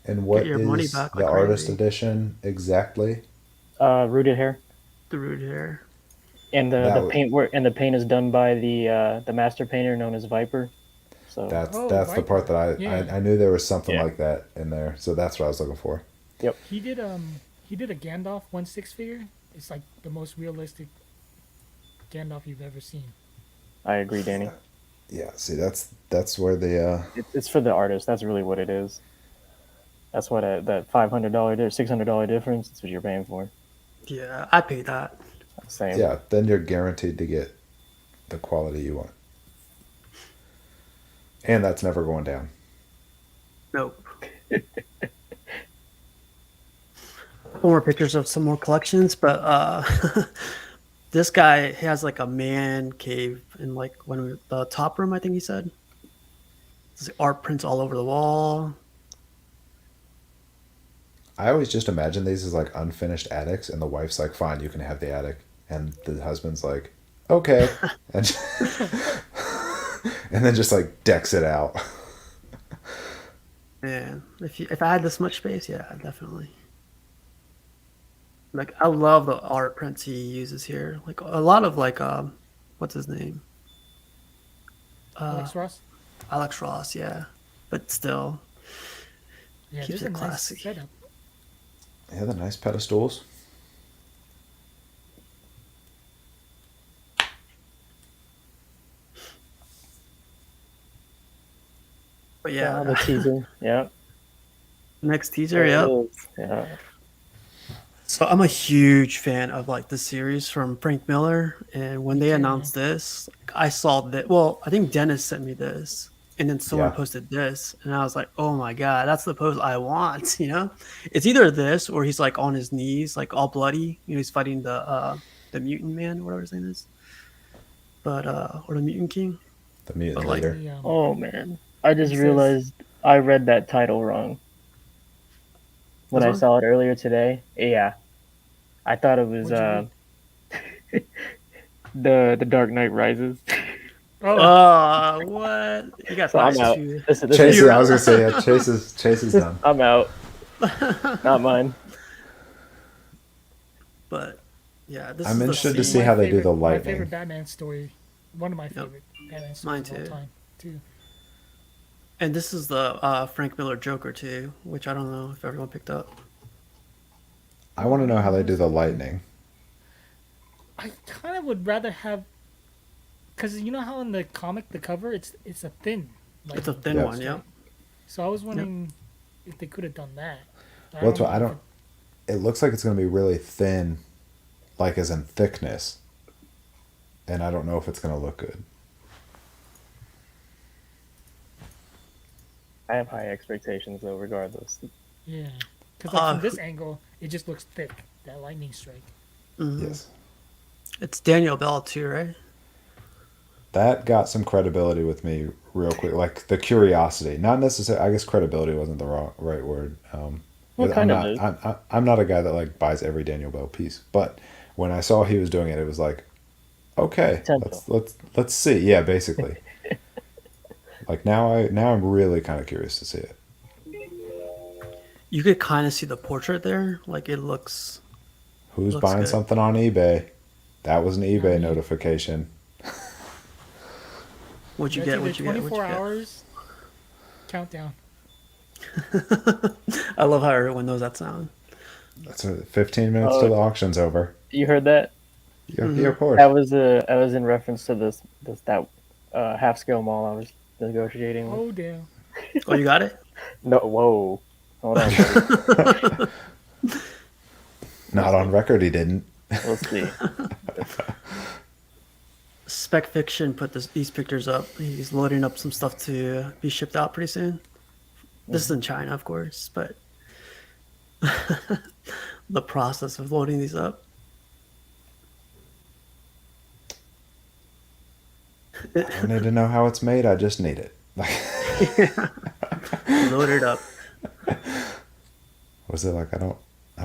And what your money is back the like artist crazy. edition exactly? Rooted hair, The root hair. and That the would- paint work and the paint is done by the master painter known as Viper. So That's Oh, the part that Yeah. I knew there was something Yeah. like that in there, so that's what I was looking for. He did a Gandalf 1/6 figure. It's like the most realistic Gandalf you've ever seen. I agree, Danny. Yeah, see, that's where the It's for the artist. That's really what it is. That's what that $500 $600 difference. That's what you're paying for. Yeah, I paid that. Same. yeah, then you're guaranteed to get the quality you want, and that's never going down. Nope. More pictures of some more collections, but this guy has like a man cave in like the top room, I think he said. There's art prints all over the wall. I always just imagine these as like unfinished attics, and the wife's like, "Fine, you can have the attic," and the husband's like, "Okay," and, and then just like decks it out. Man, if I had this much space, yeah, definitely. Like I love the art prints he uses here. Like a lot of like what's his name? Alex Ross. Alex Ross, yeah. But still, Yeah, keeps there's it a nice classy. setup. Yeah, the nice pedestals. but Yeah, yeah, the teaser. Yeah. next teaser, There it yep. is. Yeah. So I'm a huge fan of like the series from Frank Miller, and when they too, announced this, I saw that. Well, I think Dennis sent me this, and then someone Yeah. posted this, and I was like, "Oh my god, that's the pose I want!" You know, it's either this or he's like on his knees, like all bloody. You know, he's fighting the mutant man, whatever his name is, but or the mutant king. The mutant But, like, leader. The, Oh man, I just It says- realized I read that title wrong when This I one? saw it earlier today. Yeah, I thought it was What'd the Dark Knight Rises. oh, What? You got So I'm out. too. This Chase, is, I was gonna say, yeah, Chase is done. I'm out. Not mine. But yeah, this I'm is the interested to scene. see my how they do the favorite- My lightning. favorite Batman story. One of my favorite Batman stories Mine of all too. time, too. And this is the Frank Miller Joker too, which I don't know if everyone picked up. I want to know how they do the lightning. I kind of would rather have, because you know how in the comic the cover it's a thin, like, It's a thin Yeah. one, yeah. So I was wondering if they could have done that. Well, that's what I know don't. It looks like it's gonna be really thin, like as in thickness. and I don't know if it's going to look good. I have high expectations though, regardless. Yeah. Because like from this angle, it just looks thick. That lightning strike. Yes. It's Daniel Bell too, right? That got some credibility with me real quick. Like the curiosity, not necessarily. I guess credibility wasn't the right word. Well, I'm kind of not. is. I'm not a guy that like buys every Daniel Bell piece. But when I saw he was doing it, it was like, okay, Potential. let's see. Yeah, basically. Like now I'm really kind of curious to see it. You could kind of see the portrait there. Like it looks. Who's Looks buying good. something on eBay? That was an eBay me. notification. What'd you That's get? either What'd you get? 24 What'd you hours. Countdown. get? I love how everyone knows that sound. That's 15 minutes Oh. till the auction's over. You heard that? Yeah, yeah, of course. That was in reference to that half scale mall I was negotiating with. Oh damn. Oh, you got it? No, whoa, hold on, buddy. Not on record, he didn't. We'll see. Spec Fiction put these pictures up. He's loading up some stuff to be shipped out pretty soon. This is in China, of course, but the process of loading these up. I don't need to know how it's made. I just need it. Load it up. Was it like I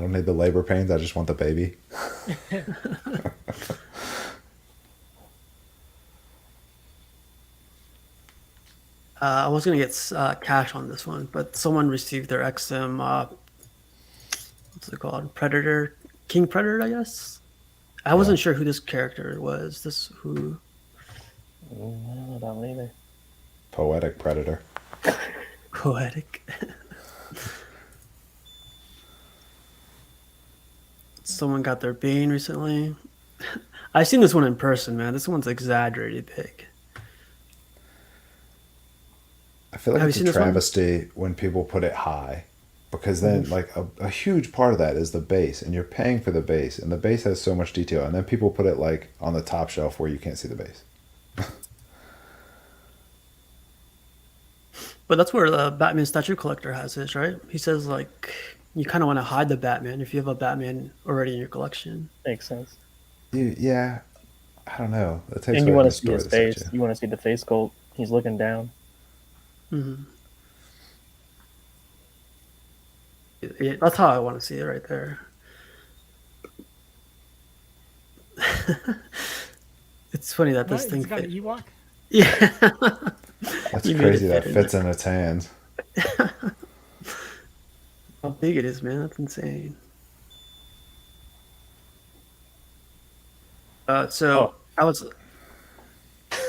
don't need the labor pains. I just want the baby. I was gonna get cash on this one, but someone received their XM. What's it called? Predator, King Predator, I guess. I wasn't sure who this character was. This who? No, I don't either. Poetic predator. Poetic. Someone got their Bane recently. I've seen this one in person, man. This one's exaggerated big. I feel like Have it's you a seen this one? travesty when people put it high, because then like a huge part of that is the base, and you're paying for the base, and the base has so much detail, and then people put it like on the top shelf where you can't see the base. But that's where the Batman statue collector has his, right? He says like you kind of want to hide the Batman if you have a Batman already in your collection. Makes sense. Yeah, I don't know. That takes And you away want from to the see his story of the face. statue. You want to see the face sculpt. He's looking down. Yeah, that's how I want to see it right there. It's funny that this What? thing It's got an fit. Ewok? Yeah. That's You made crazy it that fit in fits in its hands. How big it is, man. That's insane. So I was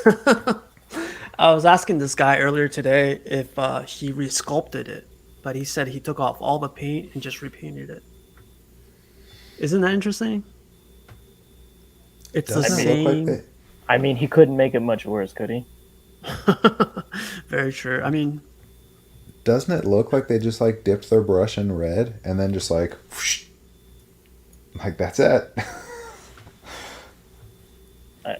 I was asking this guy earlier today if he resculpted it, but he said he took off all the paint and just repainted it. Isn't that interesting? It's the Doesn't it same. look like I mean, he couldn't make it much worse, could he? Very true. I mean, doesn't it look like they just like dipped their brush in red and then just like whoosh, like that's it? I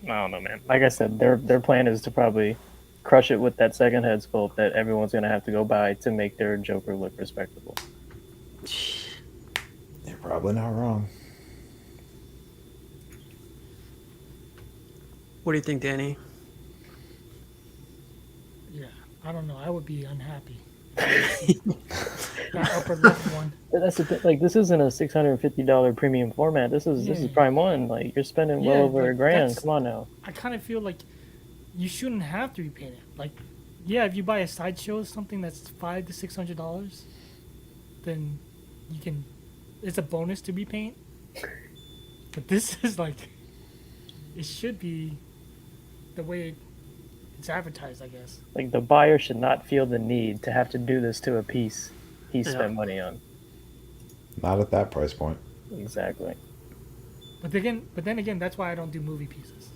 don't know, man. Like I said, their plan is to probably crush it with that second head sculpt that everyone's gonna have to go buy to make their Joker look respectable. You're probably not wrong. what do you think, Danny? Yeah. I don't know. I would be unhappy. That upper left one. But that's the thing. Like, this isn't a $650 premium format. This is Yeah. Prime One. Like, you're spending well Yeah, over like, a grand. that's- Come on now. I kind of feel like you shouldn't have to repaint it. Like, yeah, if you buy a sideshow, something that's $500 to $600, then you can. It's a bonus to repaint. But this is like, it should be the way it's advertised, I guess. Like, the buyer should not feel the need to have to do this to a piece he Yeah. spent money on. Not at that price point. Exactly. But then again, that's why I don't do movie pieces.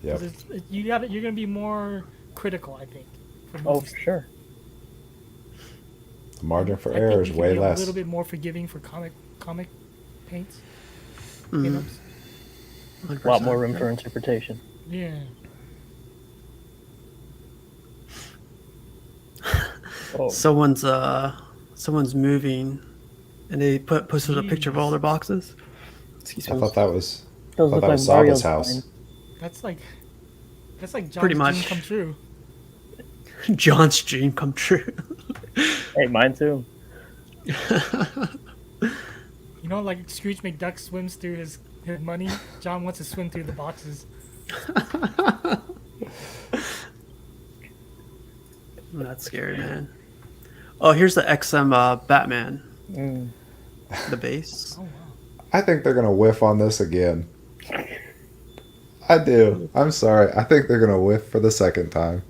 Yep. 'Cause you're gonna be more critical, I think. For Oh, movies. for sure. The margin for I think error you is can way be less. a little bit more forgiving for comic paints. Mhm. Pinups. A lot more room 100%. for interpretation. Yeah. Oh, Someone's moving, and they posted a picture of all Jeez. their boxes. Excuse I me. thought that was those look like Saba's Mario's house. mine. That's like John's Pretty dream much. come true. John's dream come true. Hey, mine too. You know, like Scrooge McDuck swims through his money. John wants to swim through the boxes. That's scary, man. Oh, here's the XM Batman, Mm. the base. Oh wow. I think they're gonna whiff on this again. I do. I'm sorry. I think they're gonna whiff for the second time.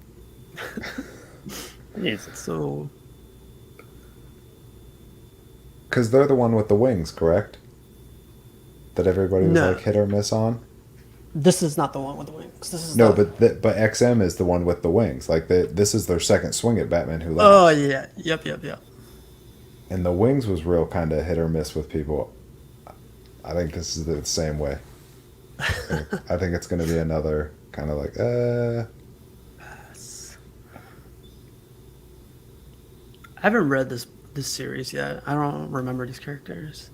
Jesus. So Because they're the one with the wings, correct? That everybody was No. like hit or miss on. this is not the one with the wings. This is No, the, but XM is the one with the wings. Like this is their second swing at Batman Who Laughs. Oh yeah, yep. And the wings was real kind of hit or miss with people. I think this is the same way. I think it's going to be another kind of like, I haven't read this series yet. I don't remember these characters.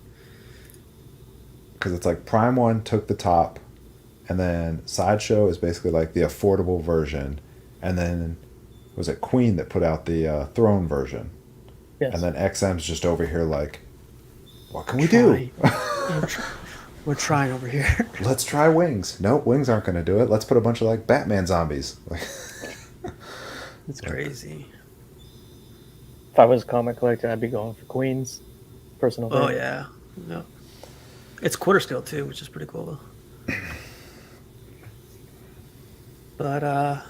because it's like Prime One took the top, and then Sideshow is basically like the affordable version, and then was it Queen that put out the Throne version, Yes. and then XM's just over here like, what can we do? We're trying over here. Let's try wings. Nope, wings aren't going to do it. Let's put a bunch of like Batman zombies. It's crazy. If I was a comic collector, I'd be going for Queens. Personal Oh favorite. yeah, yep. It's quarter scale too, which is pretty cool though. But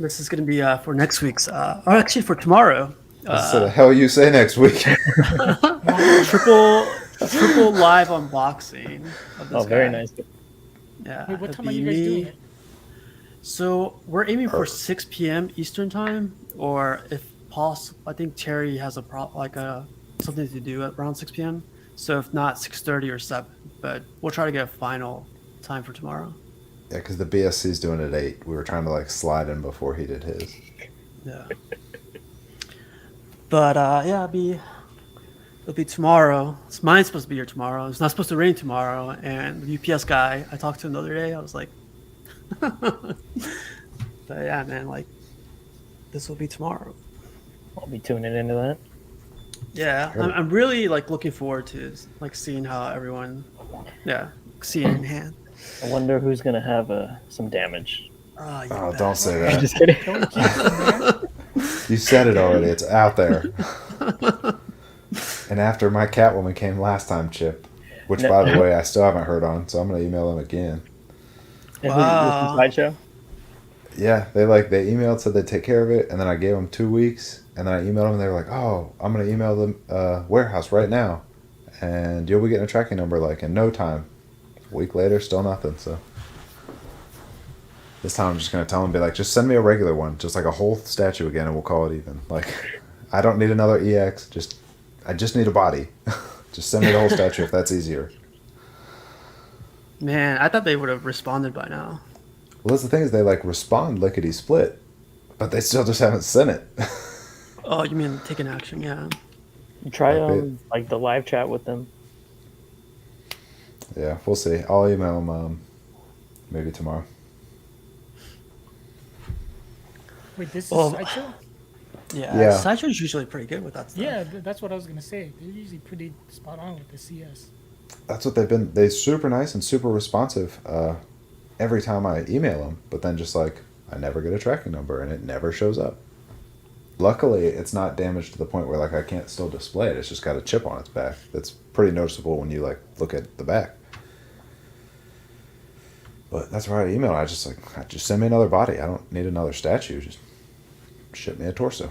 this is gonna be for next week's, or actually for tomorrow. So the hell you say next week? triple live unboxing of this Oh, very guy. nice. Yeah. Wait, what it'd time are be you guys me. doing it? So we're aiming for 6 p.m. Eastern time, or if possible, I think Terry has something to do at around 6 p.m. So if not, 6:30 or 7. But we'll try to get a final time for tomorrow. Yeah, because the BSC's doing it at 8. We were trying to like slide in before he did his. Yeah. But yeah, it'll be tomorrow. Mine's supposed to be here tomorrow. It's not supposed to rain tomorrow. And the UPS guy, I talked to him the other day. I was like, but yeah, man, like this will be tomorrow. I'll be tuning into that. Yeah, I'm really like looking forward to like seeing how everyone, see it in hand. I wonder who's gonna have some damage. Oh, you Oh, bet. don't say I'm that. just kidding. Don't jinx it, man. You said it already. It's out there. And after my Catwoman came last time, Chip, which No. by the way I still haven't heard on, so I'm gonna email him again. And Wow. who's Sideshow? Yeah, they emailed, said they'd take care of it, and then I gave them 2 weeks, and then I emailed them, and they were like, "Oh, I'm gonna email the warehouse right now, and you'll be getting a tracking number like in no time." A week later, still nothing. So this time I'm just gonna tell them, be like, "Just send me a regular one, just like a whole statue again, and we'll call it even." Like, I don't need another EX. I just need a body. Just send me the whole statue if that's easier. Man, I thought they would have responded by now. Well, that's the thing is they like respond lickety split, but they still just haven't sent it. Oh, you mean taking action? Yeah. Try Like like the live chat with them. Yeah, we'll see. I'll email them maybe tomorrow. Wait, this is Well, Sideshow? Yeah. Sideshow's usually pretty good with that stuff. Yeah, that's what I was gonna say. They're usually pretty spot on with the CS. That's what they've been. They're super nice and super responsive every time I email them, but then just like I never get a tracking number and it never shows up. Luckily, it's not damaged to the point where like I can't still display it. It's just got a chip on its back. That's pretty noticeable when you like look at the back. But that's why I emailed. I just send me another body. I don't need another statue. Just ship me a torso.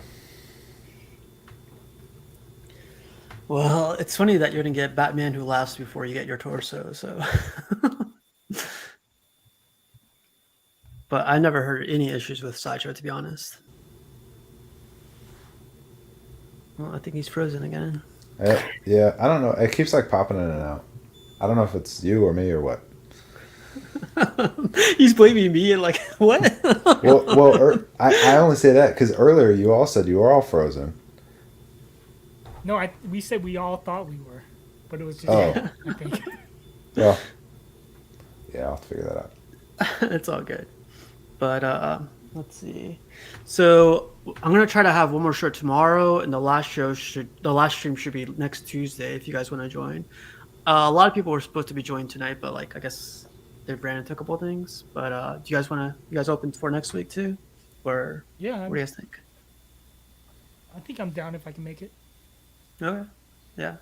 Well, it's funny that you're gonna get Batman Who Laughs before you get your torso. So, but I never heard any issues with Sideshow, to be honest. Well, I think he's frozen again. Yeah, I don't know. It keeps like popping in and out. I don't know if it's you or me or what. He's blaming me and like what? I only say that because earlier you all said you were all frozen. No, we said we all thought we were, but it was just Oh. you, I think. Well, yeah, I'll have to figure that out. It's all good. But let's see. So I'm gonna try to have one more show tomorrow, and the last stream should be next Tuesday if you guys want to join. A lot of people were supposed to be joining tonight, but like I guess they ran into a couple of things. But do you guys you guys open for next week too, or Yeah, what do you guys think? I think I'm down if I can make it. Okay, yeah.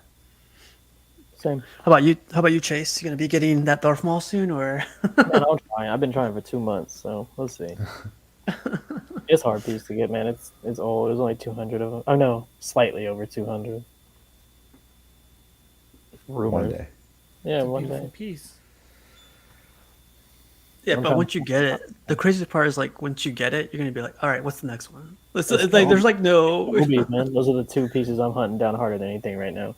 Same. How about you? How about you, Chase? You gonna be getting that Darth Maul soon, or? Man, I'll try. I've been trying for 2 months, so we'll see. It's hard piece to get, man. It's old. There's only 200 of them. Oh no, slightly over 200. Rumored. One day. Yeah, It's a one beautiful day. piece. Yeah, I'm but trying- once you get it, the craziest part is like once you get it, you're gonna be like, all right, what's the next one? It's Let's like go. there's like no. Movies, man. Those are the two pieces I'm hunting down harder than anything right now.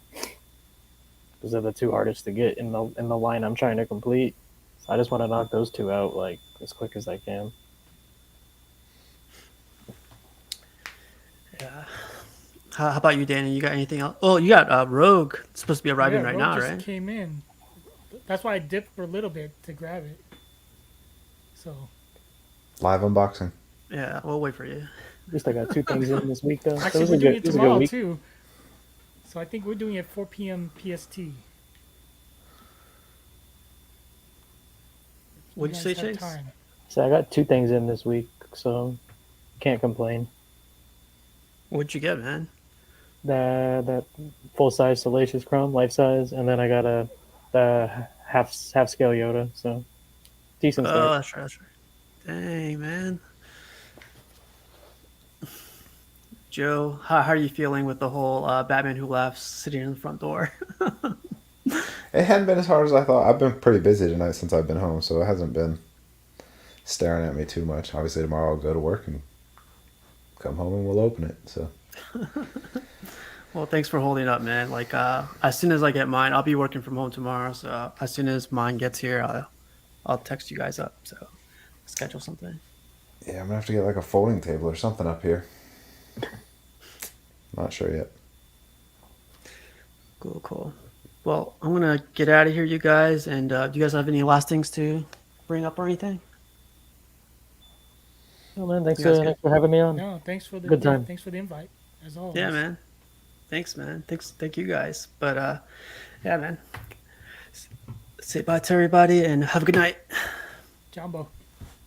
Those are the two hardest to get in the line I'm trying to complete. So I just want to knock those two out like as quick as I can. Yeah. How about you, Danny? You got anything else? Oh, you got Rogue. It's supposed to be arriving Yeah, right Rogue now, just right? came in. That's why I dipped for a little bit to grab it. So Live unboxing. Yeah, we'll wait for you. At least I got two things in this week though. So actually, it was we're a doing good, it it was a good tomorrow week. too. So I think we're doing it 4 p.m. PST. What'd you say, guys have Chase? time. So I got two things in this week, so can't complain. What'd you get, man? That full size Salacious Chrome, life size, and then I got the half scale Yoda. So decent Oh, start. that's right. That's right. Dang, man. Joe, how are you feeling with the whole Batman Who Laughs sitting in the front door? It hadn't been as hard as I thought. I've been pretty busy tonight since I've been home, so it hasn't been staring at me too much. Obviously, tomorrow I'll go to work and come home and we'll open it. So Well, thanks for holding up, man. Like, as soon as I get mine, I'll be working from home tomorrow. So as soon as mine gets here, I'll text you guys up. So schedule something. yeah, I'm gonna have to get like a folding table or something up here. Not sure yet. Cool, cool. Well, I'm gonna get out of here, you guys. And do you guys have any last things to bring up or anything? Oh man, thanks You guys good? thanks for having me on. No, thanks for the Good time. Thanks for the invite, as always. Yeah, man. Thanks, man. Thank you guys. But yeah, man. Say bye to everybody and have a good night. Jumbo.